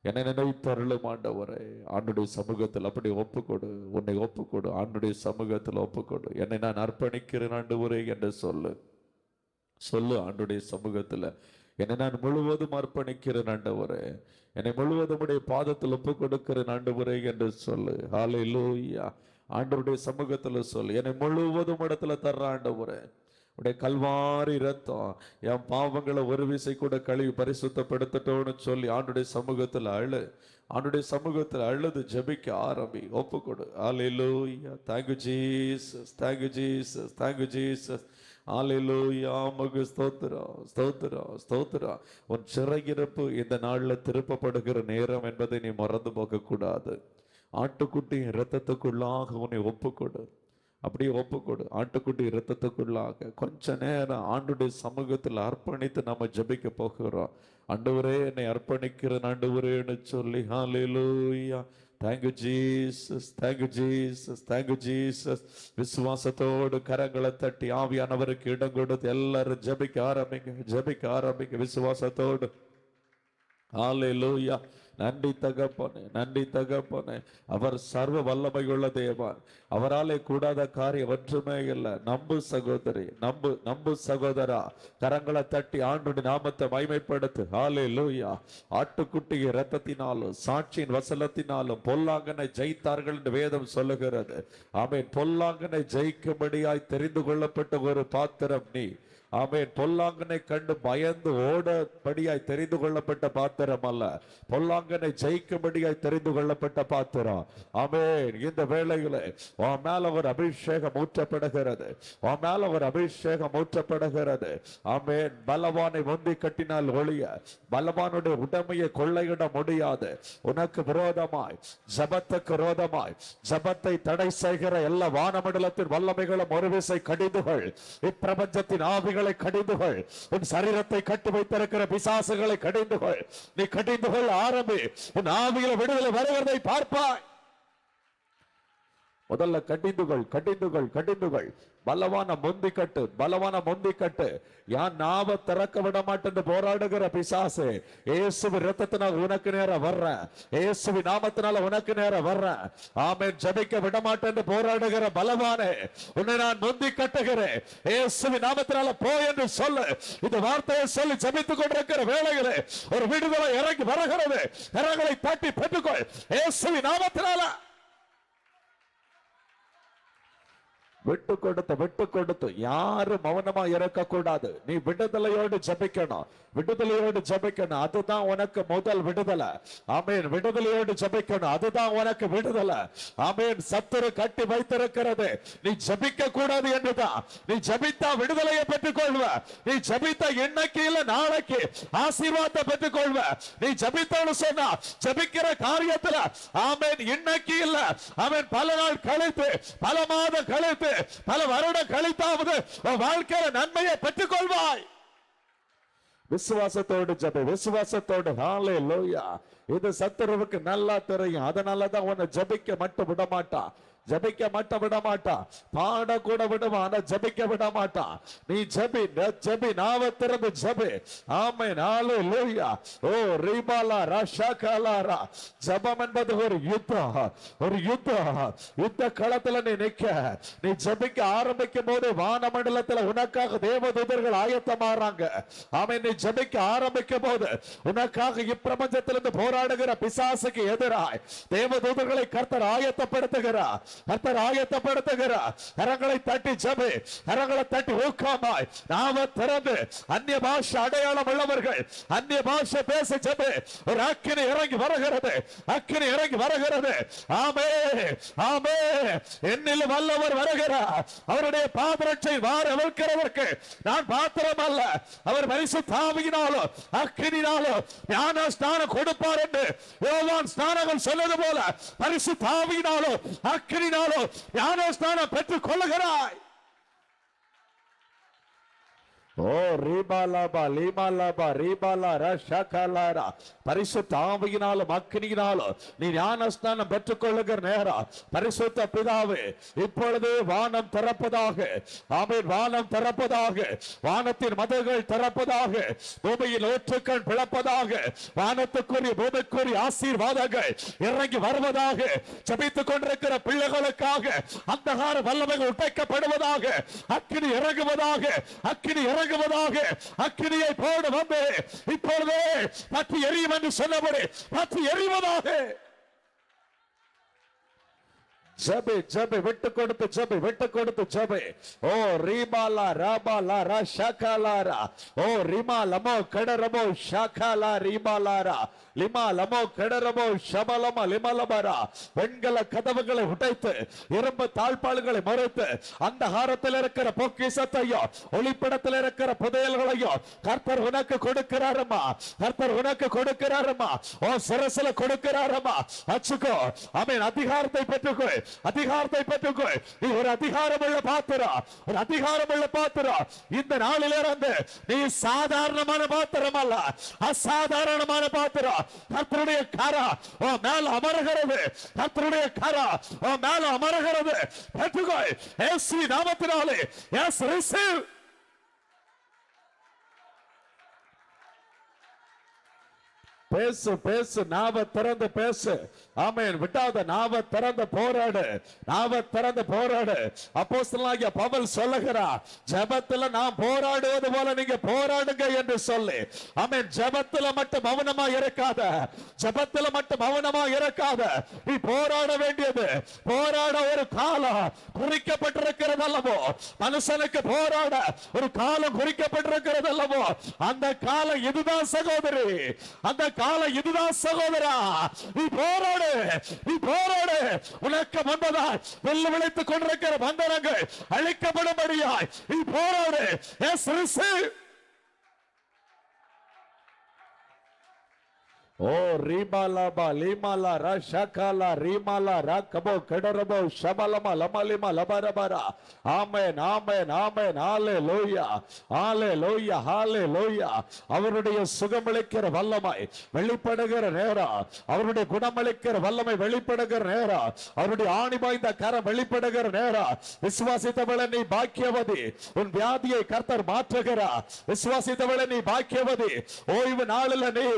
என்னை நினைத்தருளும் ஆண்டவரே. ஆண்டுடைய சமூகத்தில் அப்படி ஒப்புக்கொடு, உன்னை ஒப்புக்கொடு, ஆண்டுடைய சமூகத்தில் ஒப்புக்கொடு. என்னை நான் அர்ப்பணிக்கிறேன் ஆண்டவரே என்று சொல்லு. சொல்லு ஆண்டுடைய சமூகத்தில், என்னை நான் முழுவதும் அர்ப்பணிக்கிறேன் ஆண்டவரே, என்னை முழுவதும் உடைய பாதத்தில் ஒப்பு கொடுக்கிறேன் ஆண்டவரே என்று சொல்லு. ஹல்லேலூயா. ஆண்டவருடைய சமூகத்தில் சொல்லு, என்னை முழுவதும் இடத்துல தர்ற ஆண்டவரே, உடைய கல்வாரி இரத்தம் என் பாவங்களை ஒரு விசை கூட கழுவி பரிசுத்தப்படுத்தட்டோன்னு சொல்லி ஆண்டுடைய சமூகத்தில் அழு. ஆண்டுடைய சமூகத்தில் அழுது ஜெபிக்க ஆரம்பி, ஒப்புக்கொடு. ஹல்லேலூயா. Thank you Jesus, thank you Jesus, thank you Jesus. ஹல்லேலூயா. உமக்கு ஸ்தோத்திரம், ஸ்தோத்திரம், ஸ்தோத்திரம். உன் சிறையிருப்பு இந்த நாளில் திருப்பப்படுகிற நேரம் என்பதை நீ மறந்து போக கூடாது. ஆட்டுக்குட்டி இரத்தத்துக்குள்ளாக உன்னை ஒப்புக்கொடு. அப்படியே ஒப்புக்கொடு. ஆட்டுக்குட்டி இரத்தத்துக்குள்ளாக கொஞ்ச நேரம் ஆண்டுடைய சமூகத்தில் அர்ப்பணித்து நம்ம ஜெபிக்க போகிறோம். ஆண்டவரே, என்னை அர்ப்பணிக்கிறேன் ஆண்டவரேன்னு சொல்லி. ஹல்லேலூயா. Thank you Jesus, thank you Jesus, thank you Jesus. விசுவாசத்தோடு கரங்களை தட்டி ஆவியானவருக்கு இடம் கொடுத்து எல்லாரும் ஜெபிக்க ஆரம்பிங்க, ஜெபிக்க ஆரம்பிங்க விசுவாசத்தோடு. ஹல்லேலூயா. நன்றி தகப்பனே, நன்றி தகப்பனே. அவர் சர்வ வல்லமையுள்ள தேவன். அவராலே கூடாத காரியம் ஒன்றுமே இல்லை. நம்பு சகோதரி, நம்பு, நம்பு சகோதரா. கரங்களை தட்டி ஆண்டுடைய நாமத்தை மகிமைப்படுத்து. ஹல்லேலூயா. ஆட்டுக்குட்டி இரத்தத்தினாலும் சாட்சியின் வசனத்தினாலும் பொல்லாங்கனை ஜெயித்தார்கள் என்று வேதம் சொல்லுகிறது. ஆமென். பொல்லாங்கனை ஜெயிக்கும்படியாய் தெரிந்து கொள்ளப்பட்ட ஒரு பாத்திரம் நீ. ஆமென். பொல்லாங்கனை கண்டு பயந்து ஓடபடியாய் தெரிந்து கொள்ளப்பட்ட பாத்திரம் அல்ல, பொல்லாங்கனை ஜெயிக்கும்படியாய் தெரிந்து கொள்ளப்பட்ட பாத்திரம். ஆமென். இந்த வேளையில உன் மேல ஒரு அபிஷேகம் ஊற்றப்படுகிறது, உன் மேல ஒரு அபிஷேகம் ஊற்றப்படுகிறது. ஆமென். பலவானை முந்தி கட்டினால் ஒழிய பலவானுடைய உடமையை கொள்ளையிட முடியாது. உனக்கு விரோதமாய், ஜபத்துக்கு விரோதமாய், ஜபத்தை தடை செய்கிற எல்லா வானமண்டலத்தின் வல்லமைகளும் ஒரு விசை கடிந்துகள், இப்பிரபஞ்சத்தின் ஆவிகளை கடிந்துகள், உன் சரீரத்தை கட்டி வைத்திருக்கிற பிசாசுகளை கடிந்துகள். நீ கடிந்துகள் ஆரம்பி, உன் ஆவியில விடுதலை வருவதை பார்ப்பாய். முதல்ல கடிந்துகள், கடிந்துகள், கடிந்துகள். பலவான முந்தி கட்டு, பலவான முந்தி கட்டு. யான் நாவ திறக்க விட மாட்டேன் போராடுகிற பிசாசு, இயேசுவின் இரத்தத்தினால் உனக்கு நேரம் வர்றேன், இயேசுவின் நாமத்தினால உனக்கு நேரம் வர்றேன். ஆமென். ஜெபிக்க விட மாட்டேன் போராடுகிற பலவானே, உன்னை நான் முந்தி கட்டுகிறேன், இயேசுவின் நாமத்தினால போ என்று சொல்லு. இந்த வார்த்தையை சொல்லி ஜெபித்துக் கொண்டிருக்கிற வேளையிலே ஒரு விடுதலை இறங்கி வருகிறது. கரங்களை தட்டி பெற்றுக்கொள் இயேசுவின் நாமத்தினால. விட்டு கொடுத்து, விட்டு கொடுத்து யாரும் மௌனமா இருக்க கூடாது. நீ விடுதலையோடு ஜெபிக்கணும், விடுதலையோடு ஜெபிக்கணும். அதுதான் உனக்கு முதல் விடுதலை. ஆமென். விடுதலையோடு ஜெபிக்கணும், அதுதான் உனக்கு விடுதலை. ஆமென். சத்துரு கட்டி வைத்திருக்கிறது, நீ ஜெபிக்க கூடாது என்றுதான். நீ ஜெபித்தா விடுதலையை பெற்றுக் கொள்வ. நீ ஜெபித்த இன்னைக்கு இல்ல நாளைக்கு ஆசீர்வாதத்தை பெற்றுக் கொள்வ. நீ ஜெபித்தோன்னு சொன்னா ஜெபிக்கிற காரியத்துல ஆமென் இன்னைக்கு இல்ல, ஆமென் பல நாள் கழித்து, பல மாதம் கழித்து, பல வருடம் கழித்தாவது வாழ்க்கையில நன்மையை பெற்றுக் கொள்வாய். விசுவாசத்தோடு ஜெபி, விசுவாசத்தோடு. ஹல்லேலூயா. இது சத்துருவுக்கு நல்லா தெரியும், அதனாலதான் உன்னை ஜெபிக்க மட்டும் விட மாட்டான், ஜபிக்க மட்டும் விட மாட்டான், பாட கூட விடுவான், ஆனா ஜபிக்க விட மாட்டான். நீ ஜபி, ஜபி, நாவ திறந்து ஜபி. ஆமென். ஹல்லேலூயா. ஓ ரிபாலா ரஷகலாரா. ஜபம் என்பது ஒரு யுத்தம், ஒரு யுத்தம். யுத்த களத்துல நீ நிக்க, நீ ஜபிக்க ஆரம்பிக்கும் போது வானமண்டலத்துல உனக்காக தேவதூதர்கள் ஆயத்தமாறாங்க. ஆமென். நீ ஜபிக்க ஆரம்பிக்கும் போது உனக்காக இப்பிரபஞ்சத்திலிருந்து போராடுகிற பிசாசுக்கு எதிராய் தேவதூதர்களை கர்த்தர் ஆயத்தப்படுத்துகிறார், கர்த்தர் ஆயத்தப்படுத்துகிறார். கரங்களை தட்டி ஜெபி, கரங்களை தட்டி ஊக்கமாய் நாம திறந்து அந்நிய பாஷை அடையாளம் உள்ளவர்கள் அந்நிய பாஷை பேச ஜெபி. ஒரு அக்கினி இறங்கி வருகிறது, அக்கினி இறங்கி வருகிறது. ஆமென், ஆமென். என்னில் வல்லவர் வருகிறார், அவருடைய பாதரட்சை வார வைக்கிறதற்கு நான் பாத்திரம் அல்ல. அவர் பரிசுத்த ஆவியினாலும் அக்கினினாலும் ஞான ஸ்நானம் கொடுப்பார் என்று யோவான் ஸ்நானகன் சொன்னது போல பரிசுத்த ஆவியினாலும் அக்கினினாலோ ஞானஸ்நானம் பெற்றுக் கொள்ளுகிறாய். ஓ ரீபாலாபா லீமாலாபா ரீபாலா ரஷகலாரா. பரிசுத்த ஆவியினாலும் அக்கினியினாலும் நீ ஞானஸ்நானம் பெற்றுக் கொள்ளுகிற நேரம் பரிசுத்த பிதாவே இப்பொழுது வானம் திறப்பதாக. ஆமென். வானம் திறப்பதாக, வானத்தின் மதகுகள் திறப்பதாக, பூமியின் ஊற்றுக்கண் பிளப்பதாக, வானத்துக்குரிய பூமிக்குரிய ஆசீர்வாதங்கள் இறங்கி வருவதாக. ஜெபித்துக் கொண்டிருக்கிற பிள்ளைகளுக்காக அந்தகார வல்லமைகள் உடைக்கப்படுவதாக, அக்கினி இறங்குவதாக, அக்கினி இறங்குவதாக. அக்கினியை போடு வந்து இப்பொழுதே பற்றி எரியும் என்று சொன்னபடி பற்றி எரிவதாக. ஜபி, ஜபி, விட்டு கொடுத்து ஜபி, விட்டு கொடுத்து ஜபி. ஓ ரீபாலா ராபாலா ரஷகலாரா. ஓ ரிமா லமோ கடரமோ ஷகலா ரீபாலாரா. லிமா லமோ கடரமோ ஷபலம லிமலமரா. வெண்கல கதவுகளை உடைத்து இரும்பு தாழ்பாள்களை மறைத்து அந்த ஹாரத்தில் இருக்கிற பொக்கிஷத்தையும் ஒளிப்படத்தில் இருக்கிற புதையல்களையும் கர்த்தர் உனக்கு கொடுக்கிறாரம்மா, கர்த்தர் உனக்கு கொடுக்கிறாரம்மா. ஓ சிரசில கொடுக்கிறாரம்மா. அச்சுக்கோ. ஆமென். அதிகாரத்தை பெற்றுக்கோ, அதிகாரத்தை பெற்றுக்கோ. நீ ஒரு அதிகாரமுள்ள பாத்திரம், ஒரு அதிகாரமுள்ள பாத்திரம். இந்த நாளிலிருந்து நீ சாதாரணமான பாத்திரம் அல்ல, அசாதாரணமான பாத்திரம். கர்த்தருடைய கரம் உன் மேல் அமருகிறது, கர்த்தருடைய கரம் உன் மேல் அமருகிறது. பெற்றுக்கோ இயேசுவின் நாமத்தினாலே. Yes receive. பேசு பேசு, நாவ திறந்து பேசு. ஆமென். விடாத, நாவ திறந்து போராடு, நாவ திறந்து போராடு. அப்போஸ்தலனாகிய பவுல் சொல்லுகிறார், ஜெபத்துல நான் போராடுவது போல நீங்க போராடுங்க என்று சொல்லி. ஆமென். ஜெபத்துல மட்டும் மௌனமா இருக்காத, ஜெபத்துல மட்டும் மௌனமா இருக்காத. நீ போராட வேண்டியது, போராட ஒரு காலம் குறிக்கப்பட்டிருக்கிறது அல்லவோ? மனுஷனுக்கு போராட ஒரு காலம் குறிக்கப்பட்டிருக்கிறது அல்லவோ? அந்த காலம் இதுதான் சகோதரி, அந்த காலம் இதுதான் சகோதரா. நீ போராடு, நீ போராடு. உனக்கு முன்பதாய் வெள்ளி விளைத்துக் கொண்டிருக்கிற பந்தனங்கள் அழிக்கப்படும்படியாய் நீ போராடு. Yes receive. ஓ ரீமாலாபா லீமாலா ரஷகாலா ரீமாலா ரகபோ கடரபோ ஷபலமா லமலிமா லபரபரா. Amen amen amen. Hallelujah hallelujah hallelujah. அவருடைய சுகமளிக்கிற வல்லமை வெளிப்படுகிற நேரம், அவருடைய குணமளிக்கிற வல்லமை வெளிப்படுகிற நேரம், அவருடைய ஆணி பாய்ந்த கரம் வெளிப்படுகிற நேரம். விசுவாசித்தவளே நீ பாக்கியவதி, உன் வியாதியை கர்த்தர் மாற்றுகிறார். விசுவாசித்தவளே நீ பாக்கியவதி. ஓய்வு நாளில் நீ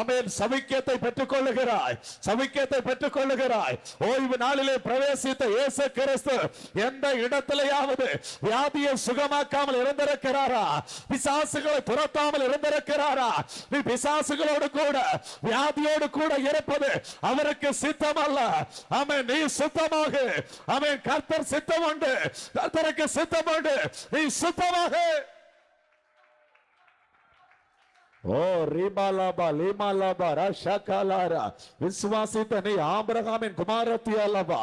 ஆமென் சவிக்கியத்தை பெற்றுக் கொள்ளுகிறாய், சவிக்கியத்தை பெற்றுக் கொள்ளுகிறாய். ஓய்வு நாளிலே பிரவேசித்த இயேசு கிறிஸ்து எந்த இடத்திலேயாவது வியாதியை சுகமாக்காமல் இருந்திருக்கிறாரா? பிசாசுகளை துரத்தாமல் இருந்திருக்கிறாரா? நீ பிசாசுகளோடு கூட வியாதியோடு கூட இருப்பது அவருக்கு சித்தம் அல்ல. ஆமென். நீ சுத்தமாக, ஆமென். கர்த்தர் சித்தம் உண்டு, கர்த்தருக்கு சித்தம் உண்டு. நீ சுத்தமாக. ஓ ரீபாலாபா லீமாலாபா ரஷகாலாரா. விசுவாசித்த நீ ஆபிரகாமின் குமாரத்தி அல்லவா?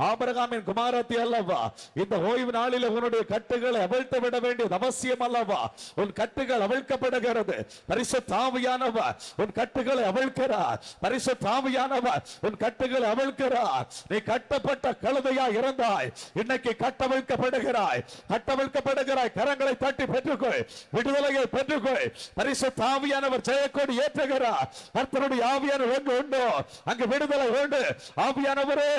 ஆபிரகாமின் குமாரத்தி அல்லவா? இந்த ஓய்வு நாளில் உன்னுடைய கட்டுகளை அவிழ்த்து விட வேண்டியது அவசியம் அல்லவா? உன் கட்டுகள் அவிழ்க்கப்படுகிறது. பரிசுத்த ஆவியானவர் உன் கட்டுகளை அவிழ்க்கிறார். பரிசுத்த ஆவியானவர் உன் கட்டுகளை அவிழ்க்கிறார். நீ கட்டப்பட்ட கழுதையா இருந்தாய், இன்னைக்கு கட்டவிழ்க்கப்படுகிறாய், கட்டவிழ்க்கப்படுகிறாய். கரங்களை தட்டி பெற்றுக்கொள், விடுதலையை பெற்றுக்கொள். பரிசுத்த ஆவியானவர் ஜெயக்கொடி ஏற்றுகிறார். கர்த்தருடைய ஆவியானவர் எங்கு உண்டோ அங்கு விடுதலை உண்டு. ஆவியானவரே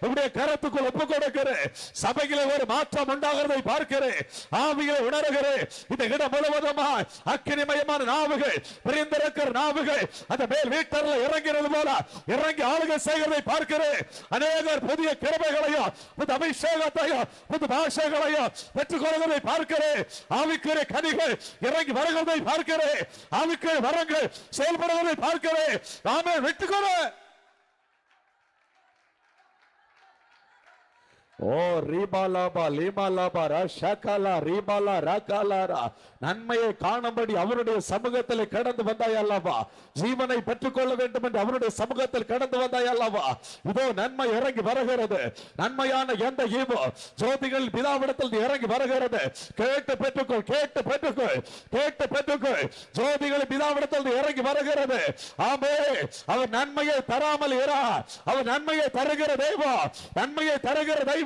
உம்முடைய கரத்துக்குள் ஒப்புக் கொடுக்கிறேன். சபையிலே ஒரு மாற்றம் உண்டாகிறதை பார்க்கிறேன், ஆவியை உணர்கிறேன். இந்த இடம் முழுவதுமாய் அக்கினிமயமான நாவுகள், பிரிந்திருக்கிற நாவுகள் அந்த மேல் வீட்டர்ல இறங்கிறது போல இறங்கி ஆளுகை செய்கிறதை பார்க்கிறேன். அநேகர் புதிய கிருபைகளையும் புது அபிஷேகத்தையும் புது பாஷைகளையும் பெற்றுக் கொள்வதை பார்க்கிறேன். ஆவிக்குரிய கனிகள் இறங்கி வருகிறதை பார்க்கிறேன். ஆவிக்குரிய வரங்கள் செயல்படுவதை பார்க்கிறேன். நாமே விட்டுக்கொள்ள. ஓ ரீபாலாபா லீமாலாபா ரஷகாலா ரீபாலா ரகாலாரா. நன்மையை காணும்படி அவருடைய சமூகத்தில் கடந்து வந்தாய் அல்லவா? ஜீவனை பெற்றுக்கொள்ள வேண்டும் என்று அவருடைய சமூகத்தில் கடந்து வந்தாய் அல்லவா? இதோ நன்மை இறங்கி வருகிறது. நன்மையான எந்த ஈவோ ஜோதிகள் பிதாவிடத்தில் இறங்கி வருகிறது. கேட்டு பெற்றுக்கொள், கேட்டு பெற்றுக்கொள், கேட்டு பெற்றுக்கொள். ஜோதிகள் பிதாவிடத்தில் இறங்கி வருகிறது. ஆமே. அவர் நன்மையை தராமல் இரார். அவர் நன்மையை தருகிற தெய்வம், நன்மையை தருகிற தெய்வம்.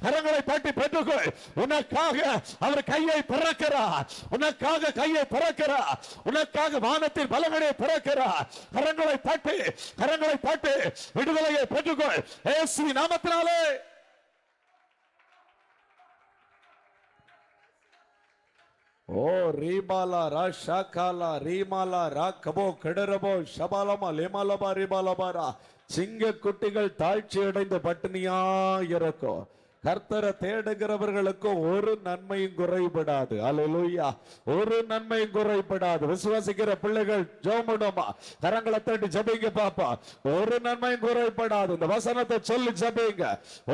கரங்களை தட்டி பெற்றுக்கொள். உனக்காக அவர் கையை திறக்கிறார், உனக்காக கையை திறக்கிறார், உனக்காக வானத்தில் பலகனை திறக்கிறார். கரங்களை தட்டி, கரங்களை தட்டி விடுதலையை பெற்றுக்கொள் இயேசுவின் நாமத்தினாலே. ஓ ரீபாலா ராஷாகாலா ரீமாலா ராகபோ கடரபோ ஷபாலமா லேமாலபா ரிபாலபாரா. சிங்க குட்டிகள் தாழ்ச்சி அடைந்த பட்டினியா இருக்கும். கர்த்தரை தேடுகிறவர்களுக்கு ஒரு நன்மையும் குறைபடாது. அல்லேலூயா. ஒரு நன்மையும் குறைபடாது. விசுவாசிக்கிற பிள்ளைகள் ஜெபமுடமா கரங்களை தட்டி ஜெபிங்க பாப்பா. ஒரு நன்மையும் குறைபடாது. இந்த வசனத்தை சொல்லி ஜெபிங்க.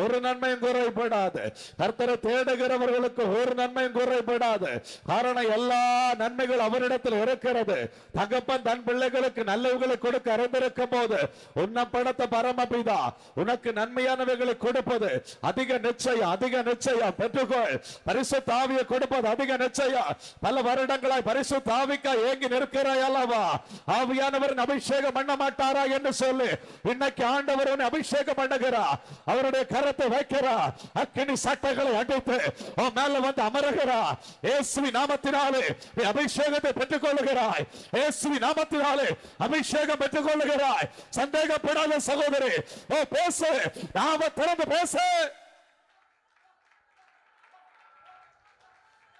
ஒரு நன்மையும் குறைபடாது. கர்த்தரை தேடுகிறவர்களுக்கு ஒரு நன்மையும் குறைபடாது. காரணம் எல்லா நன்மைகள் அவரிடத்தில் இருக்கிறது. தகப்பன் தன் பிள்ளைகளுக்கு நல்லவைகளை கொடுக்க அறிந்திருக்கும் போது உன்னை படைத்த பரமபிதா உனக்கு நன்மையானவைகளை கொடுப்பது அதிக நிச்சயம், அதிக நிச்சயம். பெற்றுக்கொள். பரிசுத்த ஆவியை கொடுப்பது அதிக நிச்சயம். பல வருடங்களாய் பரிசுத்த ஆவிக்காய் ஏங்கி நிற்கிறாய் அல்லவா? ஆவியானவரின் அபிஷேகம் பண்ண மாட்டாரா என்று சொல்லி இன்னைக்கு ஆண்டவர் அபிஷேகம் பண்ணுகிறார். அவருடைய கரத்தை வைக்கிறார். அக்கினி சட்டைகளை அடித்து மேல வந்து அமருகிறார். இயேசுவின் நாமத்தினாலே நீ அபிஷேகத்தை பெற்றுக் கொள்ளுகிறாய். இயேசுவின் நாமத்தினாலே அபிஷேகம் பெற்றுக் கொள்ளுகிறாய். சந்தேகப்படாத சகோதரி, ஓ பேசு, நாம திறந்து பேசு.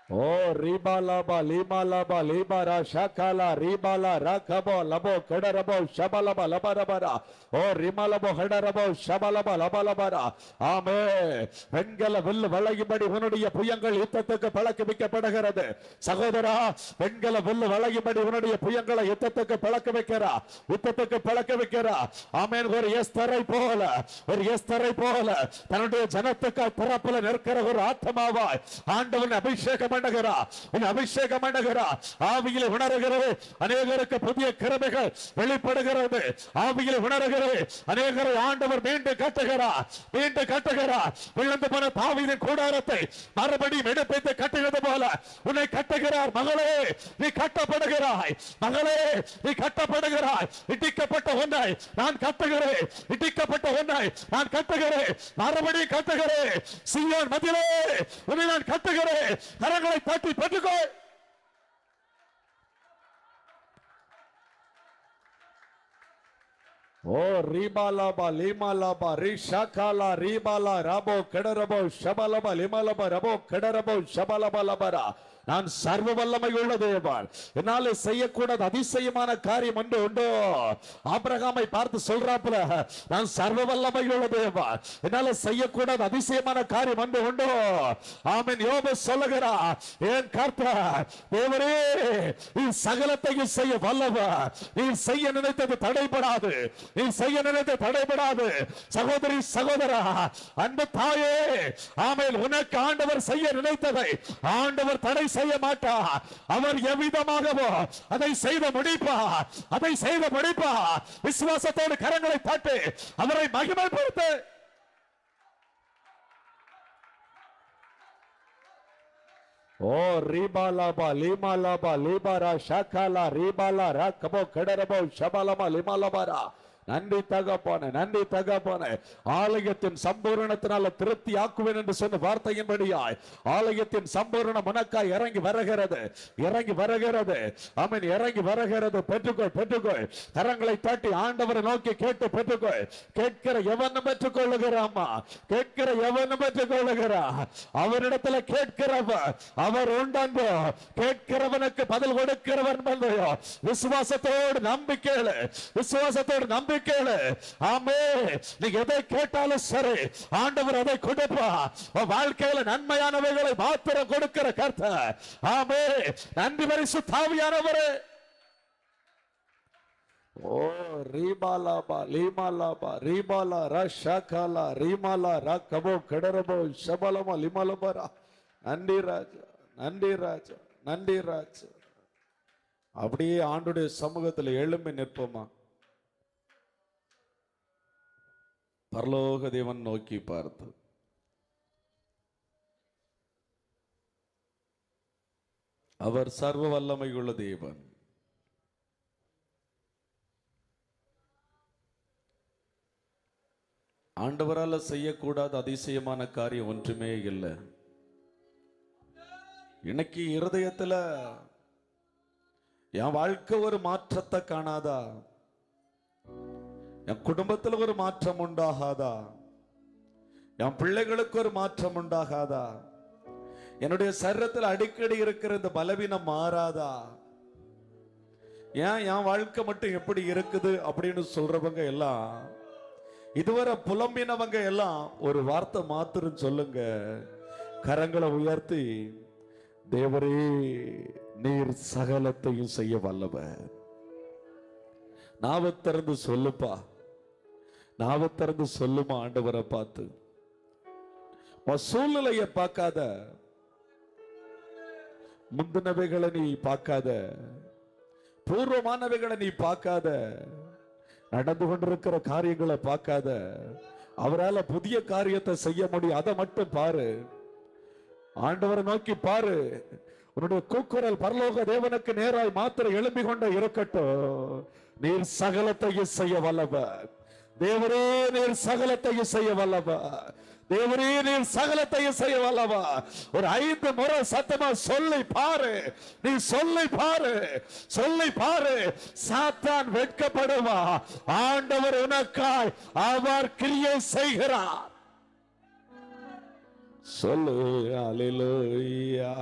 ஓ ரீபாலாபா லீமாலாபா லீபாரா ஷாகாலா ரீபாலா ராகபோ லபோ கடரபோ ஷபலபா லபரபரா ஓ ரிமலபோ கடரபோ ஷபலபா லபலபரா. ஆமே. பெண்களை வில்லு வளையும்படி உன்னுடைய புயங்கள் யுத்தத்துக்கு பழக்கமிக்கப்படுகிறது. சகோதரா, பெண்களை வில்லு வளையும்படி உன்னுடைய புயங்களை யுத்தத்துக்கு பழக்க வைக்கிறா, யுத்தத்துக்கு பழக்க வைக்கிறா. ஆமேன். ஒரு எஸ்தரை போல, ஒரு எஸ்தரை போல தன்னுடைய ஜனத்துக்கு பிறப்புல நிற்கிற ஒரு ஆத்மாவாய் ஆண்டவன் அபிஷேகம் பண்ணுகிறா, அபிஷேகம் பண்ணுகிறா. ஆவியில் உணர்கிறது அநேகருக்கு புதிய கிருபைகள் வெளிப்படுகிறது. ஆவியில் உணர்கிறது அநேகரை ஆண்டவர் மீண்டும் கட்டுகிறார், மீண்டும் கட்டுகிறார். விழுந்து போன தாவீதின் கூடாரத்தை மறுபடியும் எடுப்பித்து கட்டுகிறது போல உன்னை கட்டுகிறார். மகளே, நீ கட்டப்படுகிறாய். மகளே, நீ கட்டப்படுகிறாய். இடிக்கப்பட்ட ஒன்றை நான் கட்டுகிறேன், இடிக்கப்பட்ட ஒன்றை நான் கட்டுகிறேன், மறுபடியும் கட்டுகிறேன். சீயோன் மதிலே உன்னை நான் கட்டுகிறேன். கரங்களை தட்டி பெற்றுக்கோ. ஓ ரீபாலாபா லீமாலாபா ரிஷாகாலா ரீபாலா ராபோ கடரபோ ஷபலபா லிமலபா ரபோ கடரபோ ஷபலபா லபரா. நான் சர்வ வல்லமை உள்ள தேவன், என்னால செய்யக்கூடாத அதிசயமான காரியம் ஒன்று உண்டோ? ஆபிரகாமை பார்த்து சொல்றாப்புல, நான் சர்வ வல்லமை உள்ள தேவன், என்னால செய்யக்கூடாத அதிசயமான காரியம் ஒன்று உண்டோ? ஆமென். யோபு சொல்லுகிறா, ஏன் கர்த்தர் தேவரே நீ சகலத்தையும் செய்ய வல்லவர், நீ செய்ய நினைத்தது தடைபடாது, நீ செய்ய நினைத்தது தடைபடாது. சகோதரி சகோதரா, அன்பு தாயே, ஆமென். உனக்கு ஆண்டவர் செய்ய நினைத்ததை ஆண்டவர் தடை செய்ய மாட்டார். அவர் எவ்விதமாகவோ அதை செய்த முடிப்பார், அதை செய்த முடிப்பார். விசுவாசத்தோடு கரங்களை தட்டி அவரை மகிமைப்படுத்து. ஓ ரீபாலாபா லீமாலாபா லீபாரா ஷாகாலா ரீபாலா ராகபோ கடரபோ ஷபலமா லிமாலபாரா. நன்றி தகப்பனே, நன்றி தகப்பனே. ஆலயத்தின் சம்பூரணத்தினால திருப்தி ஆக்குவேன் என்று சொன்ன வார்த்தையின்படியாய் ஆலயத்தின் சம்பூரணம் உனக்காய் இறங்கி வருகிறது, இறங்கி வருகிறது. ஆமென். இறங்கி வருகிறது. பெற்றுக்கொள், பெற்றுக்கொள். கரங்களை தட்டி ஆண்டவரை நோக்கி கேட்டு பெற்றுக்கொள். கேட்கிற எவனும் பெற்றுக்கொள்ளுகிறாமா, கேட்கிற எவனும் பெற்றுக்கொள்ளுகிறா. அவரிடத்துல கேட்கிறவர் அவர் உண்டோ, கேட்கிறவனுக்கு பதில் கொடுக்கிறவன் பந்தயோ. விசுவாசத்தோடு நம்பிக்கையில, விசுவாசத்தோடு நம்பிக்கை. ஆமே. நீ எதை கேட்டாலும் சரி, ஆண்டவர் அதை கொடுப்பா. வாழ்க்கையில நன்மையானவைகளை மாத்திரம் கொடுக்கிற கர்த்தர். ஆமே. நன்றி பரிசுத்த ஆவியானவரே. ஓ ரீபாலாபா லீமாலாபா ரீபாலா ரஷாகாலா ரீமாலா ராகபோ கடரபோ ஷபலமா லிமலபரா. நன்றி ராஜா, நன்றி ராஜா, நன்றி ராஜா. அப்படியே ஆண்டுடைய சமூகத்தில் எழும்பி நிற்போமா? பரலோக தேவன் நோக்கி பார்த்து, அவர் சர்வ வல்லமையுள்ள தேவன். ஆண்டவரால் செய்யக்கூடாத அதிசயமான காரியம் ஒன்றுமே இல்லை. இன்னைக்கு இருதயத்துல என் வாழ்க்கை ஒரு மாற்றத்தை காணாதா? என் குடும்பத்துல ஒரு மாற்றம் உண்டாகாதா? என் பிள்ளைகளுக்கு ஒரு மாற்றம் உண்டாகாதா? என்னுடைய சரீரத்தில் அடிக்கடி இருக்கிற இந்த பலவீனம் மாறாதா? ஏன் என் வாழ்க்கை மட்டும் எப்படி இருக்குது அப்படின்னு சொல்றவங்க எல்லாம், இதுவரை புலம்பினவங்க எல்லாம் ஒரு வார்த்தை மாத்திரம் சொல்லுங்க. கரங்களை உயர்த்தி, தேவரே நீர் சகலத்தையும் செய்ய வல்லவர். நாவை திறந்து சொல்லுப்பா, நாவை திறந்து சொல்லுமா ஆண்டவரை பார்த்து. சூழ்நிலையை பார்க்காத, முந்தினவைகளை நீ பார்க்காத, பூர்வமானவைகளை நீ பார்க்காத, நடந்து கொண்டிருக்கிற காரியங்களை பார்க்காத. அவரால் புதிய காரியத்தை செய்ய முடியும், அதை மட்டும் பாரு. ஆண்டவரை நோக்கி பாரு. உன்னுடைய கூக்குரல் பரலோக தேவனுக்கு நேராய் மாத்திரம் எழும்பி கொண்ட இருக்கட்டும். நீர் சகலத்தையும் செய்ய வல்லவர். தேவரே நீர் சகலத்தையும் செய்ய வல்லவர். தேவரே நீர் சகலத்தையும் செய்ய வல்லவா. ஒரு 5 முறை சத்தமா சொல்லி பாரு. நீ சொல்லி பாரு, சொல்லி பாரு. சாத்தான் வெட்கப்படுவா. ஆண்டவர் உனக்காய் அவர் கிரியை செய்கிறார். சொல்லு அல்லேலூயா.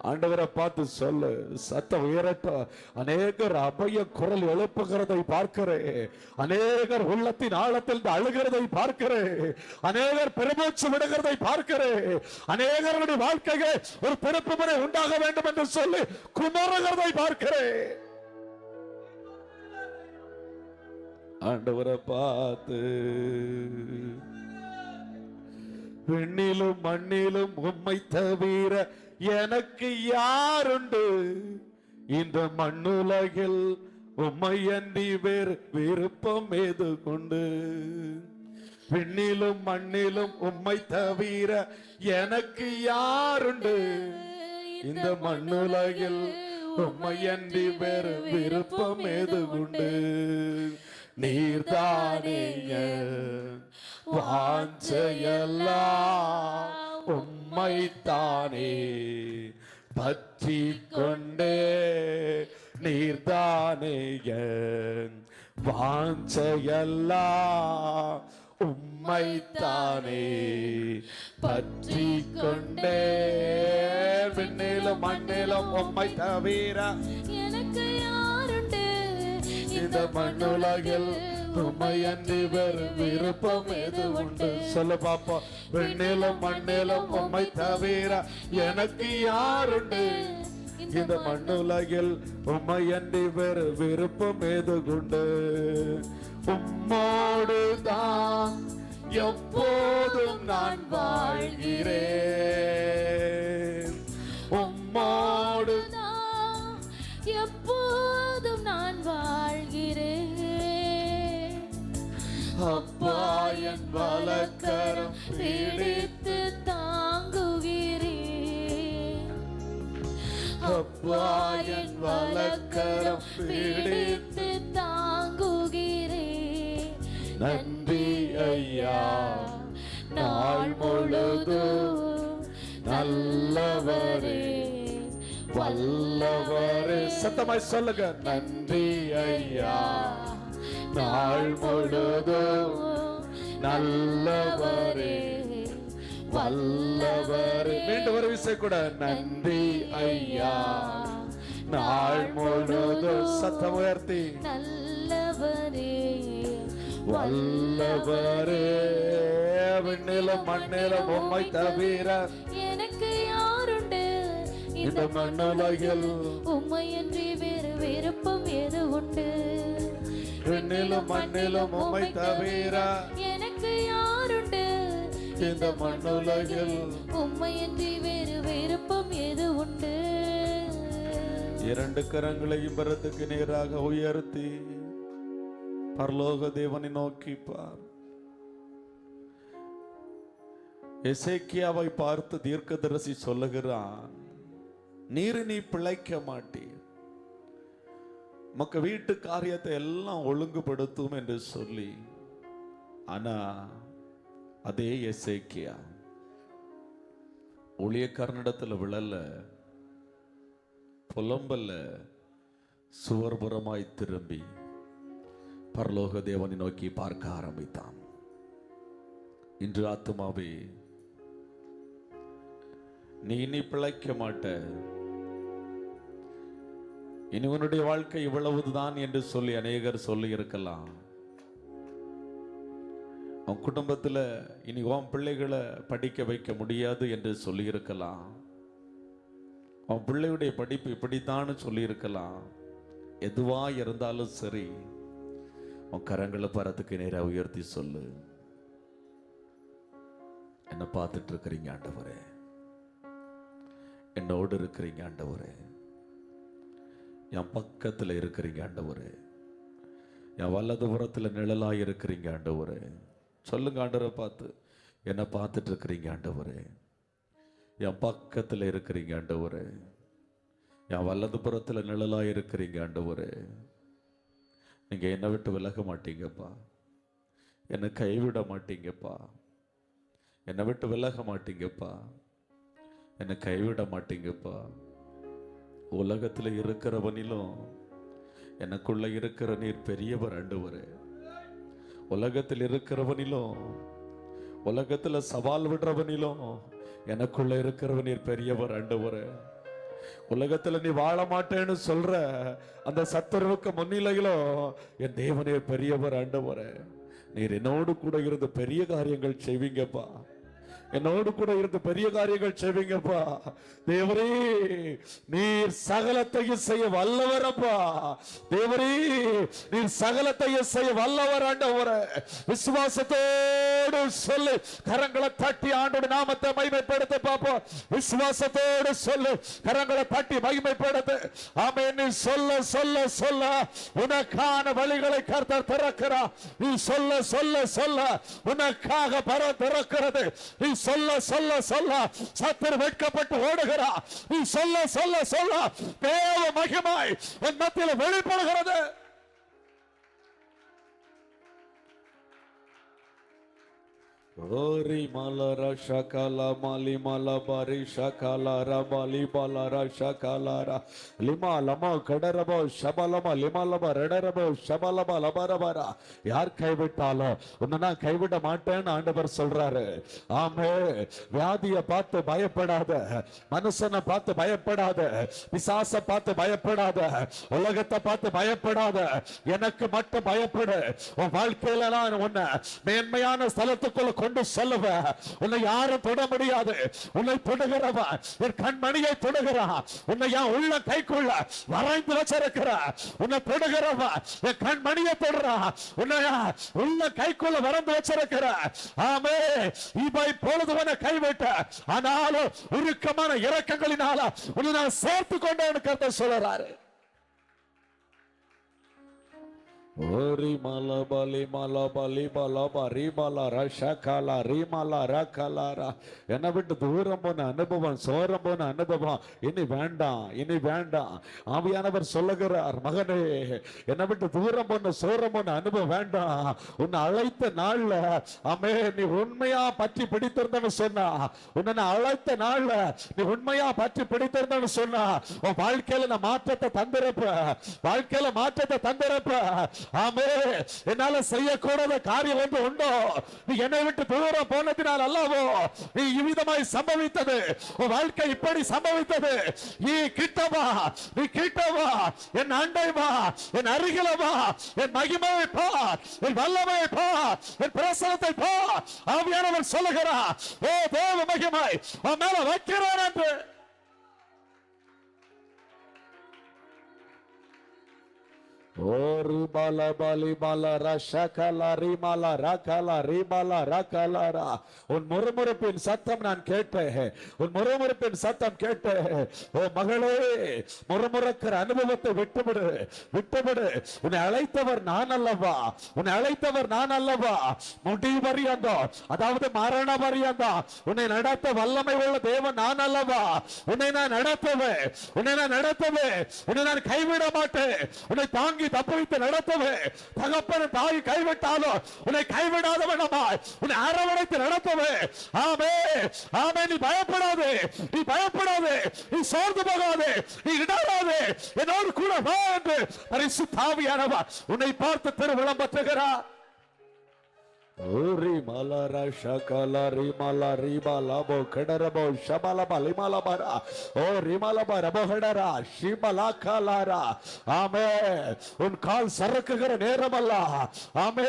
ஆண்டவரை பார்த்து சொல்லு, சத்தம் உயரட்டும். அநேகர் அபய குரல் எழுப்புகிறதை பார்க்கிறேன். அநேகர் உள்ளத்தின் ஆழத்தில் அழுகிறதை பார்க்கிறேன். அநேகர் பெருமூச்சு விடுகிறதை பார்க்கிறேன். அநேகருடைய வாழ்க்கையை ஒரு பிறப்பு முறை உண்டாக வேண்டும் என்று சொல்லி குமருகிறதை பார்க்கிறேன். ஆண்டவரை பார்த்து, விண்ணிலும் மண்ணிலும் உம்மை தவிர எனக்கு யாருண்டு, இந்த மண்ணுலகில் உம்மை அன்றி வேறு விருப்பம் ஏது கொண்டு. விண்ணிலும் மண்ணிலும் உம்மை தவிர எனக்கு யாருண்டு, இந்த மண்ணுலகில் உம்மை அன்றி வேறு விருப்பம் ஏது உண்டு. நீர்தானே வாஞ்சையெல்லாம் உம்மைத்தானே பற்றி கொண்டே. நீர்தானே வாஞ்சையெல்லாம் உம்மைத்தானே பற்றி கொண்டே. விண்ணிலும் மண்ணிலும் உம்மை தவிர எனக்கு யாருண்டு, இந்த மண்ணுலகில் உம்மை அன்றி வேறு விருப்பம் எது உண்டு. சொல்ல பாப்போம். விண்ணிலும் மண்ணிலும் உம்மை தவிர எனக்கு யாருண்டு, இந்த மண்ணுலகில் உம்மை அன்றி வேறு விருப்பம் எது உண்டு. உம்மோடு தான் எப்போதும் நான் வாழ்கிறேன். உம்மோடு எப்போதும் நான் வாழ்கிறேன். அப்பா என் வலக்கரம் பிடித்து தாங்குகிறேன். அப்பா என் வலக்கரம் பிடித்து தாங்குகிறேன். நன்றி ஐயா, நாள் முழுதும் நல்லவரே வல்லவரே. சத்தமாய் சொல்லுங்க. நன்றி ஐயா, நாள் முழுதும் நல்லவரே வல்லவரே. மீண்டும் ஒரு விஷயம் கூட. நன்றி ஐயா, நாள் முழுதும். சத்தம் உயர்த்தி. நல்லவரே வல்லவரே. விண்ணிலும் மண்ணிலும் உம்மை தவிர எனக்கு யாருண்டு, இந்த மண்ணுலகில் உம்மை அன்றி வேறு விருப்பம் எது உண்டு. விண்ணிலும் மண்ணிலும் உம்மை தவிர எனக்கு யாருண்டு, இந்த மண்ணுலகில் உம்மை அன்றி வேறு விருப்பம் எது உண்டு. இரண்டு கரங்களையும் பரத்துக்கு நேராக உயர்த்தி பரலோக தேவனை நோக்கி பார். எசேக்கியாவை பார்த்து தீர்க்கதரிசி சொல்லுகிறான், நீர் நீ பிழைக்க மாட்டீர், உமக்கு வீட்டு காரியத்தை எல்லாம் ஒழுங்குபடுத்தும் என்று சொல்லி. ஆனா அதே எசேக்கியா ஊழியக்காரனிடத்துல விழல, புலம்பல்ல, சுவர்புறமாய் திரும்பி பரலோக தேவனை நோக்கி பார்க்க ஆரம்பித்தான். இன்று ஆத்துமாவே, நீ இனி பிழைக்க மாட்ட, இனி உன்னுடைய வாழ்க்கை இவ்வளவுதான் என்று சொல்லி அநேகர் சொல்லி இருக்கலாம். உன் குடும்பத்துல இனி உன் பிள்ளைகளை படிக்க வைக்க முடியாது என்று சொல்லி இருக்கலாம். உன் பிள்ளையுடைய படிப்பு இப்படித்தான்னு சொல்லி இருக்கலாம். எதுவா இருந்தாலும் சரி, உன் கரங்களை பரத்துக்கு நேராக உயர்த்தி சொல்லு, என்ன பார்த்துட்டு இருக்கிறீங்க ஆண்டவரே, என்னோடு இருக்கிறீங்க ஆண்டவரே, என் பக்கத்துல இருக்கிறீங்க ஆண்டவரே, என் வலதுபுறத்துல நிழலாய் இருக்கிறீங்க ஆண்டவரே. சொல்லுங்க ஆண்டவரை பார்த்து, என்ன பார்த்துட்டு இருக்கிறீங்க ஆண்டவரே, என் பக்கத்துல இருக்கிறீங்க ஆண்டவரே, என் வலதுபுறத்துல நிழலாய் இருக்கிறீங்க ஆண்டவரே. நீங்க என்னை விட்டு விலக மாட்டீங்கப்பா, என்னை கைவிட மாட்டீங்கப்பா, என்னை விட்டு விலக மாட்டீங்கப்பா, என்னை கைவிட மாட்டீங்கப்பா. உலகத்துல இருக்கிறவனிலும் எனக்குள்ள இருக்கிற நீர் பெரியவர் ஆண்டவரே. உலகத்தில் இருக்கிறவனிலும், உலகத்துல சவால் விடுறவனிலும் எனக்குள்ள இருக்கிறவ நீர் பெரியவர் ஆண்டவரே. உலகத்துல நீ வாழ மாட்டேன்னு சொல்ற அந்த சத்துருவுக்கு முன்னிலையிலும் என் தேவனே பெரியவர் ஆண்டவரே, நீர் என்னோடு கூட இருந்து பெரிய காரியங்கள் செய்வீங்கப்பா, என்னோடு கூட இருந்து பெரிய காரியங்கள் செய்வீங்கப்பா. தேவரே நீர் சகலத்தையும் செய்ய வல்லவரப்பா. தேவரே நீர் சகலத்தையும் செய்ய வல்லவர் ஆண்டவரே. விசுவாசத்தோடு சொல்லு, கரங்களை தட்டி ஆண்டோட நாமத்தை மகிமைப்படுத்த பாப்போம். விசுவாசத்தோடு சொல்லு, கரங்களை தட்டி மகிமைப்படுத்து. ஆமென். நீ சொல்ல சொல்ல சொல்ல உனக்கான வழிகளை கர்த்தர் திறக்கிறார். நீ சொல்ல சொல்ல சொல்ல உனக்காக பரம் திறக்கிறது. நீ சொல்ல சொல்ல சொல்ல சத்துரு வெட்கப்பட்டு ஓடுகிறார். நீ சொல்ல சொல்ல சொல்ல தேவ மகிமை என் மத்தியில் வெளிப்படுகிறது. ஓரி மலர ஷகல மலி மலபரி ஷகலர பலி பலர ஷகலர லிமா லமோ கடரபோ ஷபலம லிமலப ரெடரபோ ஷபலம லபரபரா. யார் கைவிட்டாலும் உன்னை நான் கைவிட மாட்டேன்னு ஆண்டவர் சொல்றாரு. ஆமே. வியாதியை பார்த்து பயப்படாத, மனுஷனை பார்த்து பயப்படாத, பிசாசை பார்த்து பயப்படாத, உலகத்தை பார்த்து பயப்படாத, எனக்கு மட்டும் பயப்படு. உன் வாழ்க்கையில நான் உன்னை மேன்மையான ஸ்தலத்துக்குள்ள கொண்டு செல்லுவ. உன்னை யாரும் தொட முடியாது. உன்னை தொடுகிறவ என் கண்மணியை தொடுகிறா. உன்னை என் உள்ள கைக்குள்ள வரைந்து வச்சிருக்கிற. உன்னை தொடுகிறவ என் கண்மணியை தொடுறா. உன்னை உள்ள கைக்குள்ள வரைந்து வச்சிருக்கிற. ஆமே. இவை பொழுதுவன கைவிட்ட, ஆனாலும் உருக்கமான இரக்கங்களினால உன்னை நான் சேர்த்து கொண்டேன்னு கர்த்தர் சொல்றாரு. ஓரி மலபலி மலபலி பலபரி பலர ஷகல ரிமல ரகலரா. என்னை விட்டு தூரம் போன அனுபவம், சோரம் போன அனுபவம் இனி வேண்டாம், இனி வேண்டாம். ஆவியானவர் சொல்லுகிறார், மகனே என்னை விட்டு தூரம் போன சோரம் போன அனுபவம் வேண்டாம். உன்னை அழைத்த நாள்ல ஆமே நீ உண்மையா பற்றி பிடித்திருந்தன்னு சொன்னா, உன்னை அழைத்த நாள்ல நீ உண்மையா பற்றி பிடித்திருந்தன்னு சொன்னா உன் வாழ்க்கையில நான் மாற்றத்தை தந்திரப்ப, வாழ்க்கையில மாற்றத்தை தந்திரப்ப. ஆமே. என்னால செய்யக்கூடாத காரியம் ஒன்று உண்டோ? நீ என்னை விட்டு தூரம் போனதினால் அல்லவோ நீ இவ்விதமாய் சம்பவித்தது. உன் வாழ்க்கை இப்படி சம்பவித்தது. நீ கிட்டவா, நீ கிட்டவா, என் அண்டை வா, என் அருகில வா, என் மகிமையை பார், என் வல்லமையை பார், என் பிரசனத்தை பார். ஆவியானவர் சொல்லுகிறார், ஓ தேவ மகிமை உன் மேல வைக்கிறான் என்று. ஓரி பல பலி பல ரஷகல ரிமல ரகல ரிமல ரகலரா. உன் முறுமுறுப்பின் சத்தம் நான் கேட்டேன், உன் முறுமுறுப்பின் சத்தம் கேட்டேன். ஓ மகளே, முறுமுறுக்கிற அனுபவத்தை விட்டுவிடு, விட்டுவிடு. உன்னை அழைத்தவர் நான் அல்லவா, உன்னை அழைத்தவர் நான் அல்லவா. முடி பரியந்தோ, அதாவது மரண பரியந்தோ உன்னை நடத்த வல்லமை உள்ள தேவன் நான் அல்லவா. உன்னை நான் நடத்துவேன், உன்னை நான் நடத்துவேன், உன்னை நான் கைவிட மாட்டேன். உன்னை தாங்கி தப்புவித்து நடத்தவே. தகப்பன் தாய் கைவிட்டாலும் உன்னை கைவிடாதவனமாய் உன்னை அரவணைத்து நடத்தவே. ஆமே. ஆமே. நீ பயப்படாதே, நீ பயப்படாதே, நீ சோர்ந்து போகாதே, நீ இடராதே. என்னோடு கூட வா என்று பரிசுத்த ஆவியானவர் உன்னை பார்த்து திருவிழம் பெற்றுகிறார். ஓரி மலர ஷகல ரிமல ரிபலபோ கடரபோ ஷபலப லிமலபரா. ஓ ரிமலப ரபோஹடரா ஷிபலகலரா. ஆமே. உன் கால் சறுக்குகிற நேரமல்ல. ஆமே.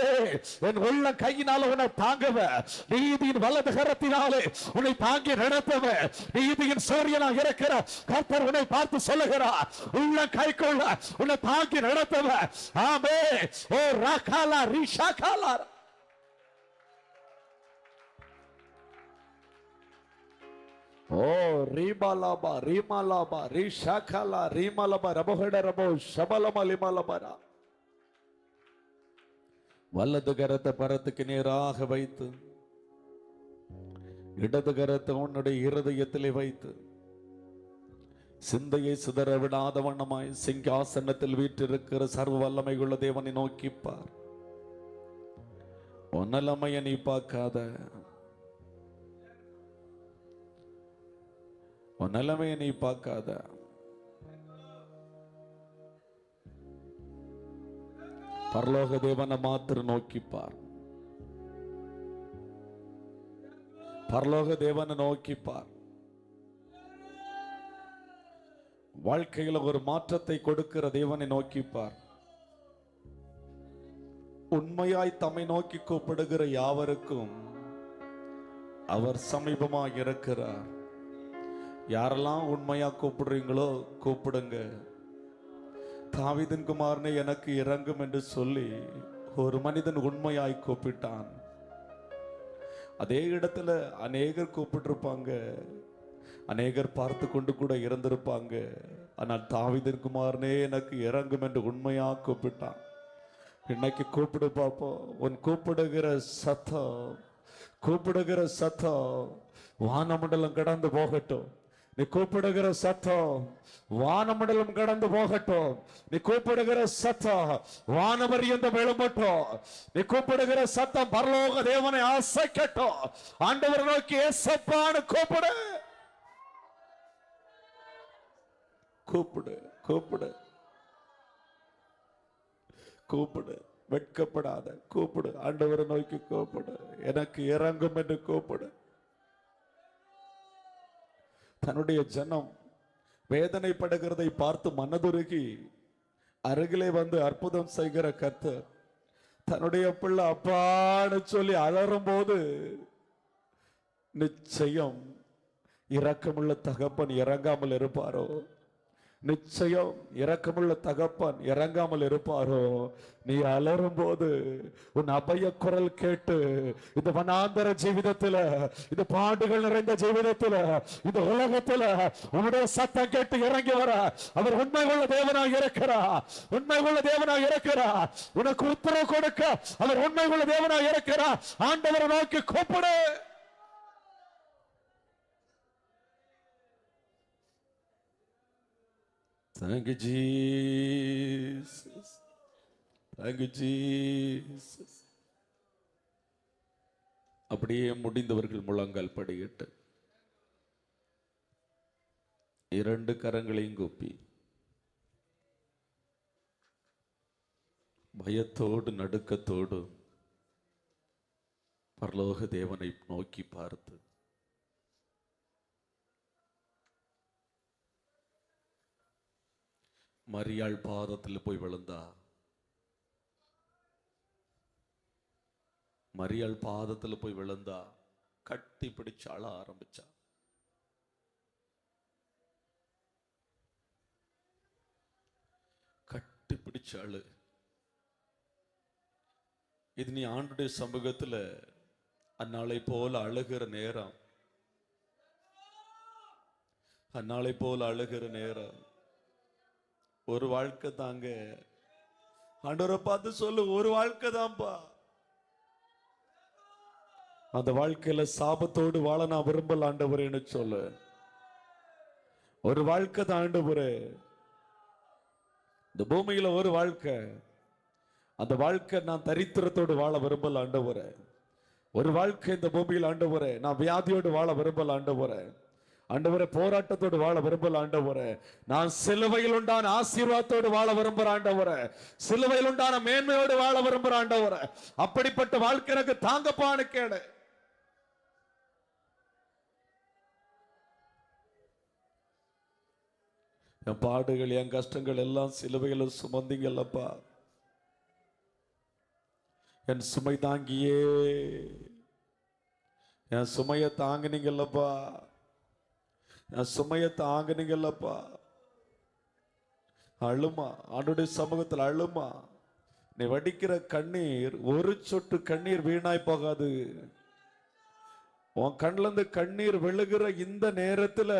என் உள்ள கையினால உன்னை தாங்குவ, நீதியின் வலது கரத்தினாலே உன்னை தாங்கி நடத்துவ. நீதியின் சூரியனாக இருக்கிற கர்த்தர் உன்னை பார்த்து சொல்லுகிறார், உள்ள கைக்குள்ள உன்னை தாங்கி நடத்துவ. ஆமே. ஓ ரகல ரிஷகல. ஓ ரிமலபா ரிமலபா ரிஷகல ரிமலபா ரபோஹடரபோ ஷபலம லிமலபரா. வலது கரத்தை பரத்துக்கு நேராக வைத்து, இடது கரத்தை உன்னுடைய இருதயத்திலே வைத்து, சிந்தையை சிதற விடாத வண்ணமாய் சிங்காசனத்தில் வீற்றிருக்கிற சர்வ வல்லமை உள்ள தேவனை நோக்கிப்பார். உன் நிலைமையை நீ பார்க்காத, உன் நிலைமையை நீ பார்க்காத. பரலோக தேவனை மாத்திரம் நோக்கிப்பார், பரலோக தேவனை நோக்கிப்பார். வாழ்க்கையில ஒரு மாற்றத்தை கொடுக்கிற தேவனை நோக்கிப்பார். உண்மையாய் தம்மை நோக்கி கூப்பிடுகிற யாவருக்கும் அவர் சமீபமாக இருக்கிறார். யாரெல்லாம் உண்மையா கூப்பிடுறீங்களோ கூப்பிடுங்க. தாவீதின் குமாரனே எனக்கு இறங்கும் என்று சொல்லி ஒரு மனிதன் உண்மையாய் கூப்பிட்டான். அதே இடத்துல அநேகர் கூப்பிட்டிருப்பாங்க, அநேகர் பார்த்து கொண்டு கூட இருந்திருப்பாங்க. ஆனால் தாவீதின் குமாரனே எனக்கு இறங்கும் என்று உண்மையா கூப்பிட்டான். இன்னைக்கு கூப்பிடு பார்ப்போம். உன் கூப்பிடுகிற சத்தம் வானமண்டலம் கடந்து போகட்டும். நீ கூப்பிடுகிற சத்தம் வானமண்டலம் கடந்து போகட்டும். நீ கூப்பிடுகிற சத்தம் வானவரியந்தம் எழும்பட்டும். நீ கூப்பிடுகிற சத்தம் பரலோக தேவனை ஆசைக்கட்டும். ஆண்டவரை நோக்கி ஏசப்பான்னு கூப்பிடு. கூப்பிடு கூப்பிடு கூப்பிடு. வெட்கப்படாத கூப்பிடு. ஆண்டவரை நோக்கி கூப்பிடு. எனக்கு இறங்கும் என்று கூப்பிடு. தன்னுடைய ஜனம் வேதனைப்படுகிறதை பார்த்து மனதுருகி அருகிலே வந்து அற்புதம் செய்கிற கர்த்தர் தன்னுடைய பிள்ளை அப்பான்னு சொல்லி அலறும் போது நிச்சயம் இரக்கமுள்ள தகப்பன் இறங்காமல் இருப்பாரோ? நிச்சயம் இரக்கமுள்ள தகப்பன் இறங்காமல் இருப்பாரோ? நீ அலறும் போது உன் அபய குரல் கேட்டு இந்த வனாந்தர ஜீவிதத்துல, இந்த பாடுகள் நிறைந்த ஜீவிதத்துல, இந்த உலகத்துல உன்னுடைய சத்தம் கேட்டு இறங்கி வர அவர் உண்மை உள்ள தேவனாக இருக்கிறார். உண்மை உள்ள தேவனாக இருக்கிறார். உனக்கு உத்தரவு கொடுக்க அவர் உண்மை உள்ள தேவனாக இருக்கிறார். ஆண்டவரை நோக்கி கூப்பிடு. Thank you, Jesus. Thank you, Jesus. அப்படியே முடிந்தவர்கள் முழங்கால் படியிட்டு இரண்டு கரங்களையும் கூப்பி பயத்தோடு நடுக்கத்தோடு பரலோக தேவனை நோக்கி பார்த்து மரியாள் பாதத்தில் போய் விழுந்தா. மரியாள் பாதத்தில் போய் விழுந்தா. கட்டி பிடிச்சு அழ ஆரம்பிச்சா. கட்டி பிடிச்சு அழு. இது நீ ஆண்டுடைய சமூகத்துல அந்நாளை போல அழுகிற நேரம். அந்நாளை போல அழுகிற நேரம். ஒரு வாழ்க்கை தாங்க. ஆண்டவரை பார்த்து சொல்லு, ஒரு வாழ்க்கை தான்ப்பா. அந்த வாழ்க்கையில சாபத்தோடு வாழ நான் விரும்பல ஆண்டவரேன்னு சொல்லு. ஒரு வாழ்க்கை தான் ஆண்டவரே. இந்த பூமியில ஒரு வாழ்க்கை. அந்த வாழ்க்கை நான் தரித்திரத்தோடு வாழ விரும்பல ஆண்டவரே. ஒரு வாழ்க்கை இந்த பூமியில் ஆண்டவரே. நான் வியாதியோடு வாழ விரும்பல ஆண்டவரே. ஆண்டவரே, போராட்டத்தோடு வாழ விரும்பல ஆண்டவரே. நான் சிலுவையில் உண்டான ஆசீர்வாதத்தோடு வாழ விரும்புற ஆண்டவரே. சிலுவையில் உண்டான மேன்மையோடு வாழ விரும்புற ஆண்டவரே. அப்படிப்பட்ட வாழ்க்கை எனக்கு தாங்கப்பான்னு கேடு. என் பாடுகள் என் கஷ்டங்கள் எல்லாம் சிலுவையில் சுமந்தீங்கல்லப்பா. என் சுமை தாங்கியே என் சுமையை தாங்கினீங்கல்லப்பா. என் சுமையை தாங்கினீங்கல்லப்பா. அழுமா, ஆண்டுடைய சமூகத்தில் அழுமா. நீ வடிக்கிற கண்ணீர் ஒரு சொட்டு கண்ணீர் வீணாய் போகாது. உன் கண்ணுல இருந்து கண்ணீர் விழுகிற இந்த நேரத்துல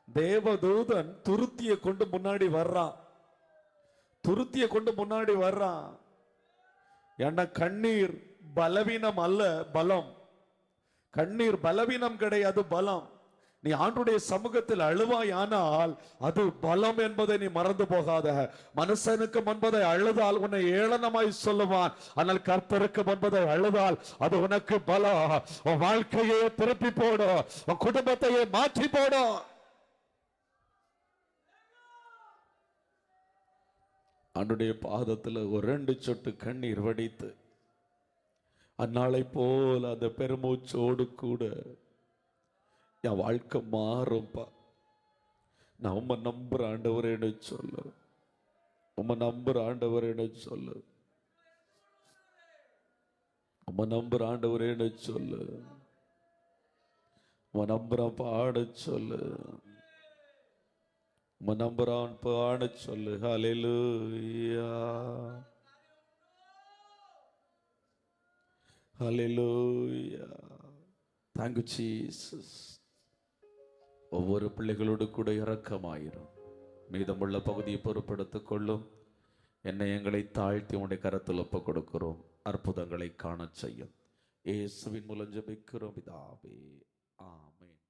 தேவதூதன் துருத்தியை கொண்டு முன்னாடி வர்றான். துருத்தியை கொண்டு முன்னாடி வர்றான். ஏன்னா கண்ணீர் பலவீனம் அல்ல, பலம். கண்ணீர் பலவீனம் கிடையாது, பலம். நீ ஆண்டுடைய சமூகத்தில் அழுவாயானால் அது பலம் என்பதை நீ மறந்து போகாத. மனுஷனுக்கு முன்பதை அழுதால் உன்னை ஏளனமாய் சொல்லுவான். ஆனால் கர்த்தருக்கு முன்பதை அழுதால் அது உனக்கு பலம். உன் வாழ்க்கையை திருப்பி போடும். உன் குடும்பத்தையே மாற்றி போடும். ஆண்டுடைய பாதத்தில் ஒரு 2 சொட்டு கண்ணீர் வடித்து அந்நாளை போல் அந்த பெருமூச்சோடு கூட என் வாழ்க்கை மாறும்பா. நான் உம்மை நம்புற ஆண்டவரேன்னு சொல்லு. உம்மை நம்புற ஆண்டவரேன்னு சொல்லு. உம்மை நம்புற ஆண்டவரேன்னு சொல்லு. உம்மை நம்புறான் பாட சொல்லு. உம்மை நம்புறான் பாட சொல்லு. ஹல்லேலூயா, ஹல்லேலூயா. Thank you Jesus. ஒவ்வொரு பிள்ளைகளோடு கூட இரக்கமாயிரும். மீதமுள்ள பகுதியை பொறுப்படுத்திக் கொள்ளும். என்னை எங்களை தாழ்த்தி உடைய கரத்தில் ஒப்புக் கொடுக்கிறோம். அற்புதங்களை காண செய்யும். இயேசுவின் மூலம் ஜெபிக்கிறோம் பிதாவே. ஆமென்.